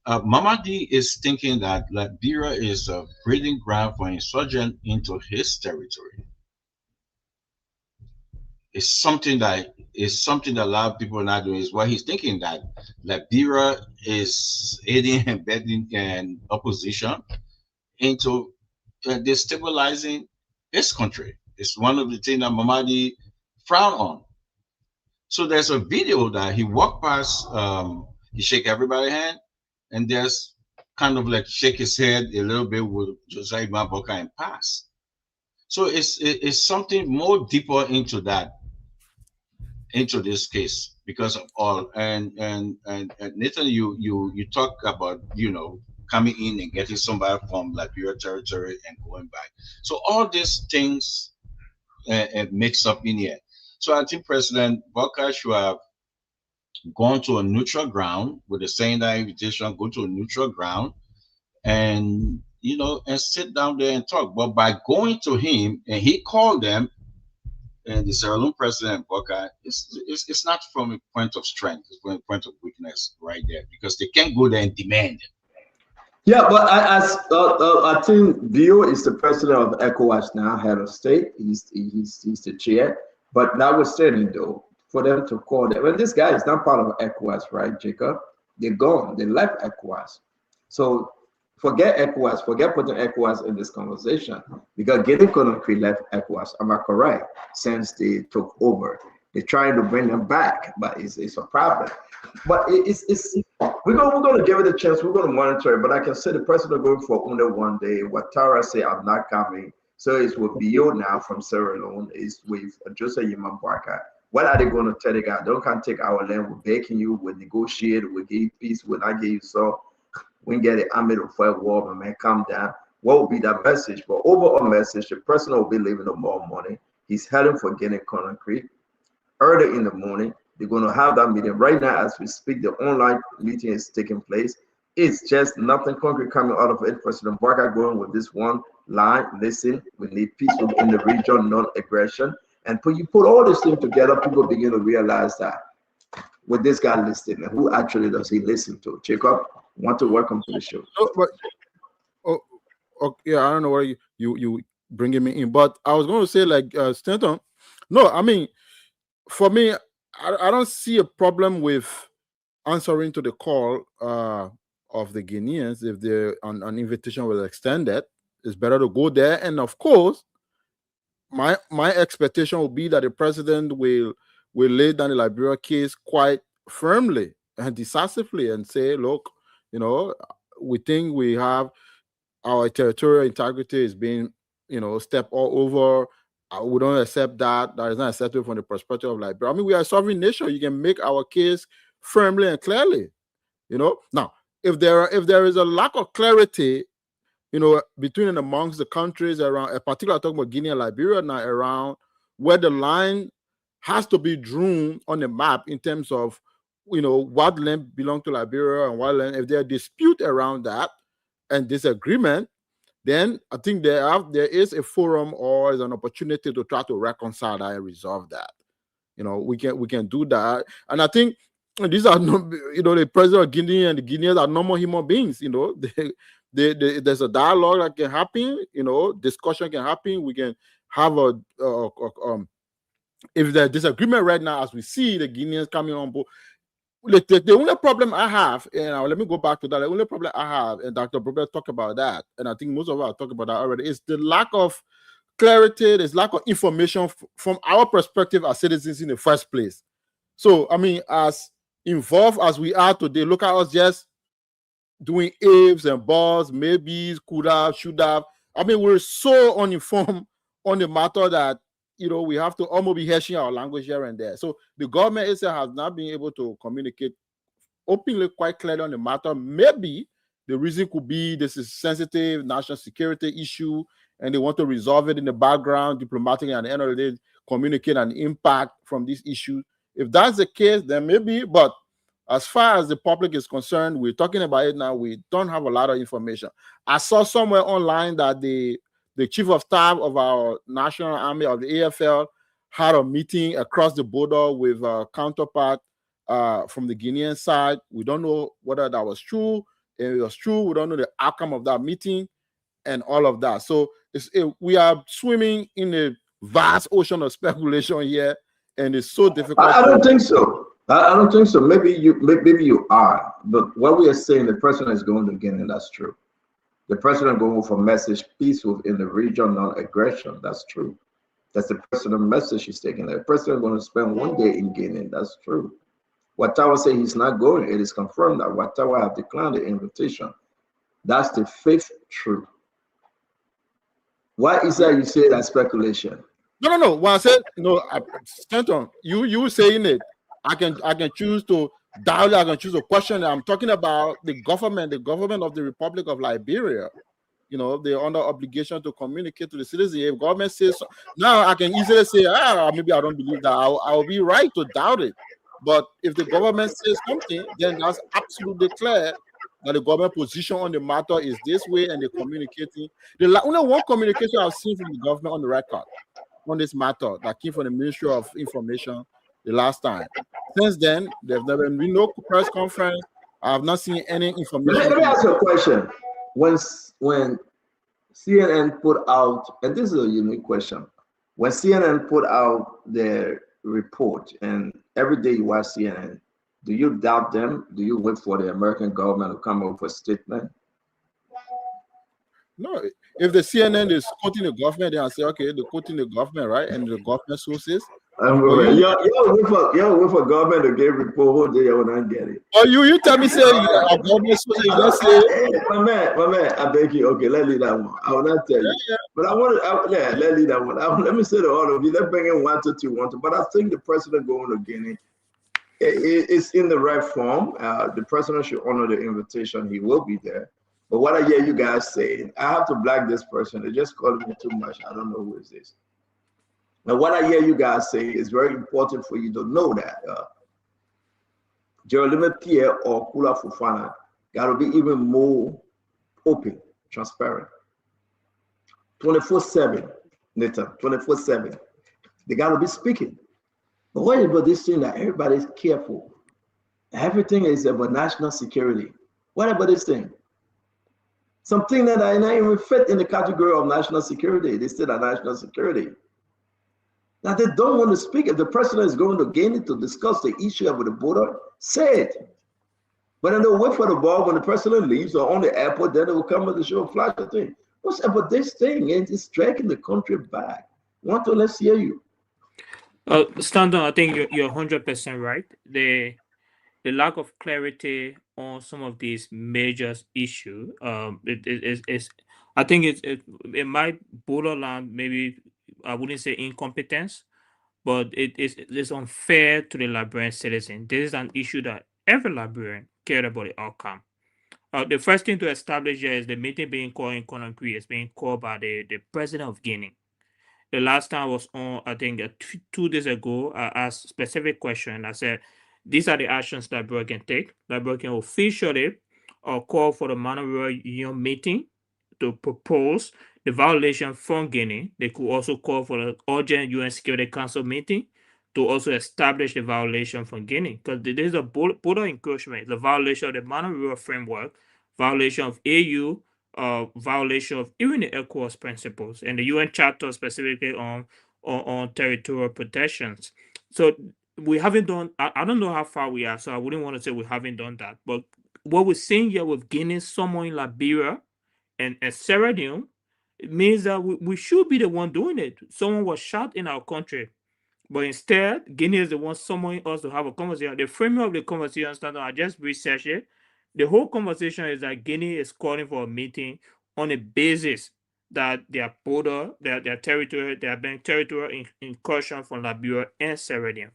Mamadi is thinking that Liberia is a breeding ground for insurgent into his territory. It's something that a lot of people are not doing. Is what he's thinking, that Liberia is aiding and abetting an opposition into destabilizing his country. It's one of the things that Mamadi frowned on. So there's a video that he walked past, he shake everybody's hand, and there's kind of like shake his head a little bit with Josiah Boakai and pass. So it's something more deeper into that, into this case, because of all and Nathan, you talk about coming in and getting somebody from Liberia territory and going back. So all these things mix up in here. So I think President Boakai should have gone to a neutral ground with the same invitation, go to a neutral ground and and sit down there and talk. But by going to him and he called them, and the Sierra Leone president Boka, it's not from a point of strength, it's from a point of weakness right there, because they can't go there and demand it. Yeah, but I think Bio is the president of ECOWAS now, head of state. He's the chair. But notwithstanding, though, for them to call them, well, this guy is not part of ECOWAS, right, Jacob? They're gone. They left ECOWAS. So forget ECOWAS. Forget putting ECOWAS in this conversation, because Guinea Conakry left ECOWAS. Am I correct? Since they took over, they're trying to bring them back, but it's a problem. But we're gonna give it a chance. We're gonna monitor it. But I can say the president going for only one day. Ouattara say I'm not coming. So it's with Bio now from Sierra Leone. It's with Joseph Yimam Boakai. What are they going to tell the guy? Don't come take our land. We're begging you. We'll negotiate. We'll give you peace. We'll not give you so. We get the army to fight war, but man, calm down. What will be that message? But overall message, the president will be leaving tomorrow morning. He's heading for Guinea Conakry early in the morning. They're going to have that meeting right now as we speak. The online meeting is taking place. It's just nothing concrete coming out of it. President Boakai going with this one line: listen, we need peace in the region, non-aggression. And you put all this thing together, people begin to realize that with this guy listening, who actually does he listen to? Jacob, want to welcome to the show. Yeah, I don't know where you bringing me in, but I was going to say, like, Stanton. No, I mean, for me, I don't see a problem with answering to the call of the Guineans if an invitation was extended. It's better to go there, and of course, my expectation will be that the president will lay down the Liberia case quite firmly and decisively and say, look, you know, we think we have our territorial integrity is being, you know, stepped all over. We don't accept that. That is not acceptable from the perspective of Liberia. I mean, we are a sovereign nation. You can make our case firmly and clearly, you know. Now, if there is a lack of clarity, you know, between and amongst the countries around, particularly talking about Guinea and Liberia now, around where the line has to be drawn on the map in terms of, you know, what land belong to Liberia and what land, if there are dispute around that and disagreement, then I think there is a forum or is an opportunity to try to reconcile that and resolve that. You know, we can do that. And I think these are no, you know, the president of Guinea and the Guineans are normal human beings, you know. There's a dialogue that can happen, you know, discussion can happen. We can have if there's disagreement right now, as we see the Guineans coming on board. The only problem I have, and let me go back to that. The only problem I have, and Dr. Robert talked about that, and I think most of us have talked about that already, is the lack of clarity, there's lack of information from our perspective as citizens in the first place. So, I mean, as involved as we are today, look at us just doing ifs and buts, maybes, could have, should have. I mean, we're so uninformed on the matter that, you know, we have to almost be hashing our language here and there. So the government itself has not been able to communicate openly, quite clearly on the matter. Maybe the reason could be this is sensitive national security issue, and they want to resolve it in the background, diplomatically, and at the end of the day, communicate an impact from this issue. If that's the case, then maybe, but as far as the public is concerned, we're talking about it now, we don't have a lot of information. I saw somewhere online that the chief of staff of our national army of the AFL had a meeting across the border with a counterpart from the Guinean side. We don't know whether that was true. If it was true, we don't know the outcome of that meeting and all of that. So we are swimming in a vast ocean of speculation here, and it's so difficult. I don't think so. I don't think so. Maybe you are, but what we are saying, the president is going to Guinea. That's true. The president going for message peace within the region, non-aggression. That's true. That's the president message he's taking. The president going to spend one day in Guinea. That's true. Ouattara say he's not going. It is confirmed that Ouattara have declined the invitation. That's the fifth truth. Why is that you say that speculation? No. When I said, Stanton, you saying it. I can choose to doubt it, I can choose a question. I'm talking about the government of the Republic of Liberia. You know, they're under obligation to communicate to the citizens. If government says so, now I can easily say, maybe I don't believe that. I'll be right to doubt it. But if the government says something, then that's absolutely clear that the government position on the matter is this way, and they're communicating. The only one communication I've seen from the government on the record on this matter that came from the Ministry of Information the last time. Since then, there's never been no press conference. I have not seen any information. Let me ask you a question. When CNN put out, and this is a unique question, when CNN put out their report, and every day you watch CNN, do you doubt them? Do you wait for the American government to come up with a statement? No, if the CNN is quoting the government, they say, okay, they're quoting the government, right? And the government sources. You're wait for government to get report, they will not get it. Oh, you tell me, say, a government sources, you just say. My man, I beg you, okay, let's leave that one. I will not tell you. Yeah. But I want to, let's leave that one. Let me say to all of you, let's bring in 1 to 2 1 to. But I think the president going to Guinea is in the right form. The president should honor the invitation. He will be there. But what I hear you guys saying, I have to black this person. They just called me too much. I don't know who is this. Now, what I hear you guys say is very important for you to know that Jerome Pierre or Kula Fofana got to be even more open, transparent. 24/7, Nathan, 24/7. They got to be speaking. But what about this thing that everybody's careful? Everything is about national security. What about this thing? Something that I not even fit in the category of national security. They said that national security. Now they don't want to speak. If the president is going to Guinea to discuss the issue of the border, say it. But then they'll wait for the ball when the president leaves or on the airport, then they will come with the show flash the thing. What's about this thing? And it's dragging the country back. Let's hear you. Stanton, I think you're 100% right. The lack of clarity on some of these major issues, I think it might borderline, maybe I wouldn't say incompetence, but it's unfair to the Liberian citizen. This is an issue that every Liberian cared about the outcome. The first thing to establish here is the meeting being called in Conakry is being called by the president of Guinea. The last time I was on, I think 2 days ago, I asked a specific question. I said, these are the actions that Liberia can take. Liberia can officially call for the Monrovia Union meeting to propose the violation from Guinea. They could also call for the urgent UN Security Council meeting to also establish the violation from Guinea. Because there is a border encroachment, the violation of the Monrovia framework, violation of AU, violation of even the ECOWAS principles and the UN Charter specifically on territorial protections. So we haven't done, I don't know how far we are, so I wouldn't want to say we haven't done that. But what we're seeing here with Guinea, someone in Liberia and Sierra Leone, it means that we should be the one doing it. Someone was shot in our country, but instead, Guinea is the one summoning us to have a conversation. The framework of the conversation, I just researched it. The whole conversation is that Guinea is calling for a meeting on a basis that their border, their territory, they are being territorial incursion from Liberia and Sierra Leone.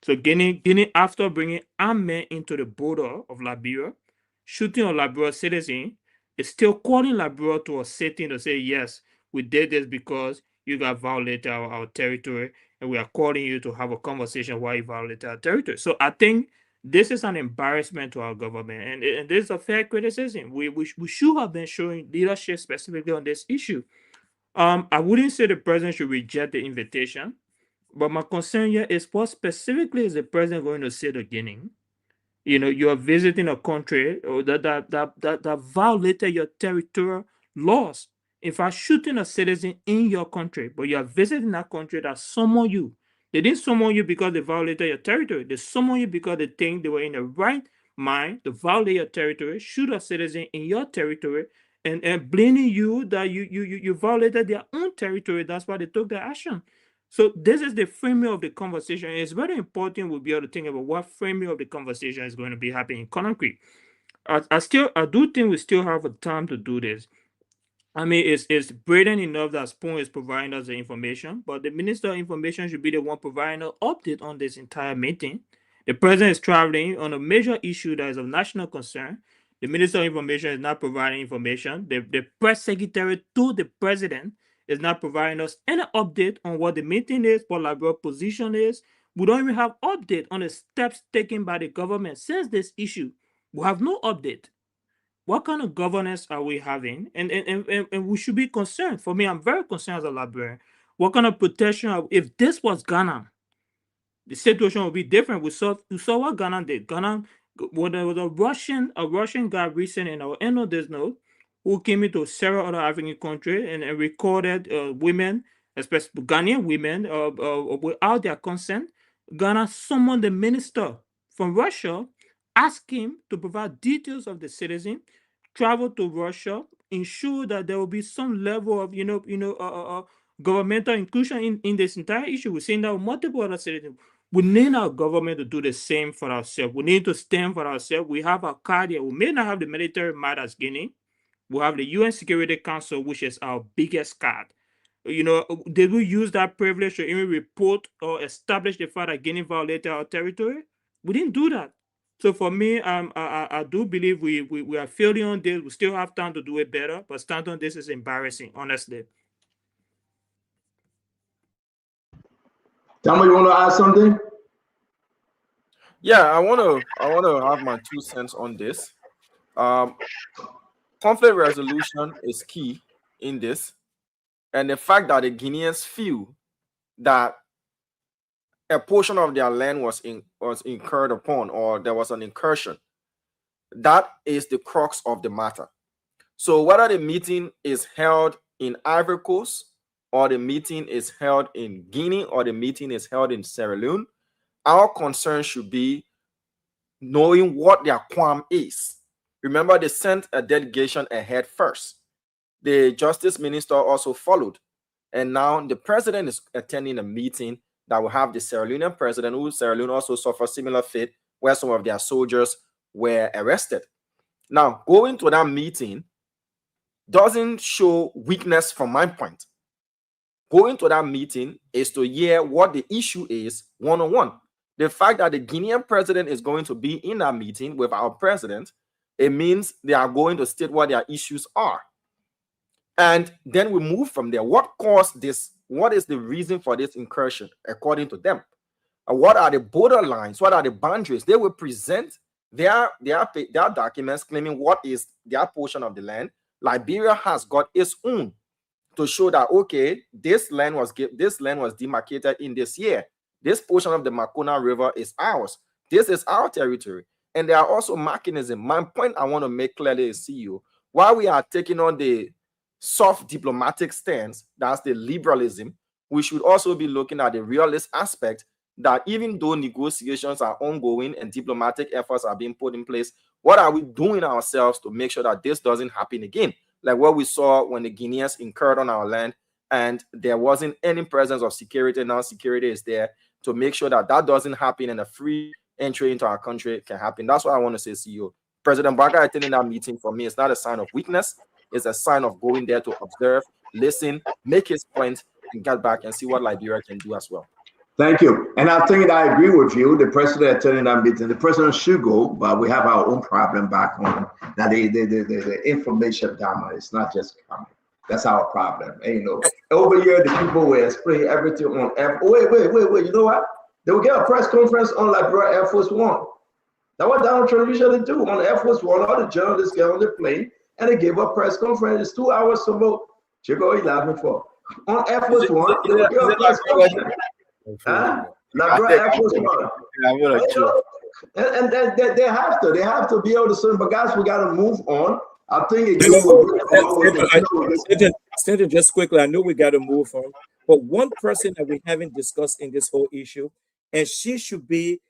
So Guinea, after bringing armed men into the border of Liberia, shooting on Liberia citizens, is still calling Liberia to a sitting to say, yes, we did this because you guys violated our territory, and we are calling you to have a conversation why you violated our territory. So I think this is an embarrassment to our government, and this is a fair criticism. We should have been showing leadership specifically on this issue. I wouldn't say the president should reject the invitation, but my concern here is what specifically is the president going to say to Guinea? You know, you are visiting a country that violated your territorial laws. If I'm shooting a citizen in your country, but you are visiting that country that summon you, they didn't summon you because they violated your territory. They summon you because they think they were in the right mind to violate your territory, shoot a citizen in your territory, and blaming you that you violated their own territory. That's why they took the action. So this is the framing of the conversation. It's very important we'll be able to think about what framing of the conversation is going to be happening in Conakry. I do think we still have a time to do this. I mean, it's brilliant enough that Spoon is providing us the information, but the Minister of Information should be the one providing an update on this entire meeting. The president is traveling on a major issue that is of national concern. The Minister of Information is not providing information. The press secretary to the president is not providing us any update on what the meeting is, what Liberia's position is. We don't even have update on the steps taken by the government since this issue. We have no update. What kind of governance are we having? And we should be concerned. For me, I'm very concerned as a Liberian. What kind of protection? If this was Ghana, the situation would be different. We saw what Ghana did. Ghana, when there was a Russian guy recently, and I will end on this note, who came into several other African countries and recorded women, especially Ghanaian women, without their consent. Ghana summoned the minister from Russia, asked him to provide details of the citizen, travel to Russia, ensure that there will be some level of governmental inclusion in this entire issue. We're seeing that with multiple other citizens. We need our government to do the same for ourselves. We need to stand for ourselves. We have our card here. We may not have the military might as Guinea. We have the UN Security Council, which is our biggest card. Did we use that privilege to even report or establish the fact that Guinea violated our territory? We didn't do that. So for me, I do believe we are failing on this. We still have time to do it better, but stand on this is embarrassing, honestly. Tamo, you want to add something? Yeah, I want to have my 2 cents on this. Conflict resolution is key in this, and the fact that the Guineans feel that a portion of their land was incurred upon, or there was an incursion, that is the crux of the matter. So whether the meeting is held in Ivory Coast, or the meeting is held in Guinea, or the meeting is held in Sierra Leone, our concern should be knowing what their qualm is. Remember, they sent a delegation ahead first. The justice minister also followed. And now the president is attending a meeting that will have the Sierra Leonean president, who Sierra Leone also suffered similar fate, where some of their soldiers were arrested. Now, going to that meeting doesn't show weakness from my point. Going to that meeting is to hear what the issue is one-on-one. The fact that the Guinean president is going to be in that meeting with our president, it means they are going to state what their issues are. And then we move from there. What caused this? What is the reason for this incursion, according to them? What are the borderlines? What are the boundaries? They will present their documents claiming what is their portion of the land. Liberia has got its own to show that, okay, this land was demarcated in this year. This portion of the Makona River is ours. This is our territory. And there are also mechanisms. My point I want to make clearly is, CEO, while we are taking on the soft diplomatic stance, that's the liberalism, we should also be looking at the realist aspect that even though negotiations are ongoing and diplomatic efforts are being put in place, what are we doing ourselves to make sure that this doesn't happen again? Like what we saw when the Guineans incurred on our land and there wasn't any presence of security. Now security is there to make sure that that doesn't happen and a free entry into our country can happen. That's what I want to say, CEO. President Baga attending that meeting for me is not a sign of weakness. It's a sign of going there to observe, listen, make his point, and get back and see what Liberia can do as well. Thank you. And I think I agree with you. The president attending that meeting, the president should go, but we have our own problem back home. Now the information drama is not just coming. That's our problem. And, over here the people were spraying everything on wait. You know what? They will get a press conference on Liberia Air Force One. That's what Donald Trump usually do on Air Force One. All the journalists get on the plane and they gave a press conference. It's 2 hours to vote. Chico, he laughing for. On Air Force One, they will get a press conference. Liberia Air Force One. And they have to be able to say, but guys, we got to move on. I think Senator, just quickly, I know we got to move on, but one person that we haven't discussed in this whole issue, and she should be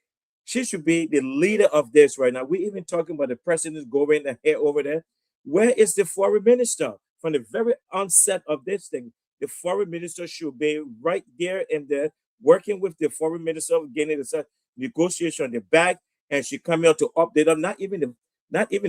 the leader of this right now. We're even talking about the president going ahead over there. Where is the foreign minister? From the very onset of this thing, the foreign minister should be right there and there, working with the foreign minister of Guinea to negotiation on the back, and she come out to update them. Not even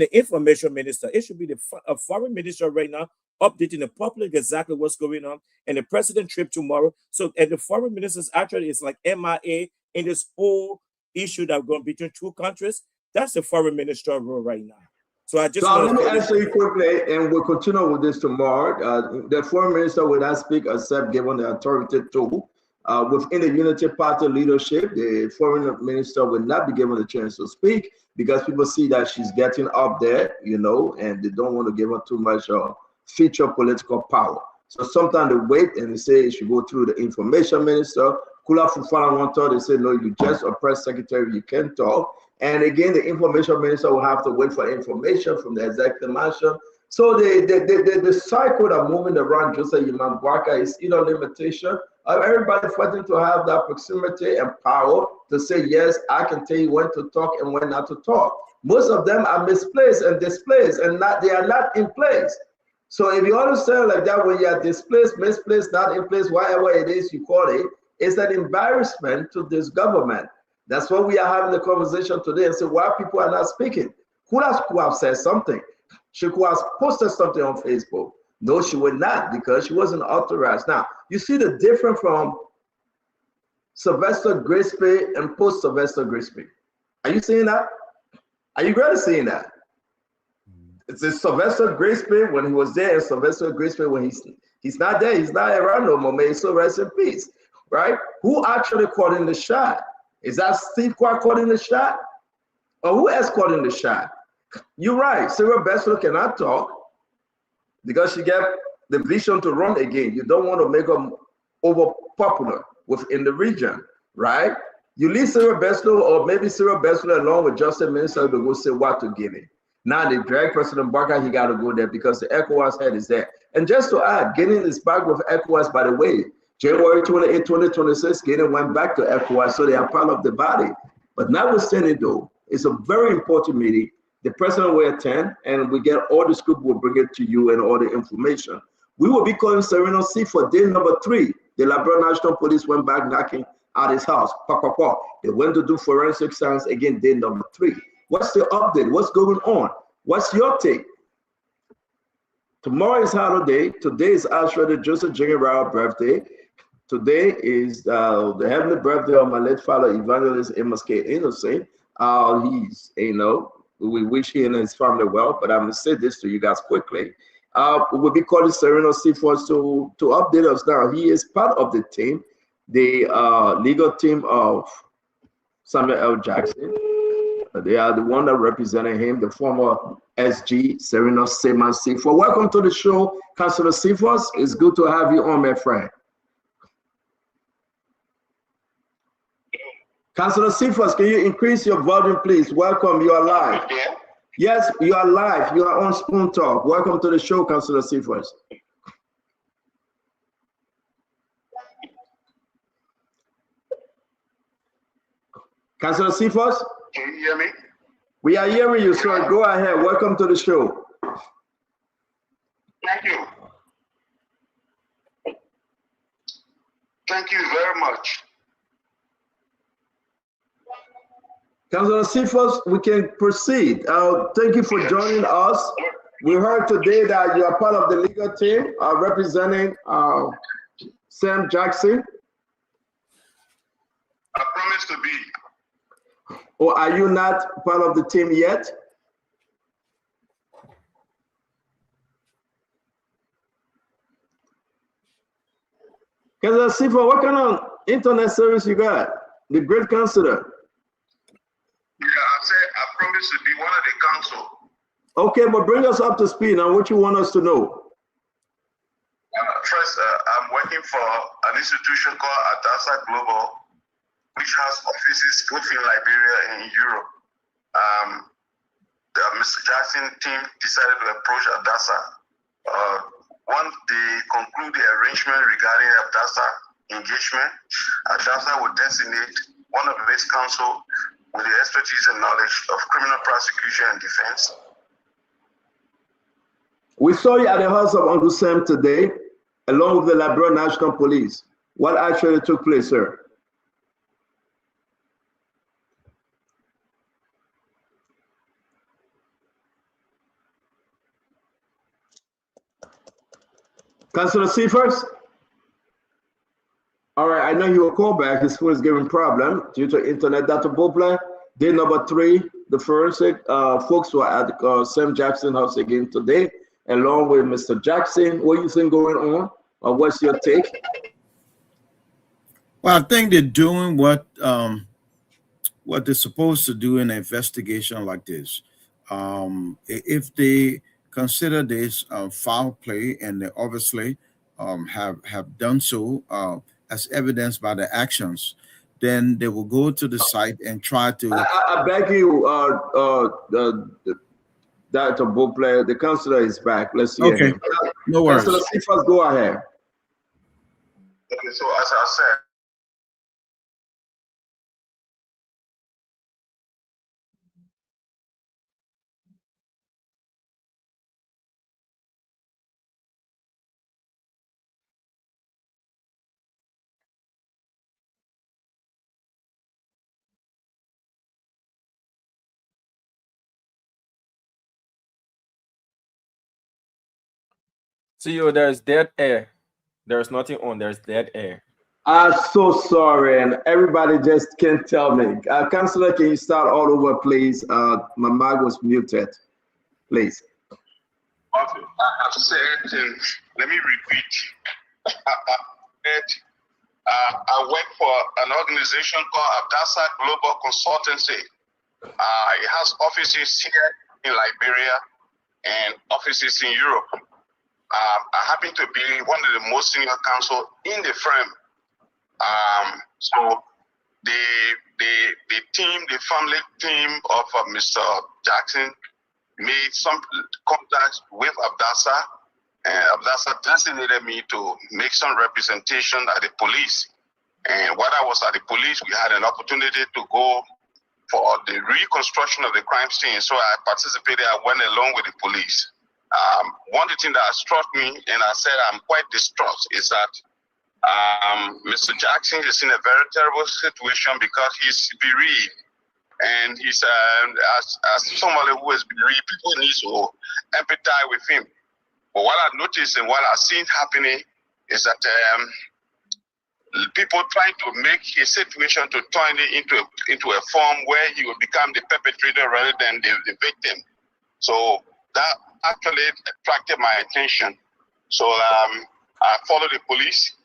the information minister. It should be a foreign minister right now updating the public exactly what's going on, and the president trip tomorrow. So, and the foreign ministers actually is like MIA in this whole issue that going between two countries. That's the foreign minister role right now. So I just let me answer you quickly, and we'll continue with this tomorrow. The foreign minister will not speak except given the authority to. Within the Unity Party leadership, the foreign minister will not be given the chance to speak because people see that she's getting up there, and they don't want to give her too much future political power. So sometimes they wait and they say it should go through the information minister. Kula Fufana want to, they say, no, you just a press secretary, you can't talk. And again, the information minister will have to wait for information from the executive mansion. So the cycle that moving around Joseph Imam Bouaka is limitation of everybody fighting to have that proximity and power to say, yes, I can tell you when to talk and when not to talk. Most of them are misplaced and displaced, and they are not in place. So if you understand like that, when you are displaced, misplaced, not in place, whatever it is you call it, it's an embarrassment to this government. That's why we are having the conversation today and say why people are not speaking. Could have said something. She could have posted something on Facebook. No, she would not, because she wasn't authorized. Now, you see the difference from Sylvester Grisby and post-Sylvester Grisby. Are you seeing that? Are you really seeing that? It's a Sylvester Grisby when he was there, and Sylvester Grisby when he's not there, he's not around no more. May he so rest in peace, right? Who actually caught in the shot? Is that Steve Clark caught in the shot? Or who else caught in the shot? You're right, Sarah Bessler cannot talk because she got the vision to run again. You don't want to make her over popular within the region, right? You leave Sarah Bessler, or maybe Sarah Bessler along with Justice Minister to go say what to Guinea. Now they drag President Barker, he got to go there because the ECOWAS head is there. And just to add, Guinea is back with ECOWAS, by the way. January 28, 2026, Guinea went back to ECOWAS, so they are part of the body. But notwithstanding though, it's a very important meeting. The president will attend, and we get all the scoop, we'll bring it to you and all the information. We will be calling Sereno C for day number 3. The Liberia National Police went back knocking at his house. They went to do forensic science again, day number 3. What's the update? What's going on? What's your take? Tomorrow is holiday. Today is actually Joseph Jingerao birthday. Today is the heavenly birthday of my late father, Evangelist Amos K. Innocent. We wish he and his family well, but I'm going to say this to you guys quickly. We'll be calling Sereno C4 to update us now. He is part of the team, the legal team of Samuel L. Jackson. They are the one that represented him, the former SG, Sereno Seaman C4. Welcome to the show, Councilor C4. It's good to have you on, my friend. Councilor C4, can you increase your volume, please? Welcome, you are live. Yes, you are live. You are on Spoon Talk. Welcome to the show, Councilor C4. Councilor C4? Can you hear me? We are hearing you, sir. Go ahead. Welcome to the show. Thank you. Thank you very much. Councilor C4, we can proceed. Thank you for joining us. We heard today that you are part of the legal team representing Sam Jackson. I promise to be. Or are you not part of the team yet? Councilor C4, what kind of internet service you got? The Great Councilor. Yeah, I said I promise to be one of the council. Okay, but bring us up to speed on what you want us to know. First, I'm working for an institution called Adasa Global, which has offices both in Liberia and in Europe. The Mr. Jackson team decided to approach Adasa. Once they conclude the arrangement regarding Adasa engagement, Adasa will designate one of its counsel with the expertise and knowledge of criminal prosecution and defense. We saw you at the house of Uncle Sam today, along with the Liberia National Police. What actually took place, sir? Councilor C4? All right, I know you will call back. His phone is giving problem due to internet data problem. Day number 3, the forensic folks were at Sam Jackson house again today, along with Mr. Jackson. What do you think going on? Or what's your take? Well, I think they're doing what they're supposed to do in an investigation like this. If they consider this foul play, and obviously have done so, as evidenced by the actions, then they will go to the site and try to. I beg you, Dr. Beauplaire, the councillor is back. Let's hear him. No worries. Councillor Cephas, go ahead. Okay, so as I said, CEO, there's dead air. There's nothing on. There's dead air. I'm so sorry, and everybody just can't tell me. Councillor, can you start all over, please? My mic was muted, please. okay, I have said, and let me repeat. I work for an organization called Abdasa Global Consultancy. It has offices here in Liberia and offices in Europe. I happen to be one of the most senior counsel in the firm. So the team, the family team of Mr. Jackson made some contacts with Abdasa, and Abdasa designated me to make some representation at the police. And while I was at the police, we had an opportunity to go for the reconstruction of the crime scene. So I participated, I went along with the police. One of the things that struck me, and I said I'm quite distraught, is that Mr. Jackson is in a very terrible situation because he's bereaved. And he's, as somebody who is bereaved, people need to empathize with him. But what I noticed and what I've seen happening is that people trying to make his situation to turn it into a form where he will become the perpetrator rather than the victim. So that actually attracted my attention. So I followed the police.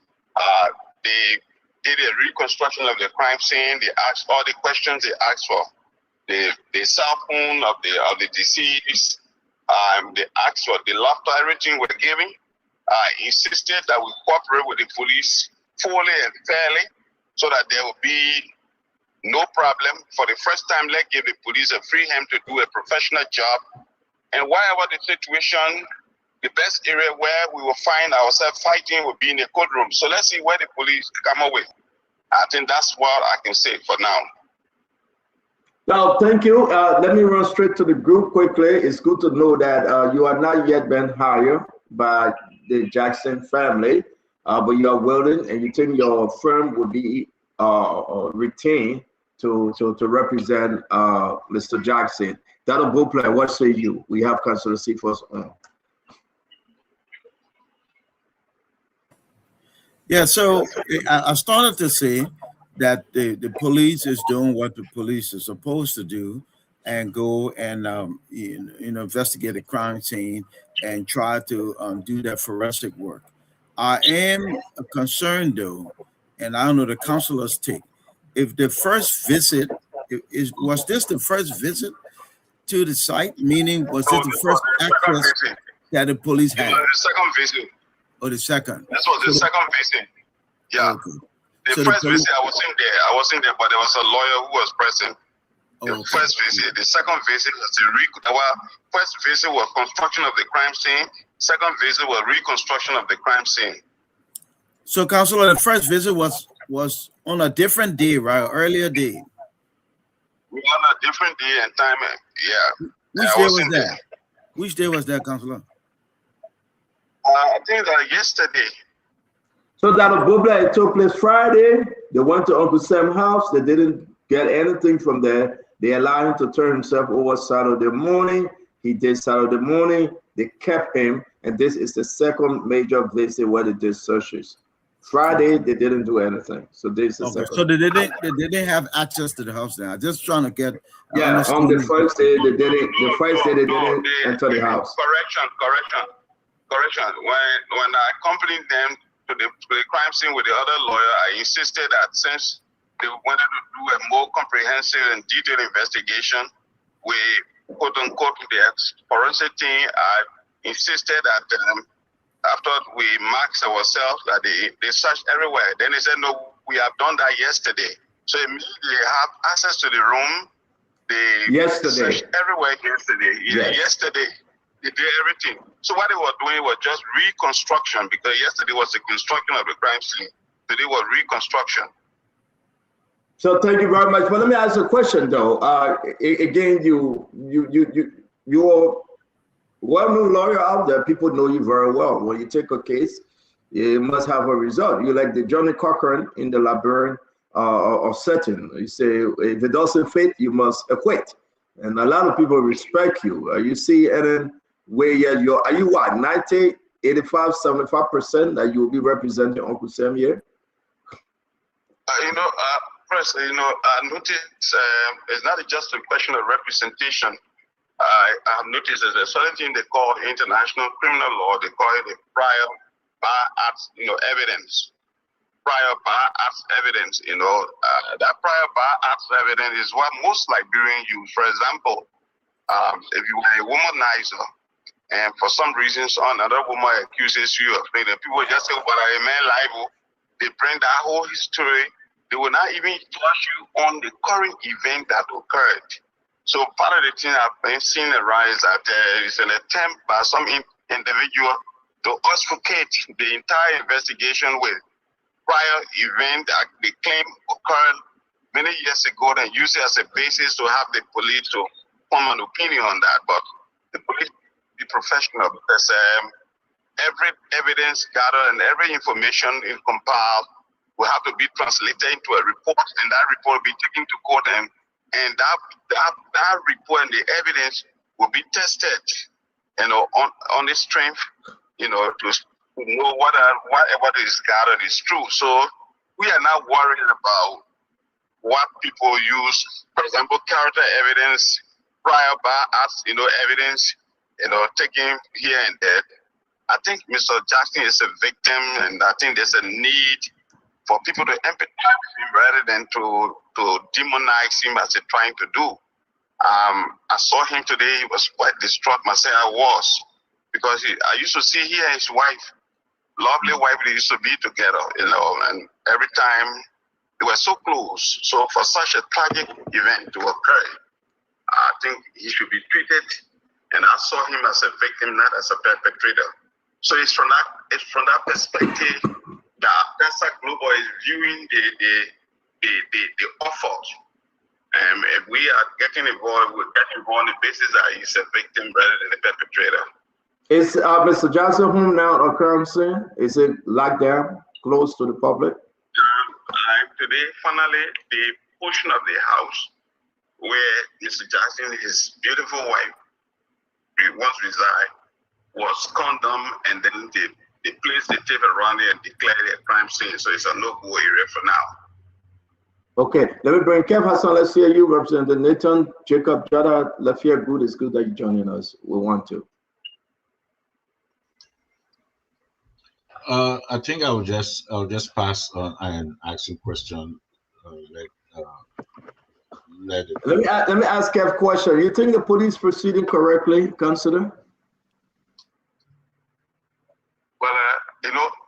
They did a reconstruction of the crime scene. They asked all the questions they asked for. The cell phone of the deceased. They asked for the laptop, everything we're giving. I insisted that we cooperate with the police fully and fairly so that there will be no problem. For the first time, let's give the police a free hand to do a professional job. And whatever the situation, the best area where we will find ourselves fighting will be in the courtroom. So let's see where the police come up with. I think that's what I can say for now. Now, thank you. Let me run straight to the group quickly. It's good to know that you are not yet been hired by the Jackson family, but you are willing and you think your firm would be retained to represent Mr. Jackson. Dr. Beauplaire, what say you? We have Councillor Cephas on. Yeah, so I started to say that the police is doing what the police is supposed to do and go and investigate a crime scene and try to do that forensic work. I am concerned though, and I don't know the councillor's take. If the first visit was this the first visit to the site? Meaning, was this the first access that the police had? The second visit. Or the second? This was the second visit. Yeah. Okay. The first visit, I wasn't there, but there was a lawyer who was present. The first visit. The second visit was first visit was construction of the crime scene. Second visit was reconstruction of the crime scene. So, Councillor, the first visit was on a different day, right? Earlier day. On a different day and time. Yeah. Which day was that? Which day was that, Councillor? I think yesterday. So Dr. Beauplaire, it took place Friday. They went to Uncle Sam's house. They didn't get anything from there. They allowed him to turn himself over Saturday morning. He did Saturday morning. They kept him, and this is the second major visit where they did searches. Friday, they didn't do anything. So this is the second. So they didn't have access to the house now. Just trying to get. Yeah, on the first day they didn't. The first day they didn't enter the house. Correction. When I accompanied them to the crime scene with the other lawyer, I insisted that since they wanted to do a more comprehensive and detailed investigation, we quote unquote the forensic team, I insisted that after we marked ourselves that they searched everywhere. Then they said, no, we have done that yesterday. So immediately they have access to the room. They searched everywhere yesterday. Yes. Yesterday, they did everything. So what they were doing was just reconstruction, because yesterday was the construction of the crime scene. Today was reconstruction. So thank you very much. But let me ask you a question, though. Again, you're well-known lawyer out there. People know you very well. When you take a case, you must have a result. You're like the Johnny Cochran in the Liberian setting. You say, if it doesn't fit, you must acquit. And a lot of people respect you. You see any way are you what, 90, 85, 75% that you will be representing Uncle Sam here? First, I noticed it's not just a question of representation. I have noticed there's a certain thing they call international criminal law. They call it a prior bar acts, evidence. Prior bar acts evidence. That prior bar acts evidence is what most Liberians use. For example, if you were a womanizer, and for some reasons another woman accuses you of things, people just say, "But I am liable." They bring that whole history. They will not even touch you on the current event that occurred. So part of the thing I've been seeing arise that there is an attempt by some individual to obfuscate the entire investigation with prior event that they claim occurred many years ago, and use it as a basis to have the police to form an opinion on that. But the police be professional, because every evidence gathered and every information is compiled will have to be translated into a report, and that report will be taken to court, and that report and the evidence will be tested, on the strength, to know whatever is gathered is true. So we are not worried about what people use. For example, character evidence, prior bar acts, evidence, taken here and there. I think Mr. Jackson is a victim, and I think there's a need for people to empathize with him rather than to demonize him as they're trying to do. I saw him today. He was quite distraught. Myself, I was, because I used to see here his wife, lovely wife. They used to be together, and every time they were so close. So for such a tragic event to occur, I think he should be treated. And I saw him as a victim, not as a perpetrator. So it's from that perspective that Dasa Global is viewing the effort. If we are getting involved, we'll get involved on the basis that he's a victim rather than a perpetrator. Is Mr. Jackson home now occurring soon? Is it locked down, closed to the public? Today, finally, the portion of the house where Mr. Jackson, his beautiful wife, once reside, was condemned, and then they placed the tape around it and declared it a crime scene. So it's a no-go area for now. Okay, let me bring Kev Hassan. Let's hear you, Representative Nathan Jacob Jada Lafayette. Good, it's good that you're joining us. We want to. I think I'll just pass on and ask a question. Let me ask Kev a question. You think the police proceeding correctly, Consider? Well,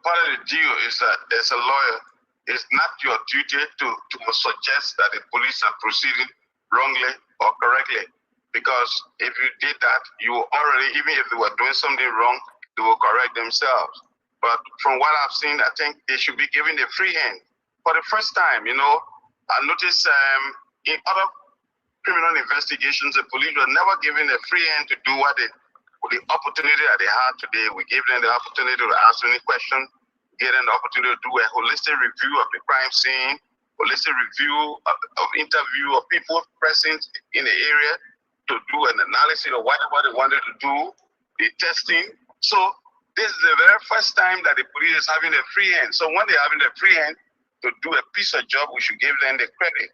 part of the deal is that as a lawyer, it's not your duty to suggest that the police are proceeding wrongly or correctly, because if you did that, you already, even if they were doing something wrong, they will correct themselves. But from what I've seen, I think they should be given a free hand. For the first time, I noticed in other criminal investigations, the police were never given a free hand to do the opportunity that they had today. We gave them the opportunity to ask any question, get an opportunity to do a holistic review of the crime scene, holistic review of interview of people present in the area, to do an analysis of whatever they wanted to do, the testing. So this is the very first time that the police is having a free hand. So when they're having a free hand to do a piece of job, we should give them the credit.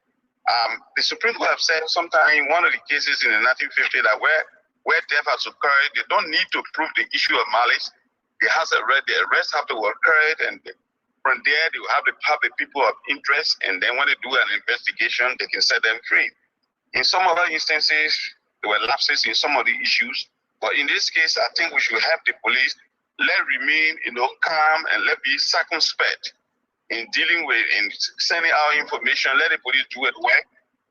The Supreme Court have said sometime in one of the cases in the 1950s that where death has occurred, they don't need to prove the issue of malice. The arrest have to occur, and from there they will have the people of interest, and then when they do an investigation, they can set them free. In some other instances, there were lapses in some of the issues, but in this case, I think we should help the police let remain, calm and let be circumspect in dealing with, in sending out information. Let the police do it well.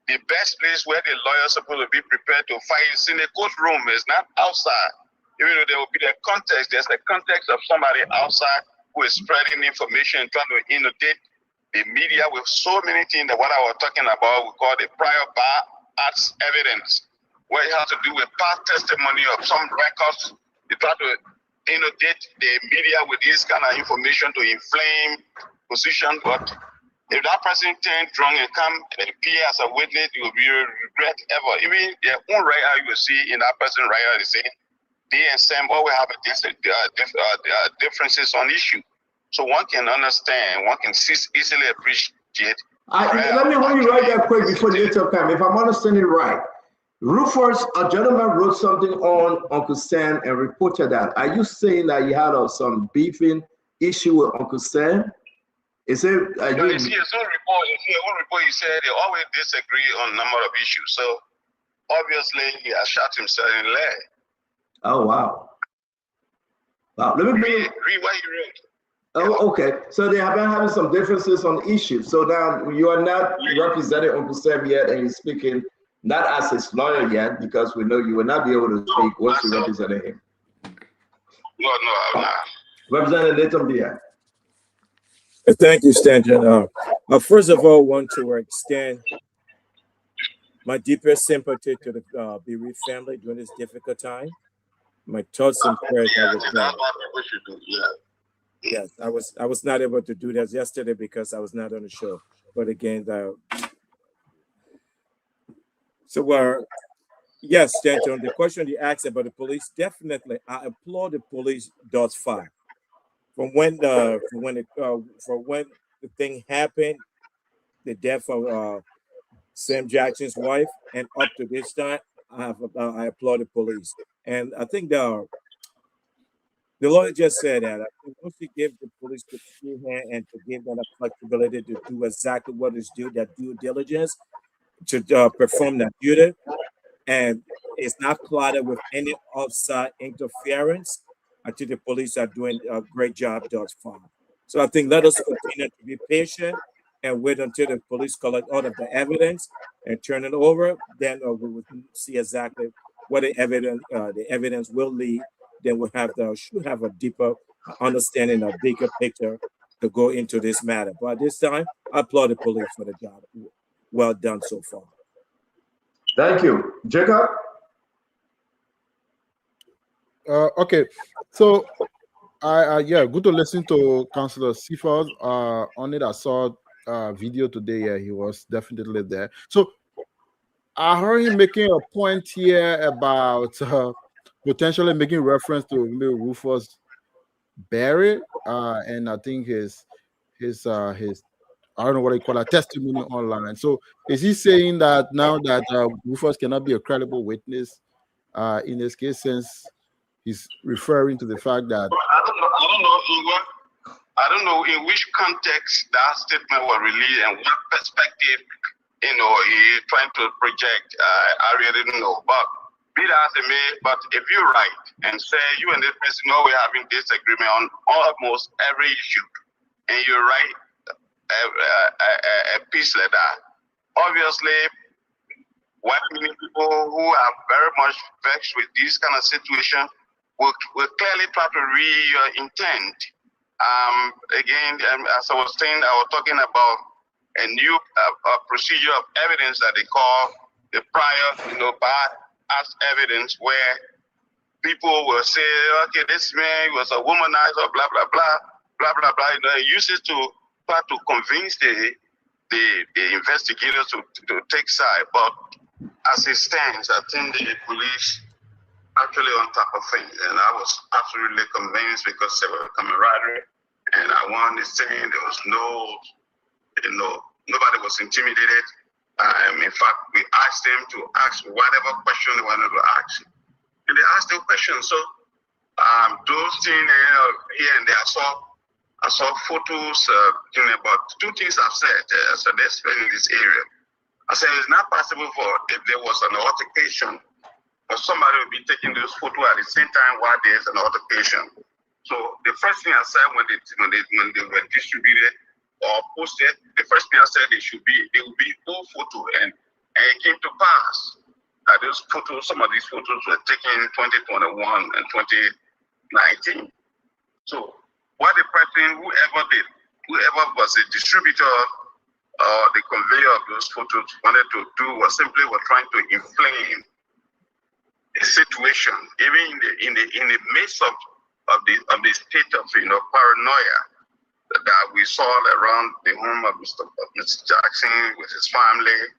The best place where the lawyers are supposed to be prepared to fight is in the courtroom. It's not outside. Even though there will be the context, there's the context of somebody outside who is spreading information, trying to inundate the media with so many things that what I was talking about, we call the prior bias evidence, where it has to do with past testimony of some records. They try to inundate the media with this kind of information to inflame position. But if that person turns drunk and come and appear as a witness, you will be regret ever. Even their own writer, you will see in that person writer, they say, they and Sam always have differences on issue. So one can understand, one can easily appreciate. Let me hold you right there quick before the later time. If I'm understanding right, Rufus, a gentleman wrote something on Uncle Sam and reported that. Are you saying that you had some beefing issue with Uncle Sam? Is it? You see, his own report, he said they always disagree on a number of issues. So obviously, he has shot himself in the leg. Oh, wow. Wow. Let me read what he wrote. Oh, okay. So they have been having some differences on issues. So now you are not representing Uncle Sam yet, and you're speaking not as his lawyer yet, because we know you will not be able to speak once you represented him. No, I'm not. Representative Nathan Bia. Thank you, Stanton. First of all, I want to extend my deepest sympathy to the bereaved family during this difficult time. My thoughts and prayers are with them. That's what people should do. Yeah. Yes, I was not able to do that yesterday because I was not on the show. But again, yes, Stanton, the question you asked about the police, definitely, I applaud the police thus far. From when the thing happened, the death of Sam Jackson's wife, and up to this time, I applaud the police. And I think the lawyer just said that. I think once you give the police the free hand and to give them the flexibility to do exactly what is due, that due diligence, to perform that duty, and it's not clouded with any outside interference, I think the police are doing a great job thus far. So I think let us continue to be patient and wait until the police collect all of the evidence and turn it over. Then we will see exactly what the evidence will lead. Then we'll should have a deeper understanding, a bigger picture to go into this matter. But this time, I applaud the police for the job. Well done so far. Thank you. Jacob? Okay, so good to listen to Councillor Seaford. On it, I saw a video today. Yeah, he was definitely there. So I heard him making a point here about potentially making reference to Rufus Berry, and I think his I don't know what they call a testimony online. So is he saying that now that Rufus cannot be a credible witness in this case, since he's referring to the fact that I don't know in which context that statement was released and what perspective he's trying to project. I really don't know. But be that as it may, but if you're right and say you and this person know we're having disagreement on almost every issue, and you're right, a piece like that, obviously, while many people who are very much vexed with this kind of situation will clearly try to read your intent. Again, as I was saying, I was talking about a new procedure of evidence that they call the prior, bias evidence, where people will say, okay, this man was a womanizer, blah, blah, blah, blah, blah, blah. They use it to try to convince the investigators to take side. But as it stands, I think the police actually on top of things, and I was absolutely convinced because they were camaraderie, and I wanted to say there was nobody was intimidated. In fact, we asked them to ask whatever question they wanted to ask, and they asked the question. So those things here and there, I saw photos about two things I've said. So let's spend in this area. I said it's not possible if there was an altercation, or somebody will be taking those photos at the same time while there's an altercation. So the first thing I said when they were distributed or posted, the first thing I said they will be full photo, and it came to pass that those photos, some of these photos were taken in 2021 and 2019. So what the person, whoever was a distributor or the conveyor of those photos wanted to do was simply trying to inflame the situation, even in the midst of the state of paranoia that we saw around the home of Mr. Jackson with his family.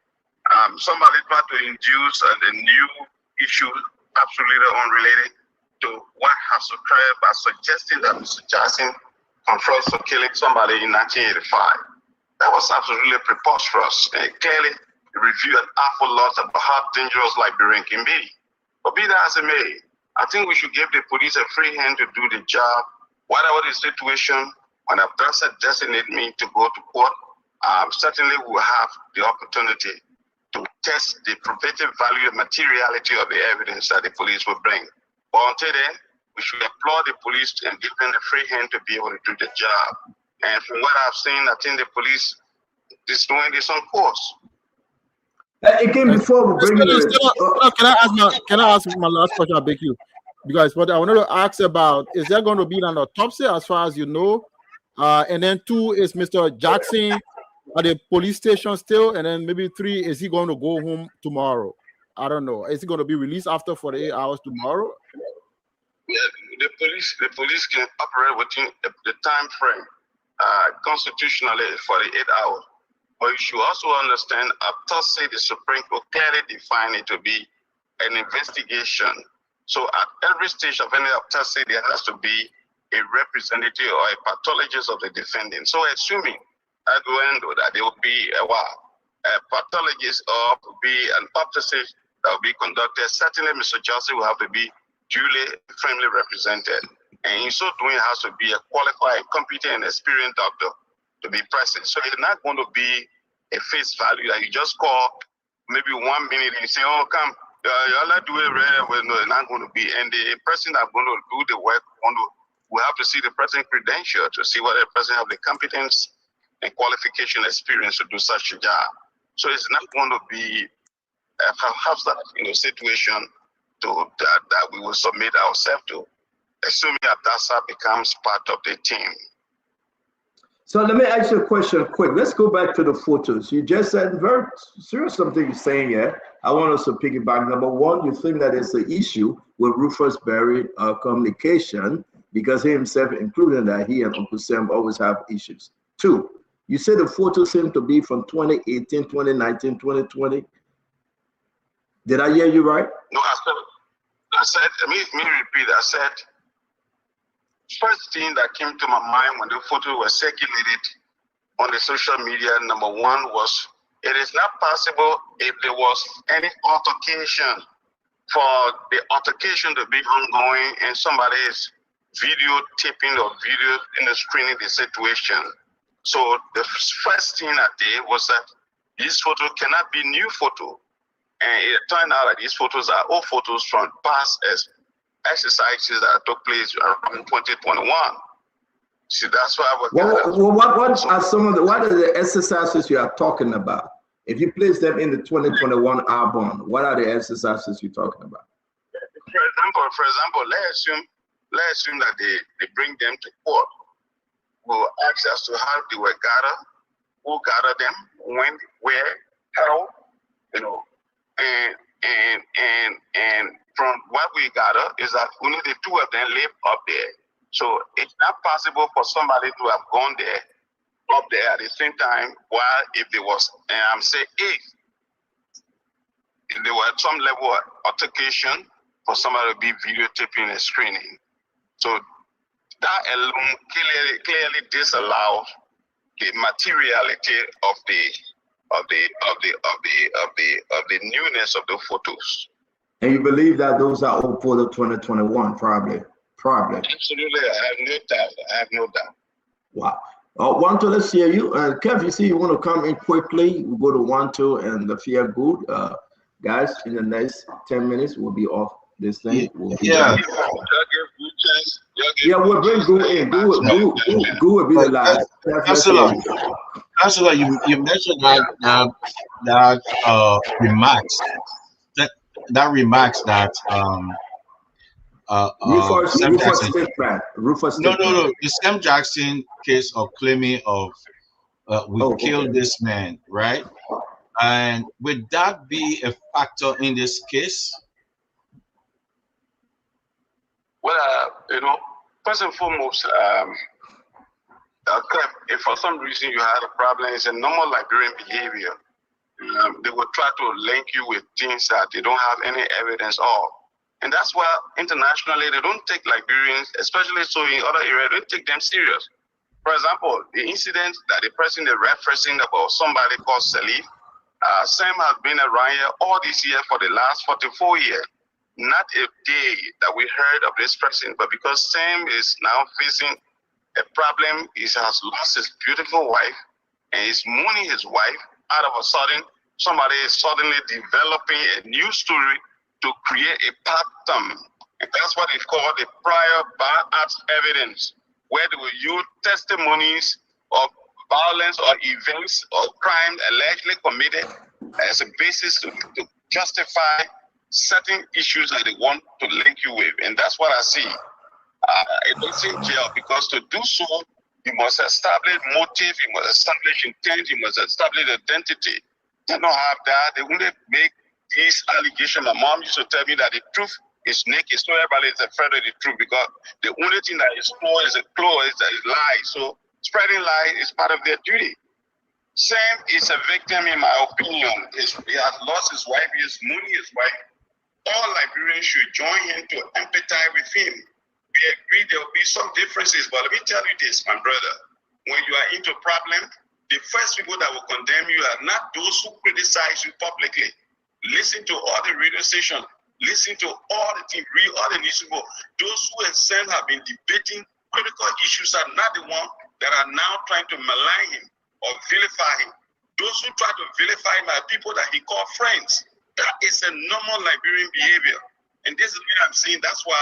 Somebody tried to induce a new issue absolutely unrelated to what has occurred by suggesting that Mr. Jackson confessed to killing somebody in 1985. That was absolutely preposterous. And clearly revealed an awful lot about how dangerous Liberian can be. But be that as it may, I think we should give the police a free hand to do the job. Whatever the situation, when Abdassa designate me to go to court, certainly we'll have the opportunity to test the probative value and materiality of the evidence that the police will bring. But until then, we should applaud the police and give them a free hand to be able to do the job. And from what I've seen, I think the police is doing this on course. Again, before we bring Can I ask my last question? I beg you, because what I wanted to ask about, is there going to be an autopsy as far as you know? And then 2 is Mr. Jackson at the police station still, and then maybe 3, is he going to go home tomorrow? I don't know. Is he going to be released after 48 hours tomorrow? Yeah, the police can operate within the time frame constitutionally 48 hours. But you should also understand, autopsy, the Supreme Court clearly defined it to be an investigation. So at every stage of any autopsy, there has to be a representative or a pathologist of the defendant. So assuming at the end that there will be a pathologist or be an autopsy that will be conducted, certainly Mr. Jackson will have to be duly, firmly represented. And in so doing, it has to be a qualified, competent, and experienced doctor to be present. So it's not going to be a face value that you just call maybe 1 minute and say, oh, come, y'all do it right. Well, no, it's not going to be. And the person that's going to do the work, we have to see the person credential to see whether the person have the competence and qualification experience to do such a job. So it's not going to be perhaps that situation that we will submit ourselves to, assuming Abdassa becomes part of the team. So let me ask you a question quick. Let's go back to the photos. You just said very serious something you're saying here. I want us to piggyback. Number one, you think that it's an issue with Rufus Berry communication because he himself, including that he and Uncle Sam always have issues. 2, you say the photos seem to be from 2018, 2019, 2020. Did I hear you right? No, I said, let me repeat. I said, first thing that came to my mind when the photo was circulated on the social media, number 1 was, it is not possible if there was any altercation for the altercation to be ongoing and somebody is videotaping or video in the screening the situation. So the first thing I did was that these photos cannot be new photo. And it turned out that these photos are old photos from past exercises that took place around 2021. See, that's why what are some of what are the exercises you are talking about? If you place them in the 2021 album, what are the exercises you're talking about? For example, let's assume that they bring them to court. We'll ask as to how they were gathered, who gathered them, when, where, how, and from what we gather is that only the 2 of them live up there. So it's not possible for somebody to have gone there, up there at the same time, while if there was, and I'm saying if there were some level of altercation for somebody to be videotaping and screening. So that alone clearly disallows the materiality of the newness of the photos. And you believe that those are all for the 2021, probably. Absolutely, I have no doubt. Wow. 1, 2, let's hear you. Kev, you see you want to come in quickly. We'll go to 1, 2 and the fear good. Guys, in the next 10 minutes, we'll be off this thing. Yeah. Yeah, we'll bring Gu in. Gu will be the last. Councilor, you mentioned that remarks that Rufus no, the Sam Jackson case of claiming of we killed this man, right? And would that be a factor in this case? Well, first and foremost, if for some reason you had a problem, it's a normal Liberian behavior. They will try to link you with things that they don't have any evidence of. And that's why internationally they don't take Liberians, especially so in other areas, they don't take them serious. For example, the incident that the person is referencing about somebody called Salif, Sam has been around here all this year for the last 44 years. Not a day that we heard of this person, but because Sam is now facing a problem, he has lost his beautiful wife and he's mourning his wife. Out of a sudden, somebody is suddenly developing a new story to create a pattern. And that's what they call the prior bad acts evidence, where they will use testimonies of violence or events or crimes allegedly committed as a basis to justify certain issues that they want to link you with. And that's what I see. It doesn't jail, because to do so, you must establish motive, you must establish intent, you must establish identity. They don't have that. They only make these allegations. My mom used to tell me that the truth is naked, so everybody is afraid of the truth, because the only thing that is close is lie. So spreading lie is part of their duty. Sam is a victim, in my opinion. He has lost his wife, he is mourning his wife. All Liberians should join him to empathize with him. We agree there will be some differences, but let me tell you this, my brother. When you are into problem, the first people that will condemn you are not those who criticize you publicly. Listen to all the radio stations. Listen to all the things, read all the newspapers. Those who have been debating critical issues are not the ones that are now trying to malign him or vilify him. Those who try to vilify him are people that he called friends. That is a normal Liberian behavior. And this is what I'm saying. That's why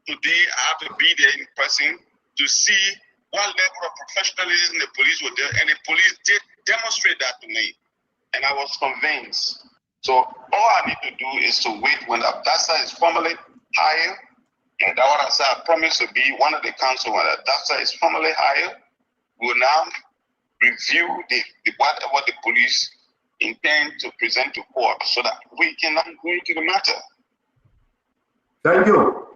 today I have to be there in person to see what level of professionalism the police were there. And the police did demonstrate that to me. And I was convinced. So all I need to do is to wait when Abdassa is formally hired. And that's what I said, I promise to be one of the council when Abdassa is formally hired. We will now review what the police intend to present to court so that we can now go into the matter. Thank you.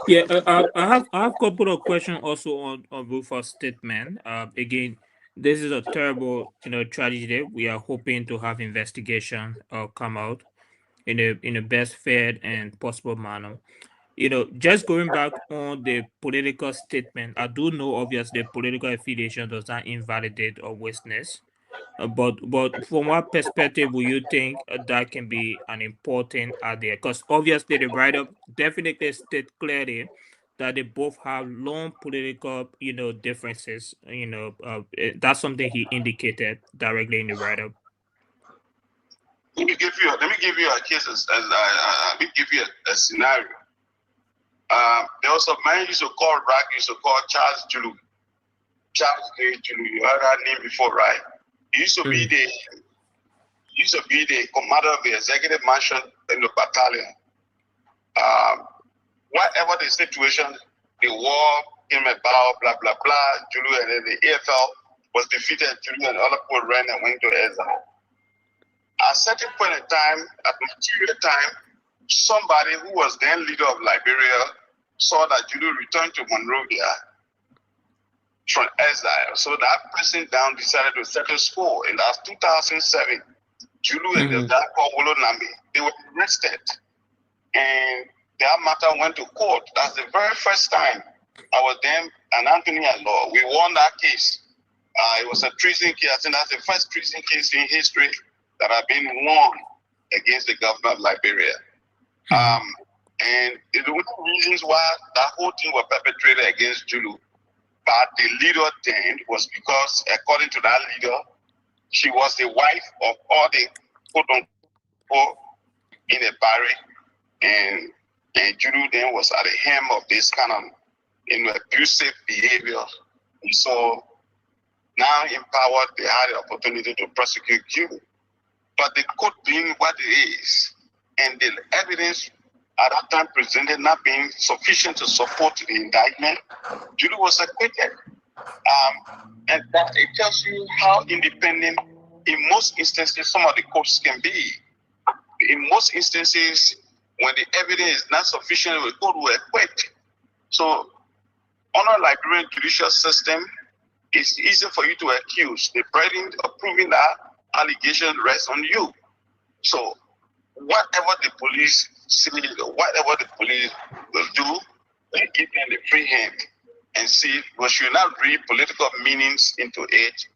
Yeah, I have a couple of questions also on Rufus' statement. Again, this is a terrible tragedy. We are hoping to have investigation come out in a best fair and possible manner. Just going back on the political statement, I do know obviously political affiliation does not invalidate or witness. But from what perspective will you think that can be an important idea? Because obviously the write-up definitely state clearly that they both have long political, differences. That's something he indicated directly in the write-up. Let me give you a case let me give you a scenario. There was a man used to call Charles Julu. Charles J. Julu. You heard that name before, right? He used to be the commander of the executive mansion in the battalion. Whatever the situation, the war came about, blah blah blah. Julu and then the AFL was defeated. Julu and other people ran and went to exile. At a certain point in time, at material time, somebody who was then leader of Liberia saw that Julu returned to Monrovia from exile. So that person down decided to settle score. And that's 2007. Julu and the guy called Wolo Nambi, they were arrested. And that matter went to court. That's the very first time I was then an Anthony at law. We won that case. It was a treason case. I think that's the first treason case in history that have been won against the government of Liberia. And the only reasons why that whole thing was perpetrated against Julu, but the leader then was because, according to that leader, she was the wife of all the quote-unquote in a barrack, and And Judy then was at the helm of this kind of abusive behavior. And so now empowered, they had the opportunity to prosecute Judy. But the court being what it is, and the evidence at that time presented not being sufficient to support the indictment, Judy was acquitted. And that it tells you how independent, in most instances, some of the courts can be. In most instances, when the evidence is not sufficient, the court will acquit. So, on a Liberian judicial system, it's easy for you to accuse. The burden of proving that allegation rests on you. So, whatever the police see, whatever the police will do, they give them the free hand and see. We should not read political meanings into it,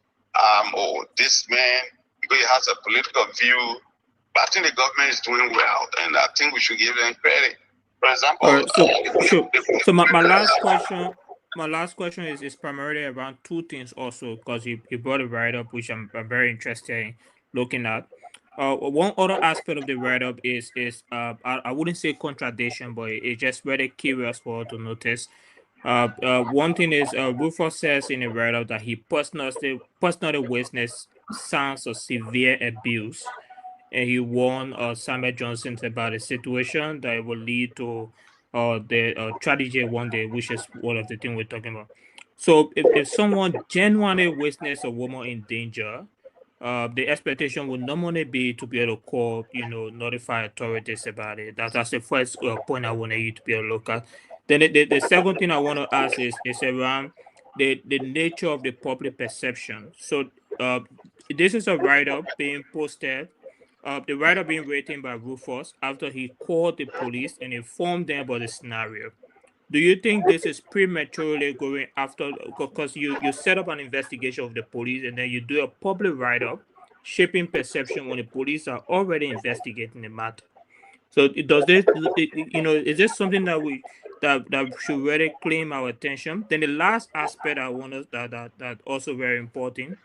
or this man, because he has a political view. But I think the government is doing well, and I think we should give them credit. For example, so my last question is primarily around two things also, because you brought it right up, which I'm very interested in looking at. One other aspect of the write-up is I wouldn't say contradiction, but it's just very curious for us to notice. One thing is Rufus says in the write-up that he personally witnessed signs of severe abuse, and he warned Samuel Johnson about a situation that will lead to the tragedy one day, which is one of the things we're talking about. So if someone genuinely witnessed a woman in danger, the expectation would normally be to be able to call, notify authorities about it. That's the first point I wanted you to be able to look at. Then the second thing I want to ask is around the nature of the public perception. So this is a write-up being posted. The write-up being written by Rufus after he called the police and informed them about the scenario. Do you think this is prematurely going after, because you set up an investigation of the police and then you do a public write-up shaping perception when the police are already investigating the matter? So does this, is this something that should really claim our attention? Then the last aspect I want to, that also very important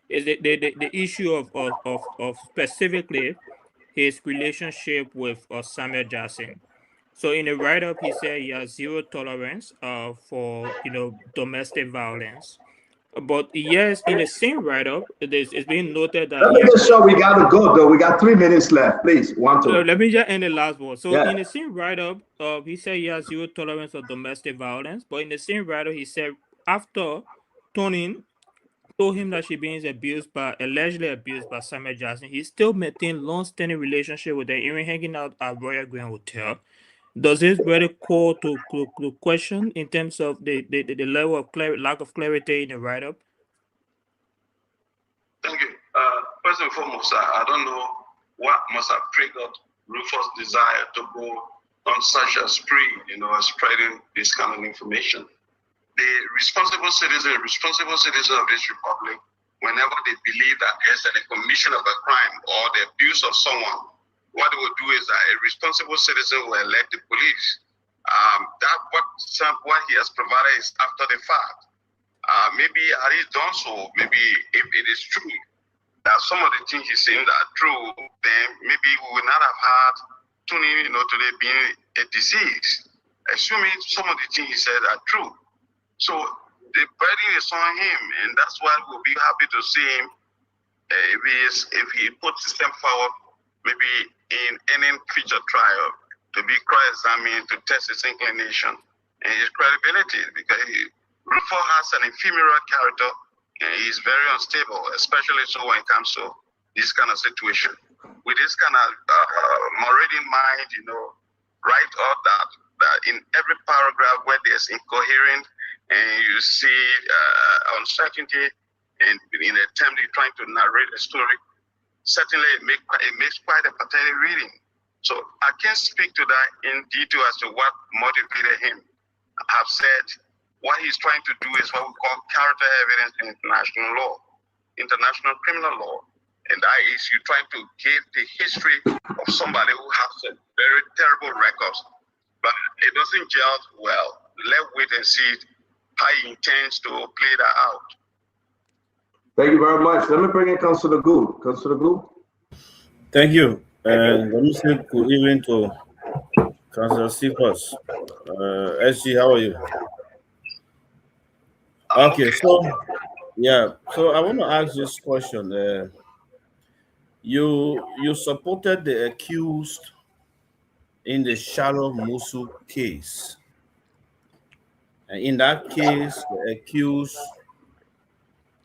is the issue of specifically his relationship with Samuel Jackson. So in the write-up, he said he has zero tolerance for domestic violence. But yes, in the same write-up, it's being noted that. Let me just show we got to go though. We got 3 minutes left. Please, let me just end the last one. So in the same write-up, he said he has zero tolerance for domestic violence. But in the same write-up, he said after Tony told him that she being allegedly abused by Samuel Jackson, he still maintained long-standing relationship with her, even hanging out at Royal Grand Hotel. Does this really call to question in terms of the level of lack of clarity in the write-up? Thank you. First and foremost, I don't know what must have triggered Rufus' desire to go on such a spree, spreading this kind of information. The responsible citizen of this republic, whenever they believe that there's a commission of a crime or the abuse of someone, what they will do is that a responsible citizen will elect the police. What he has provided is after the fact. Maybe had he done so, maybe if it is true that some of the things he's saying are true, then maybe we would not have had Tony, today being a disease. Assuming some of the things he said are true. So the burden is on him, and that's why we'll be happy to see him if he puts his step forward, maybe in any future trial, to be cross-examined, to test his inclination and his credibility, because Rufus has an ephemeral character and he's very unstable, especially so when it comes to this kind of situation. With this kind of morale in mind, write out that in every paragraph where there's incoherent and you see uncertainty and in an attempt in trying to narrate a story, certainly it makes quite a pathetic reading. So I can't speak to that in detail as to what motivated him. I've said what he's trying to do is what we call character evidence in international law, international criminal law. And that is you trying to give the history of somebody who has a very terrible record, but it doesn't gel well. Let's wait and see how he intends to play that out. Thank you very much. Let me bring in Councilor Gould. Councilor Gould. Thank you. Let me say good evening to Councillor Cephas. SG, how are you? Okay, so yeah, so I want to ask this question. You supported the accused in the Shalom Musu case. And in that case, the accused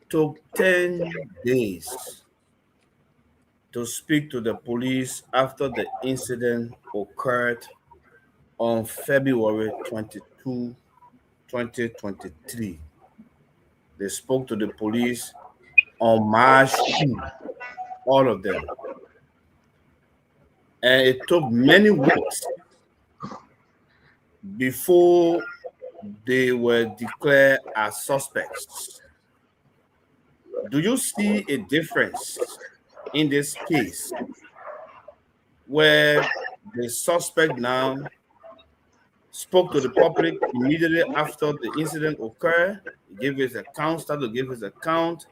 took 10 days to speak to the police after the incident occurred on February 22, 2023. They spoke to the police on March 2, all of them. And it took many weeks before they were declared as suspects. Do you see a difference in this case where the suspect now spoke to the public immediately after the incident occurred, gave his account, started to give his account,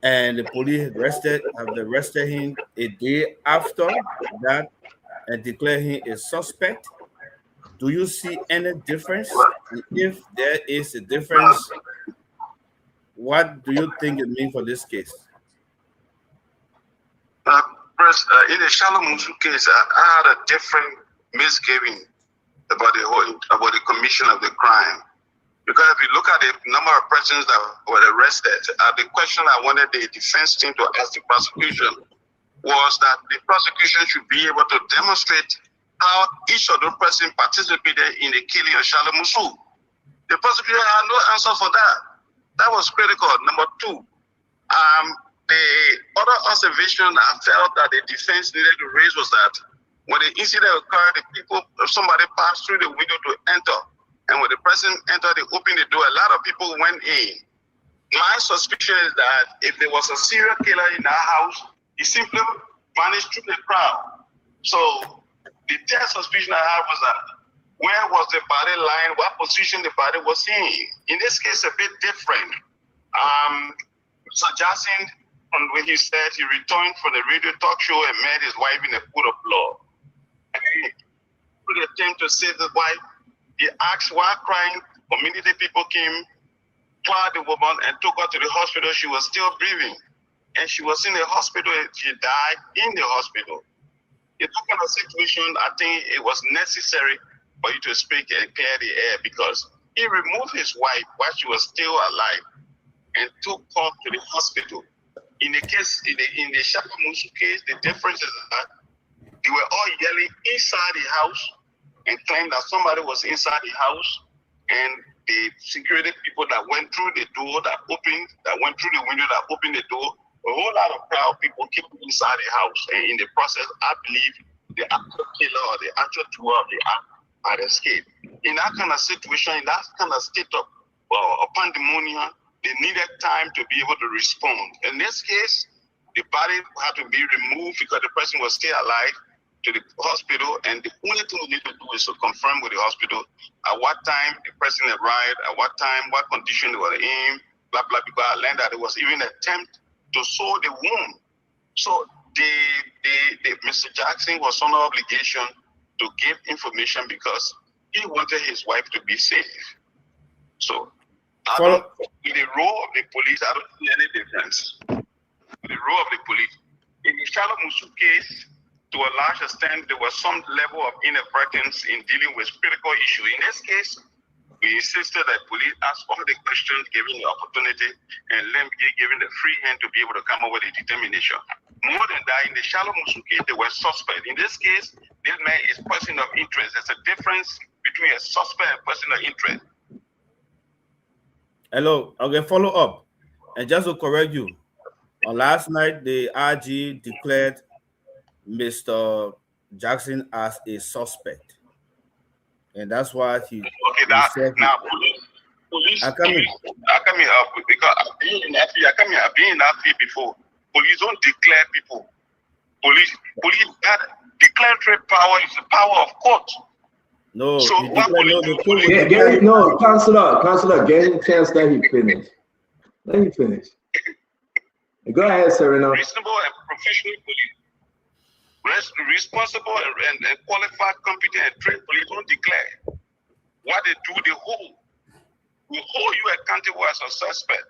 and the police have arrested him a day after that and declared him a suspect? Do you see any difference? If there is a difference, what do you think it means for this case? First, in the Shalom Musu case, I had a different misgiving about the commission of the crime. Because if you look at the number of persons that were arrested, the question I wanted the defense team to ask the prosecution was that the prosecution should be able to demonstrate how each of those persons participated in the killing of Shalom Musu. The prosecution had no answer for that. That was critical. Number two, the other observation I felt that the defense needed to raise was that when the incident occurred, somebody passed through the window to enter. And when the person entered, they opened the door, a lot of people went in. My suspicion is that if there was a serial killer in that house, he simply vanished through the crowd. So the third suspicion I had was that where was the body lying, what position the body was in. In this case, a bit different. Mr. Jackson, when he said he returned from the radio talk show and met his wife in a pool of blood. And he put an attempt to save his wife. He asked while crying, community people came, clad the woman and took her to the hospital. She was still breathing. And she was in the hospital and she died in the hospital. In that kind of situation, I think it was necessary for you to speak and clear the air because he removed his wife while she was still alive and took her to the hospital. In the case, in the Shalom Musu case, the difference is that they were all yelling inside the house and claimed that somebody was inside the house, and the security people that went through the door that went through the window that opened the door, a whole lot of proud people came inside the house, and in the process, I believe the actual killer or the actual doer of the act had escaped. In that kind of situation, in that kind of state of pandemonium, they needed time to be able to respond. In this case, the body had to be removed because the person was still alive to the hospital, and the only thing we need to do is to confirm with the hospital at what time the person arrived, at what time, what condition they were in, blah, blah, because I learned that there was even an attempt to sew the wound. So Mr. Jackson was under obligation to give information because he wanted his wife to be safe. So in the role of the police, I don't see any difference. In the role of the police. In the Shalom Musu case, to a large extent, there was some level of inadvertence in dealing with critical issues. In this case, we insisted that police ask all the questions, given the opportunity, and let me given the free hand to be able to come up with a determination. More than that, in the Shalom Musu case, they were suspect. In this case, this man is person of interest. There's a difference between a suspect and person of interest. Hello, okay, follow up. And just to correct you, on last night, the RG declared Mr. Jackson as a suspect. And that's why he said now police I come here because I've been in that field before. Police don't declare people. Police that declaratory power is the power of court. No, so no, Councillor, get him a chance that he finish. Let me finish. Go ahead, Serena. Reasonable and professional police. responsible and qualified, competent, and trained police don't declare. What they do, they hold. We hold you accountable as a suspect.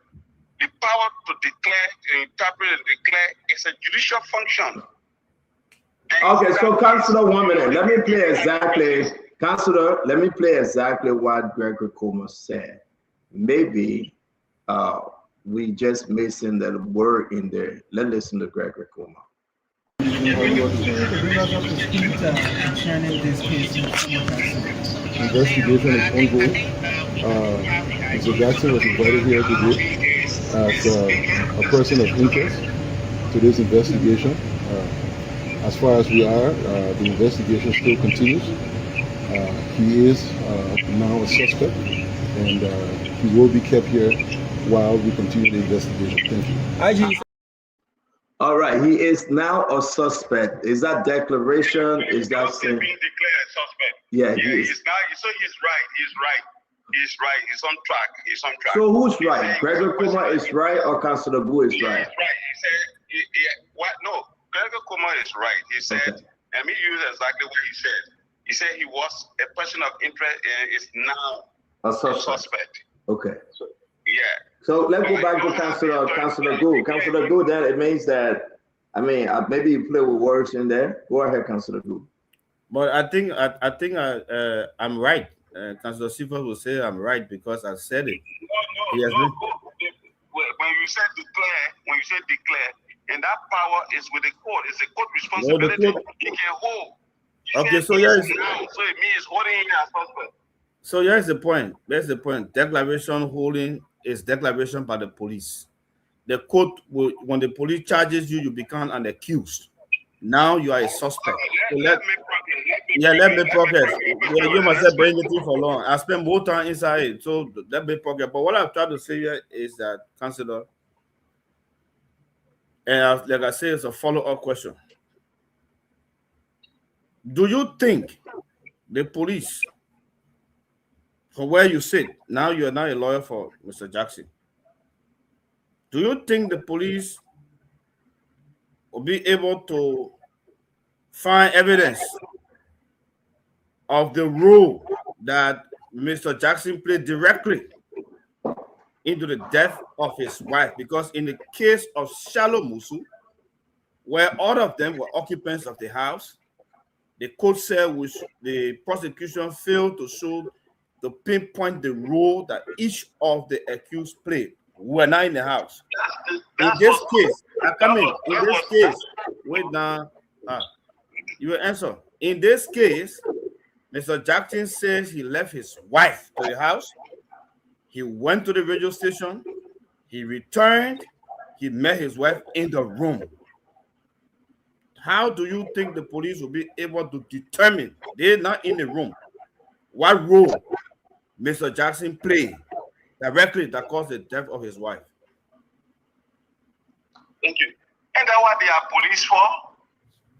The power to declare, to interpret and declare is a judicial function. Okay, so Councillor, 1 minute. Let me play exactly, Councillor, let me play exactly what Gregory Coma said. Maybe we just missing that word in there. Let's listen to Gregory Coma. Investigation is ongoing. Mr. Jackson was invited here today as a person of interest to this investigation. As far as we are, the investigation still continues. He is now a suspect, and he will be kept here while we continue the investigation. Thank you. All right, he is now a suspect. Is that declaration? Is that being declared a suspect? Yeah, yeah, he is. he's now. So he's right. He's right. He's right. He's on track. He's on track. So who's right? Gregory Coma is right, or Councillor Gu is right? He's right. He said, what? No, Gregory Coma is right. He said, let me use exactly what he said. He said he was a person of interest and is now a suspect. Okay. Yeah. So let's go back to Councillor Gu. Councillor Gu, then it means that, I mean, maybe you play with words in there. Go ahead, Councillor Gu. But I think I'm right. Councillor Sifa will say I'm right because I said it. No. When you say declare, and that power is with the court. It's a court responsibility. He can hold. Okay, so yes. So it means holding him as suspect. So here's the point. That's the point. Declaration holding is declaration by the police. The court will, when the police charges you, you become an accused. Now you are a suspect. So let me progress. You must have been anything for long. I spent more time inside it, so let me progress. But what I'm trying to say here is that, Councillor, and like I said, it's a follow-up question. Do you think the police, from where you sit, now you're now a lawyer for Mr. Jackson, do you think the police will be able to find evidence of the role that Mr. Jackson played directly into the death of his wife? Because in the case of Shalom Musu, where all of them were occupants of the house, the court said which the prosecution failed to show to pinpoint the role that each of the accused played. We were not in the house. In this case, wait now, you will answer. In this case, Mr. Jackson says he left his wife to the house. He went to the radio station. He returned. He met his wife in the room. How do you think the police will be able to determine, they're not in the room, what role Mr. Jackson played directly that caused the death of his wife? Thank you. And that's what they are police for.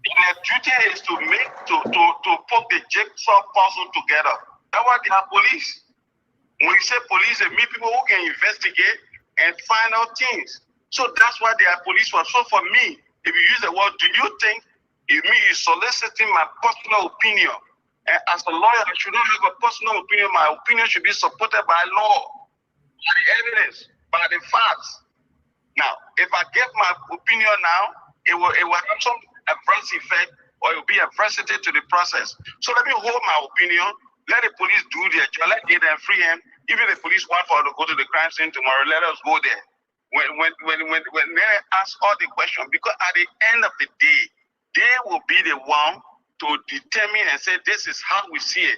Their duty is to put the jigsaw puzzle together. That's what they are police. When you say police, they mean people who can investigate and find out things. So that's what they are police for. So for me, if you use the word, do you think it means you're soliciting my personal opinion? And as a lawyer, I should not have a personal opinion. My opinion should be supported by law, by the evidence, by the facts. Now, if I get my opinion now, it will have some adverse effect, or it will be adversity to the process. So let me hold my opinion. Let the police do their job. Let them free him. Even the police want for us to go to the crime scene tomorrow, let us go there. When they ask all the questions, because at the end of the day, they will be the one to determine and say, this is how we see it.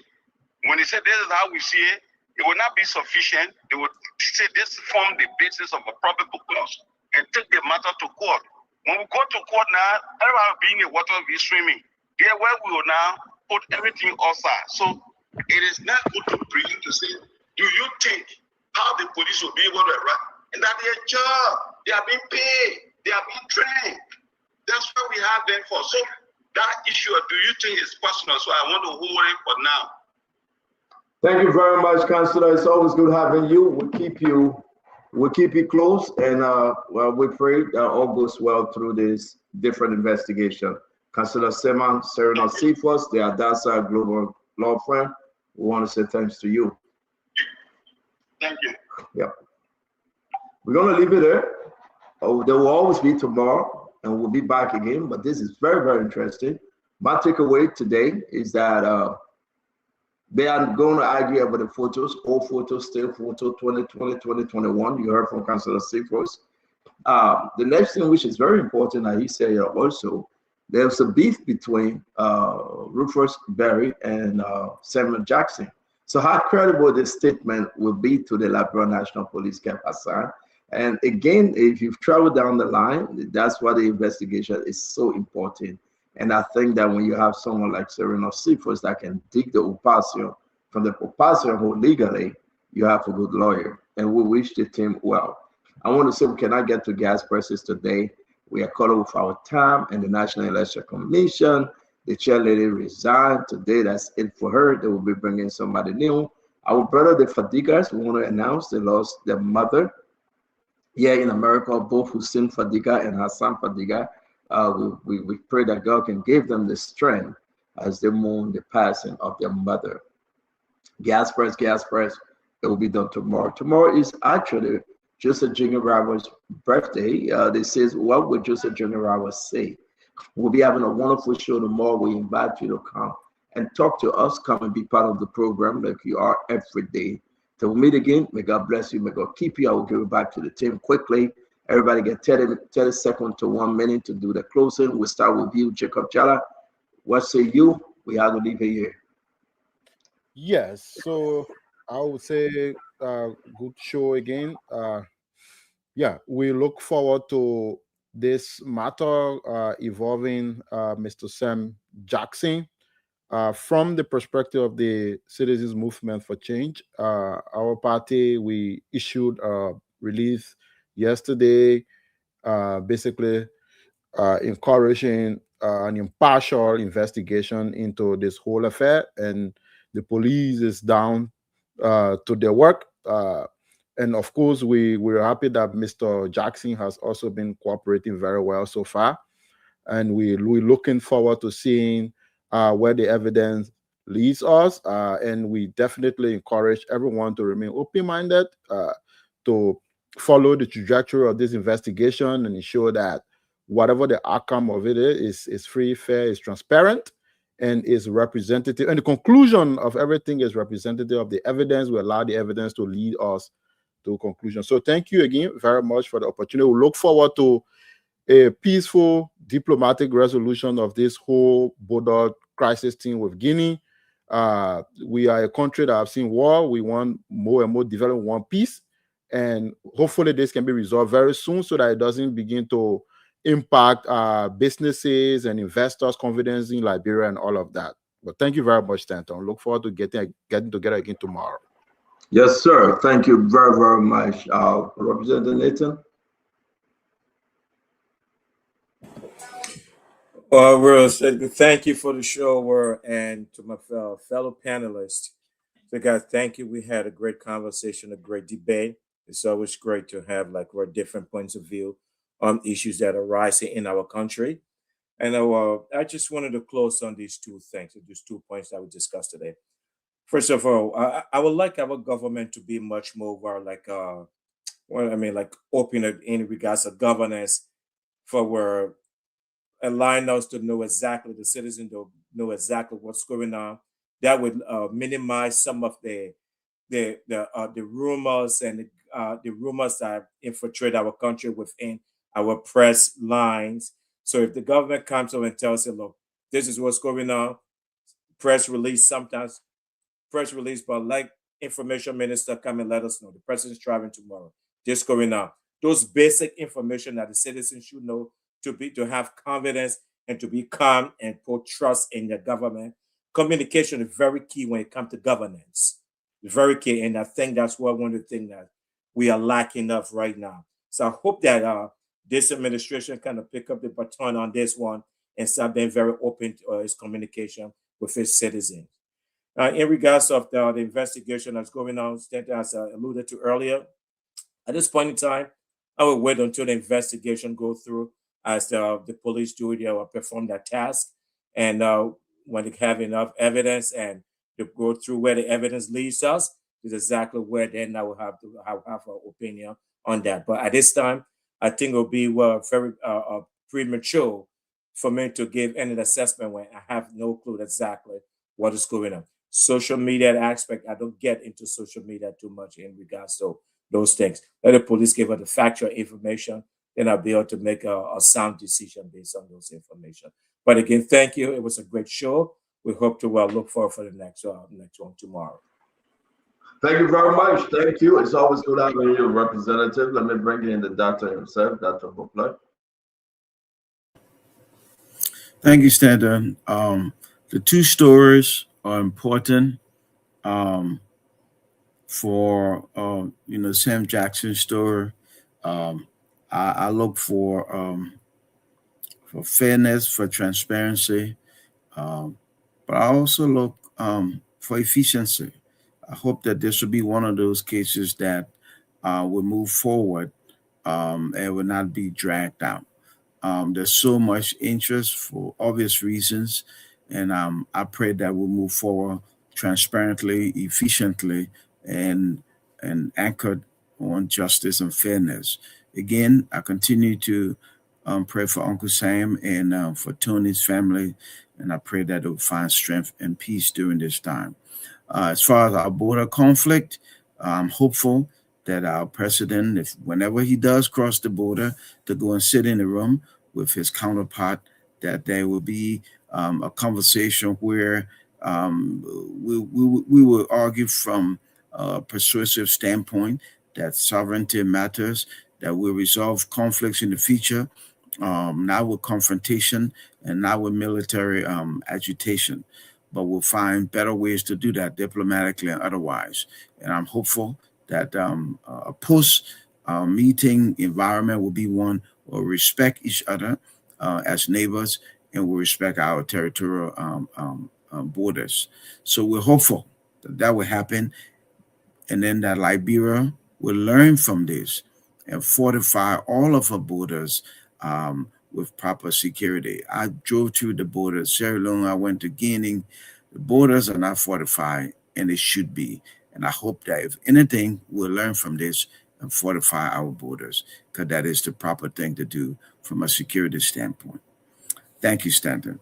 When they say this is how we see it, it will not be sufficient. They will say this form the basis of a probable cause and take the matter to court. When we go to court now, everybody will be in the water, will be swimming. There where we will now put everything outside. So it is not good to presume to say, do you think how the police will be able to write? And that their job, they are being paid, they are being trained. That's what we have them for. So that issue, do you think is personal? So I want to hold it for now. Thank you very much, Councillor. It's always good having you. We'll keep you close, and well, we pray that all goes well through this different investigation. Councillor Seman, Serena Cephas, the Adasa Global Law Firm. We want to say thanks to you. Thank you. Yeah. We're going to leave it there. Oh, there will always be tomorrow, and we'll be back again. But this is very, very interesting. My takeaway today is that they are going to argue about the photos, old photos, still photo, 2020, 2021. You heard from Councillor Cephas. The next thing, which is very important, that he said here also, there's a beef between Rufus Berry and Samuel Jackson. So how credible this statement will be to the Liberia National Police Camp Hassan? And again, if you've traveled down the line, that's why the investigation is so important. And I think that when you have someone like Serena Cephas that can dig the opposition from the opposition who legally, you have a good lawyer. And we wish the team well. I want to say we cannot get to gas prices today. We are caught up with our time, and the National Election Commission, the chair lady resigned today. That's it for her. They will be bringing somebody new. Our brother, the Fadigas, we want to announce they lost their mother here in America, both Hussein Fadiga and Hassan Fadiga. We pray that God can give them the strength as they mourn the passing of their mother. Gas price, it will be done tomorrow. Tomorrow is actually Joseph Junior Rawa's birthday. They says, what would Joseph Junior Rawa say? We'll be having a wonderful show tomorrow. We invite you to come and talk to us. Come and be part of the program like you are every day. Till we meet again, may God bless you. May God keep you. I will give it back to the team quickly. Everybody get 30 seconds to 1 minute to do the closing. We'll start with you, Jacob Jala. What say you? We have to leave it here. Yes, so I would say good show again. Yeah, we look forward to this matter involving Mr. Sam Jackson from the perspective of the Citizens Movement for Change. Our party, we issued a release yesterday, basically encouraging an impartial investigation into this whole affair, and the police is down to their work. And of course, we're happy that Mr. Jackson has also been cooperating very well so far. And we're looking forward to seeing where the evidence leads us. And we definitely encourage everyone to remain open-minded, to follow the trajectory of this investigation and ensure that whatever the outcome of it is free, fair, is transparent, and is representative. And the conclusion of everything is representative of the evidence. We allow the evidence to lead us to a conclusion. So thank you again very much for the opportunity. We look forward to a peaceful diplomatic resolution of this whole border crisis thing with Guinea. We are a country that have seen war. We want more and more development, want peace. And hopefully this can be resolved very soon so that it doesn't begin to impact businesses and investors' confidence in Liberia and all of that. But thank you very much, Stanton. Look forward to getting together again tomorrow. Yes, sir. Thank you very, very much, Representative Nathan. Well, thank you for the show, and to my fellow panelists. So, guys, thank you. We had a great conversation, a great debate. It's always great to have different points of view on issues that are rising in our country. And I just wanted to close on these two things, these 2 points that we discussed today. First of all, I would like our government to be much more open in regards to governance, for allowing us to know exactly, the citizens to know exactly what's going on. That would minimize some of the rumors and the rumors that infiltrate our country within our press lines. So if the government comes over and tells us, look, this is what's going on, press release, but like information minister come and let us know the president's traveling tomorrow, this going on. Those basic information that the citizens should know to have confidence and to be calm and put trust in the government. Communication is very key when it comes to governance. Very key. And I think that's one of the things that we are lacking of right now. So I hope that this administration kind of pick up the baton on this one and start being very open to its communication with its citizens. In regards of the investigation that's going on, as I alluded to earlier, at this point in time, I will wait until the investigation goes through. as the police do their perform their task. And when they have enough evidence and to go through where the evidence leads us, is exactly where then I will have to have an opinion on that. But at this time, I think it will be very premature for me to give any assessment when I have no clue exactly what is going on. Social media aspect, I don't get into social media too much in regards to those things. Let the police give us the factual information, then I'll be able to make a sound decision based on those information. But again, thank you. It was a great show. We hope to look forward for the next one tomorrow. Thank you very much. Thank you. It's always good having you, representative. Let me bring in the doctor himself, Dr. Bopler. Thank you, Stanton. The two stories are important for Sam Jackson's story. I look for fairness, for transparency, but I also look for efficiency. I hope that this will be one of those cases that will move forward and will not be dragged out. There's so much interest for obvious reasons, and I pray that we'll move forward transparently, efficiently, and anchored on justice and fairness. Again, I continue to pray for Uncle Sam and for Tony's family, and I pray that they'll find strength and peace during this time. As far as our border conflict, I'm hopeful that our president, whenever he does cross the border, to go and sit in a room with his counterpart, that there will be a conversation where we will argue from a persuasive standpoint that sovereignty matters, that we'll resolve conflicts in the future, not with confrontation and not with military agitation, but we'll find better ways to do that diplomatically and otherwise. And I'm hopeful that a post-meeting environment will be one where we respect each other as neighbors and we respect our territorial borders. So we're hopeful that that will happen, and then that Liberia will learn from this and fortify all of her borders with proper security. I drove through the borders. Sierra Leone, I went to Guinea. The borders are not fortified, and it should be. And I hope that if anything, we'll learn from this and fortify our borders, because that is the proper thing to do from a security standpoint. Thank you, Stanton.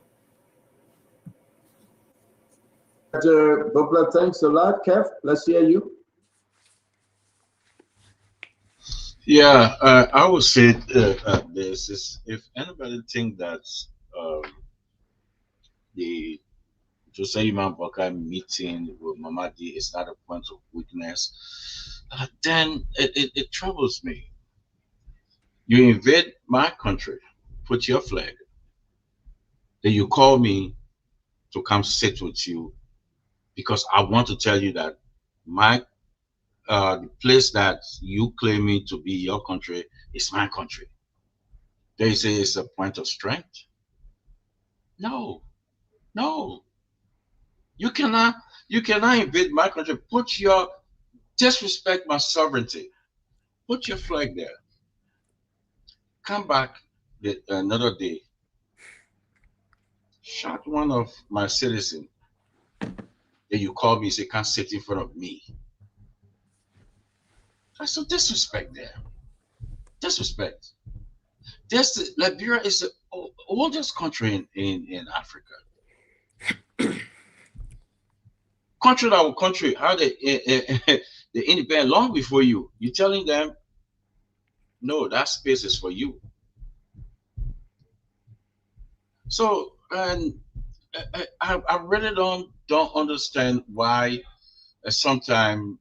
Dr. Bopler, thanks a lot. Kev, let's hear you. Yeah, I would say this is, if anybody think that the Jose Imam Bakar meeting with Mamadi is not a point of weakness, then it troubles me. You invade my country, put your flag, then you call me to come sit with you because I want to tell you that my the place that you claim me to be your country is my country. They say it's a point of strength. No. You cannot invade my country. Disrespect my sovereignty. Put your flag there. Come back another day. Shot one of my citizens. Then you call me and say, can't sit in front of me. That's some disrespect there. Disrespect. Liberia is the oldest country in Africa. Country, how they independent long before you. You're telling them, no, that space is for you. So, and I really don't understand why sometimes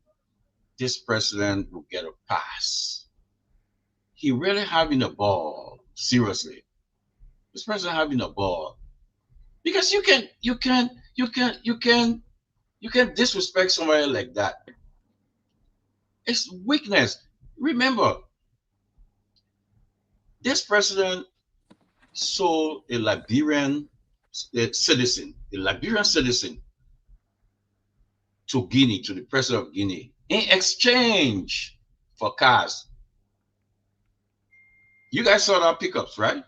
this president will get a pass. He really having a ball, seriously. This president having a ball. Because you can disrespect somebody like that. It's weakness. Remember, this president sold a Liberian citizen to Guinea, to the president of Guinea, in exchange for cars. You guys saw our pickups, right?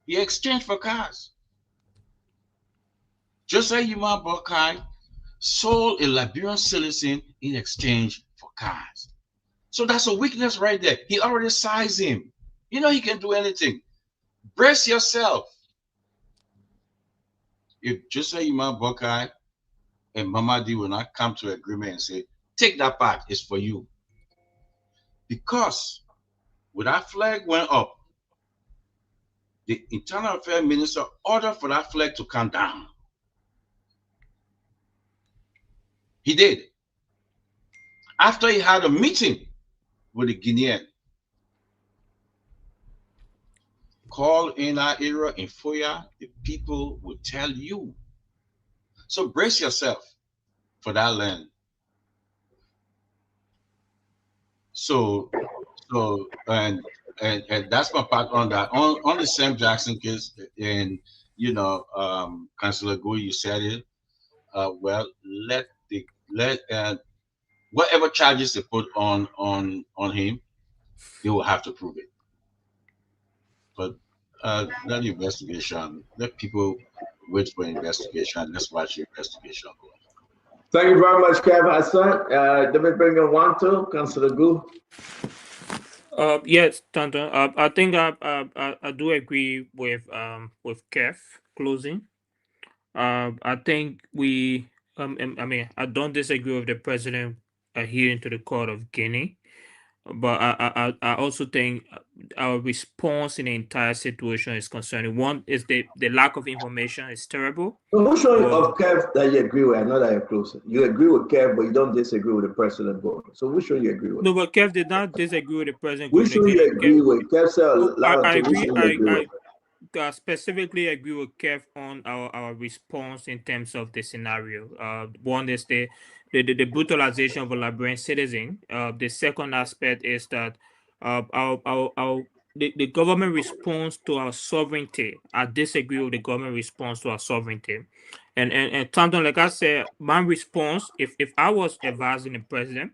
He exchanged for cars. Joseph Yuma Boakai sold a Liberian citizen in exchange for cars. So that's a weakness right there. He already sized him. You know he can do anything. Brace yourself. If Joseph Yuma Boakai and Mamadi will not come to agreement and say, take that part, it's for you. Because when that flag went up, the Internal Affairs Minister ordered for that flag to come down. He did. After he had a meeting with the Guinean, call in our area in Foya, the people will tell you. So brace yourself for that land. And that's my part on that. On the Sam Jackson case, and Councillor Gui, you said it. Well, whatever charges they put on him, they will have to prove it. But that investigation, let people wait for investigation. Let's watch the investigation go. Thank you very much, Kevin Hassan. Let me bring in Wanto, Councillor Gu. Yes, Tonton. I think I do agree with Kev closing. I think we I don't disagree with the president adhering to the Court of Guinea, but I also think our response in the entire situation is concerning. One is the lack of information is terrible. So who's showing of Kev that you agree with? I know that you're closer. You agree with Kev, but you don't disagree with the president. So which one you agree with? No, but Kev did not disagree with the president. Which one you agree with? Kev said a lot of things. I specifically agree with Kev on our response in terms of the scenario. One is the brutalization of a Liberian citizen. The second aspect is that the government response to our sovereignty. I disagree with the government response to our sovereignty. And Tonton, like I said, my response, if I was advising the president,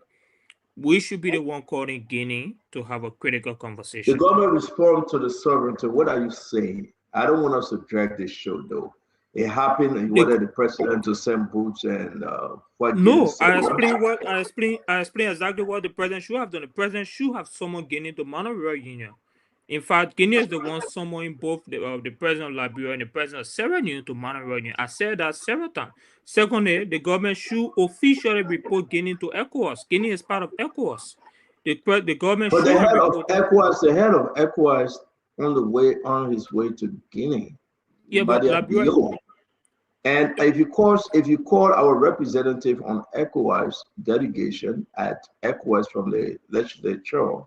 we should be the one calling Guinea to have a critical conversation. The government respond to the sovereignty. What are you saying? I don't want us to drag this show, though. It happened, and you wanted the president to send boots and what? No, I explain exactly what the president should have done. The president should have summoned Guinea to Monterey Union. In fact, Guinea is the one summoning both the president of Liberia and the president of Sierra Leone to Monterey Union. I said that several times. Secondly, the government should officially report Guinea to ECOWAS. Guinea is part of ECOWAS. The government but should the head of ECOWAS on his way to Guinea. Yeah, but Liberia. And if you call our representative on ECOWAS delegation at ECOWAS from the legislature,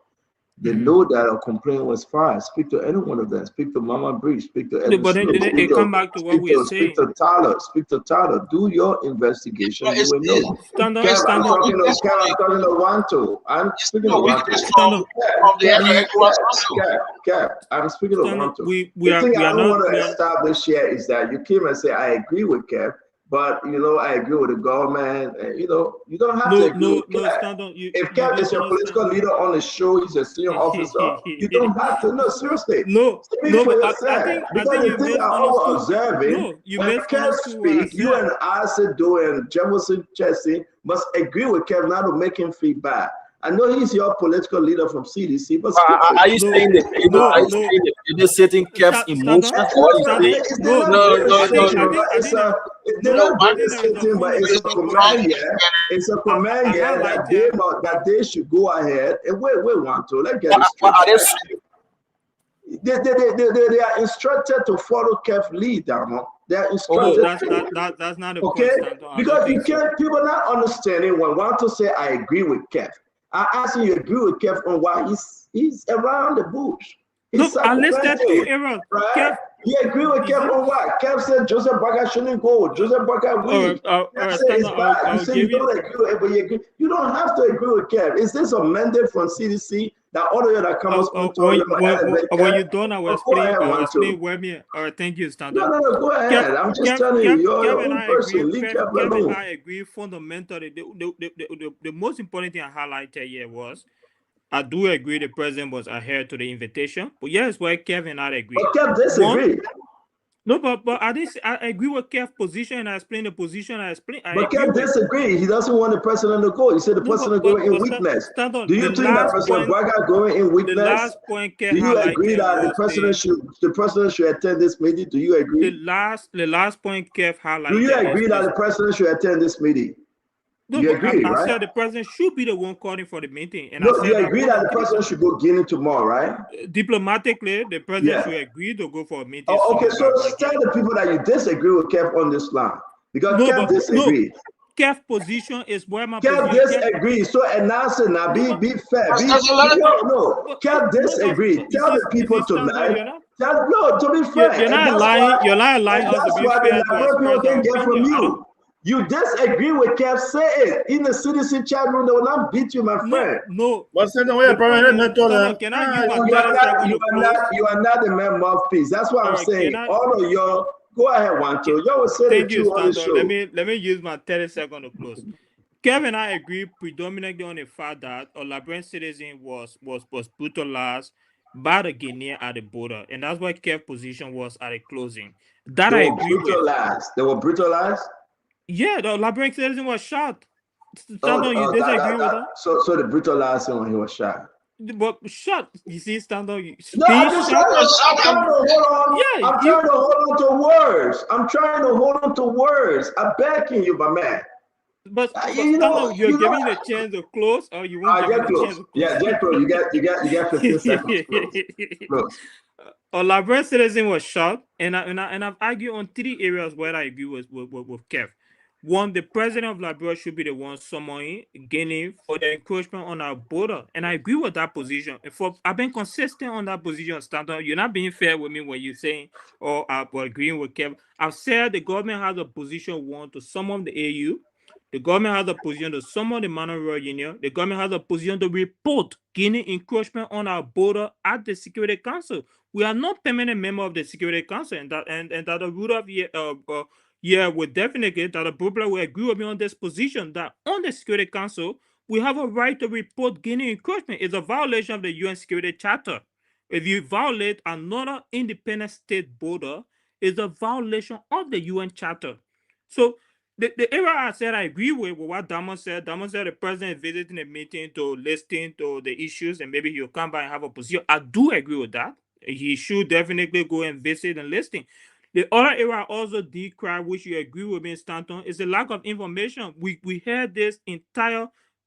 they know that a complaint was filed. Speak to any one of them. Speak to Mama Bree. Speak to But then they come back to what we are saying. Speak to Tyler. Do your investigation. You will know. I'm talking to Wanto. I'm speaking to Wanto. I'm speaking to Wanto. The thing I don't want to establish here is that you came and say, I agree with Kev, but I agree with the government. You don't have to agree with Kev. If Kev is your political leader on the show, he's a senior officer. You don't have to. No, seriously. Because the thing I'm observing, when Kev speaks, you and Asado and Jefferson Chessie must agree with Kev not to make him feedback. I know he's your political leader from CDC, but are you saying that you're just setting Kev's emotions? It's a command that they should go ahead and wait want to let's get it. They are instructed to follow Kev's lead, Damo. They are instructed. That's not a okay. Because you can't. People not understanding when want to say I agree with Kev. I ask you agree with Kev on why he's around the bush. Look, I listed two errors. Right? You agree with Kev on what? Kev said Joseph Baga shouldn't go. Joseph Baga wins. Kev said it's bad. You say you don't agree, but you agree. You don't have to agree with Kev. Is this a mandate from CDC that order you that comes when you're done, I will explain where me. All right, thank you, Standard. No, go ahead. I'm just telling you, you're your own person. Leave Kev alone. I agree fundamentally. The most important thing I highlighted here was I do agree the president was adhered to the invitation, but yes, where Kev and I agree. But Kev disagree. No, but I agree with Kev's position, and I explained the position. But Kev disagree. He doesn't want the president to go. He said the president going in weakness. Do you think that President Braga going in weakness? The last point Kev do you agree that the president should attend this meeting? Do you agree? The last point Kev highlighted. Do you agree that the president should attend this meeting? No, you agree, I right? said the president should be the one calling for the meeting. And no, I said you agree that the president should go Guinea tomorrow, right? Diplomatically, the president should agree to go for a meeting. Oh, okay, so tell the people that you disagree with Kev on this line. Because Kev disagrees. Kev's position is where my Kev disagrees. So announce it now. Be fair. Kev disagrees. Tell the people tonight. No, to be fair. You're not lying. You're not lying. That's why the Liberian people can get from you. You disagree with Kev, say it in the citizen chat room. They will not beat you, my friend. No. What's the way? You are not the man mouthpiece. That's what I'm saying. All of y'all, go ahead, Wancho. Y'all will say the truth on the show. Let me use my 30 seconds to close. Kev and I agree predominantly on the fact that a Liberian citizen was brutalized by the Guinean at the border, and that's why Kev's position was at the closing. That I agree with. They were brutalized. Yeah, the Liberian citizen was shot. Stando, you disagree with that? So the brutalized when he was shot. But shot, you see, Stando. I'm trying to hold on to words. I'm trying to hold on to words. I'm backing you, my man. But Stando, you're giving the chance to close, or you won't give the chance to close? Yeah, get close. You got 15 seconds. Close. A Liberian citizen was shot, and I've argued on 3 areas where I agree with Kev. One, the president of Liberia should be the one summoning Guinea for the encroachment on our border. And I agree with that position. I've been consistent on that position, Stanton. You're not being fair with me when you're saying or agreeing with Kevin. I've said the government has a position, one, to summon the AU. The government has a position to summon the Monroe Union. The government has a position to report Guinea encroachment on our border at the Security Council. We are not permanent member of the Security Council, and that the root of would definitely that the people will agree with me on this position that on the Security Council, we have a right to report Guinea encroachment. It's a violation of the UN Security Charter. If you violate another independent state border, it's a violation of the UN Charter. So the area I said I agree with what Damon said. Damon said the president is visiting a meeting to listen to the issues and maybe he'll come by and have a position. I do agree with that. He should definitely go and visit and listen. The other area I also decry, which you agree with me, Stanton, is the lack of information. We heard this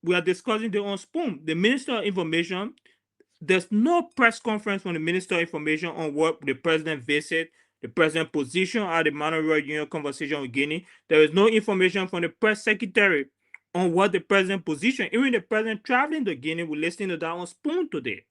we are discussing it on Spoon. The Minister of Information, there's no press conference from the Minister of Information on what the president visited, the president's position at the Monroe Union conversation with Guinea. There is no information from the press secretary on what the president's position. Even the president traveling to Guinea, we're listening to that on Spoon today.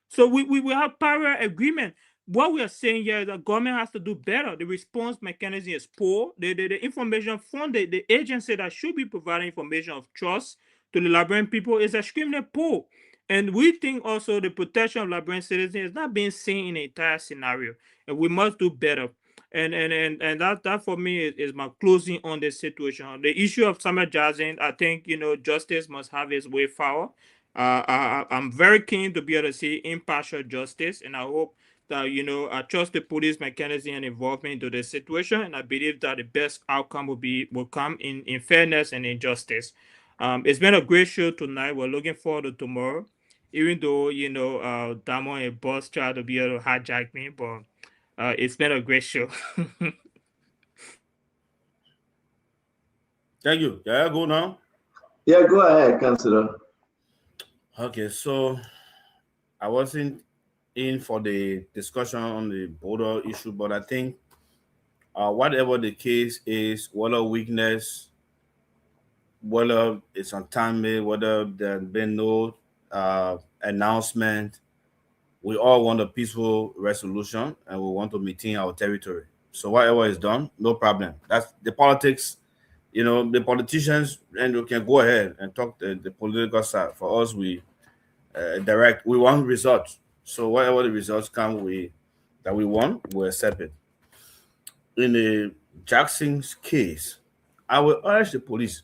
So we have parallel agreement. What we are saying here is that government has to do better. The response mechanism is poor. The information from the agency that should be providing information of trust to the Liberian people is extremely poor. And we think also the protection of Liberian citizens is not being seen in the entire scenario. And we must do better. And that for me is my closing on this situation. The issue of Samuel Jackson, I think, justice must have its way forward. I'm very keen to be able to see impartial justice, and I hope that, I trust the police mechanism and involvement into the situation, and I believe that the best outcome will come in fairness and in justice. It's been a great show tonight. We're looking forward to tomorrow, even though, Damon and Boss tried to be able to hijack me, but it's been a great show. Thank you. Yeah, go now. Yeah, go ahead, Councilor. Okay, so I wasn't in for the discussion on the border issue, but I think whatever the case is, whether weakness, whether it's untimely, whether there's been no announcement, we all want a peaceful resolution and we want to maintain our territory. So whatever is done, no problem. That's the politics, the politicians, and we can go ahead and talk the political side. For us, we want results. So whatever the results come that we want, we'll accept it. In the Jackson's case, I will urge the police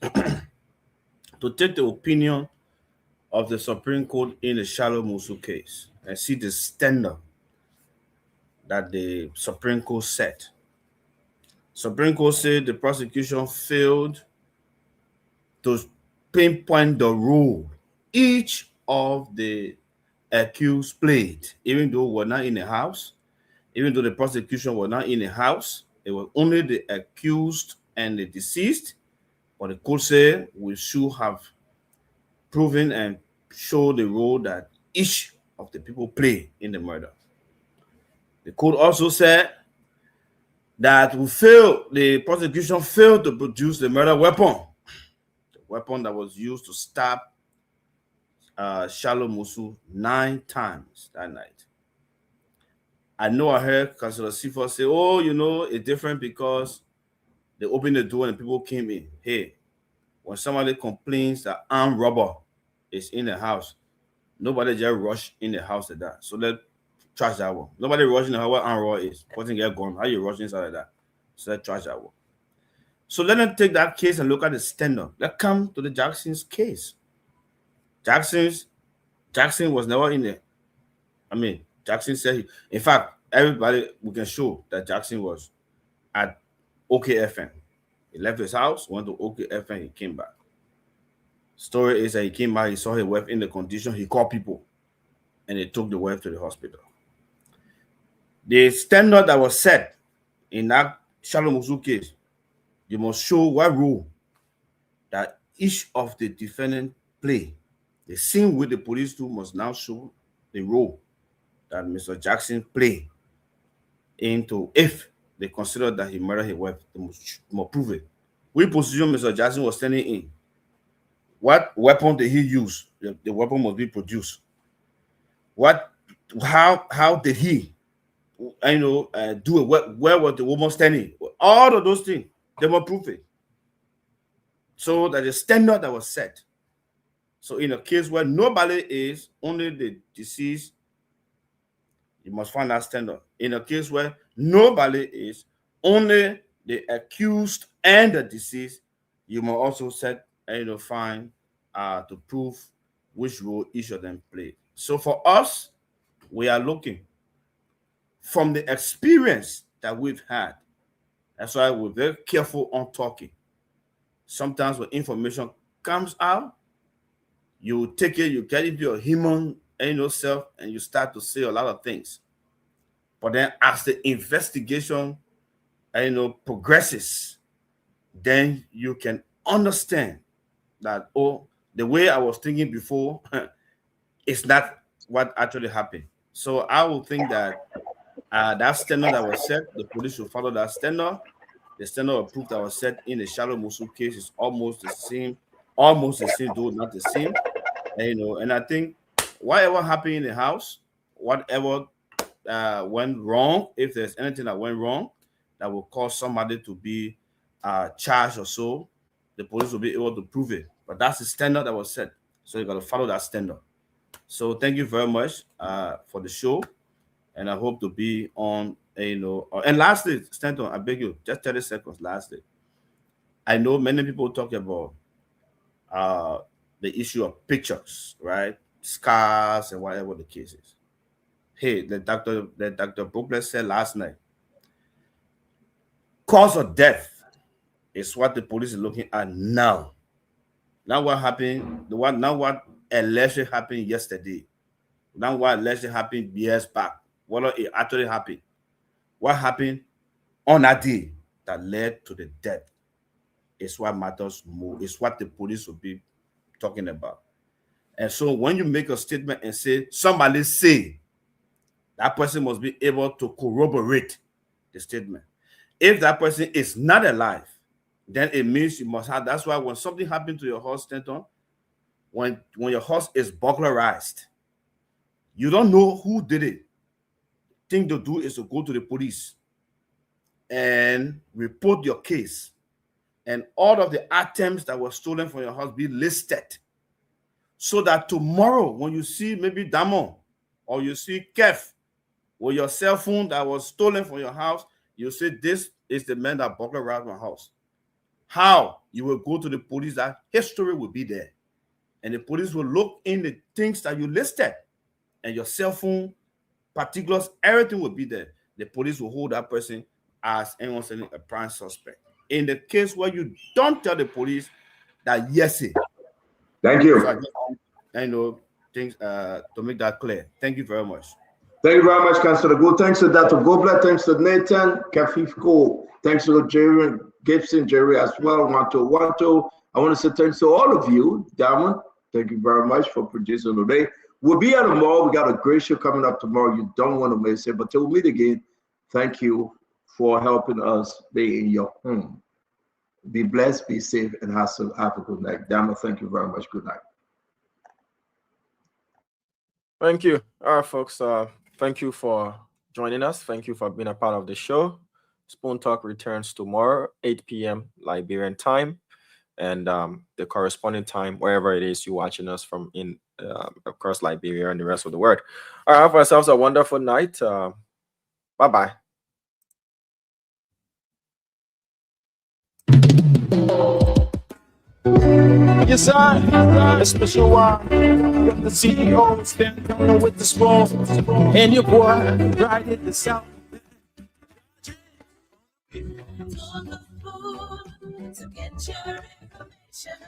to take the opinion of the Supreme Court in the Shallow Musu case and see the standard that the Supreme Court set. Supreme Court said the prosecution failed to pinpoint the role each of the accused played, even though we're not in the house, even though the prosecution were not in the house, it was only the accused and the deceased. But the court said we should have proven and show the role that each of the people play in the murder. The court also said that the prosecution failed to produce the murder weapon, the weapon that was used to stab Shallow Musu 9 times that night. I know I heard Councillor Sifa say, oh, you know, it's different because they opened the door and people came in. Hey, when somebody complains that armed robber is in the house, nobody just rush in the house like that. So let's trash that one. Nobody rush in the house where armed robber is. Person get gone. How you rush inside like that? So let's trash that one. So let them take that case and look at the standard. Let's come to the Jackson's case. Jackson was never in there. I mean, Jackson said, in fact, everybody, we can show that Jackson was at OKFM. He left his house, went to OKFM, he came back. Story is that he came back, he saw his wife in the condition, he called people, and they took the wife to the hospital. The standard that was set in that Shallow Musu case, you must show what role that each of the defendants play. The scene with the police too must now show the role that Mr. Jackson played into, if they consider that he murdered his wife, they must prove it. Which position Mr. Jackson was standing in? What weapon did he use? The weapon must be produced. How did he, do it? Where was the woman standing? All of those things, they must prove it. So that the standard that was set. So in a case where nobody is, only the deceased, you must find that standard. In a case where nobody is, only the accused and the deceased, you must also set find to prove which role each of them played. So for us, we are looking from the experience that we've had. That's why we're very careful on talking. Sometimes when information comes out, you take it, you get into your human self, and you start to say a lot of things. But then as the investigation progresses, then you can understand that, oh, the way I was thinking before is not what actually happened. So I would think that that standard that was set, the police should follow that standard. The standard of proof that was set in the Shallow Musu case is almost the same, though not the same. And I think whatever happened in the house, whatever went wrong, if there's anything that went wrong that will cause somebody to be charged or so, the police will be able to prove it. But that's the standard that was set. So you got to follow that standard. So thank you very much for the show. And I hope to be on, and lastly, Stanton, I beg you, just 30 seconds, lastly. I know many people talk about the issue of pictures, right? Scars and whatever the case is. Hey, the Dr. Brooklyn said last night, cause of death is what the police is looking at now. Not what happened, not what allegedly happened yesterday. Not what allegedly happened years back. What it actually happened. What happened on that day that led to the death is what matters more. It's what the police will be talking about. And so when you make a statement and say, somebody say, that person must be able to corroborate the statement. If that person is not alive, then it means you must have. That's why when something happened to your horse, Stanton, when your horse is burglarized, you don't know who did it. The thing to do is to go to the police and report your case. And all of the items that were stolen from your house be listed. So that tomorrow, when you see maybe Damon or you see Kev with your cell phone that was stolen from your house, you say, this is the man that burglarized my house. How? You will go to the police, that history will be there. and the police will look in the things that you listed, and your cell phone particulars, everything will be there. The police will hold that person as anyone saying a prime suspect. In the case where you don't tell the police that yes, thank you. So I know things to make that clear. Thank you very much. Thank you very much, Councillor Go. Thanks to Dr. Gobler. Thanks to Nathan Kafifko. Thanks to Jerry Gibson, Jerry as well. Wanto. I want to say thanks to all of you. Diamond, thank you very much for producing today. We'll be at the mall. We got a great show coming up tomorrow. You don't want to miss it. But till we meet again, thank you for helping us be in your home. Be blessed, be safe, and have a good night. Diamond, thank you very much. Good night. Thank you. All right, folks. Thank you for joining us. Thank you for being a part of the show. Spoon Talk returns tomorrow, 8 p.m. Liberian time, and the corresponding time wherever it is you're watching us from in across Liberia and the rest of the world. All right, have ourselves a wonderful night. Bye-bye. Yes, sir. A special one from the CEO, stand corner with the spoon, and your boy right in the south. To get your information.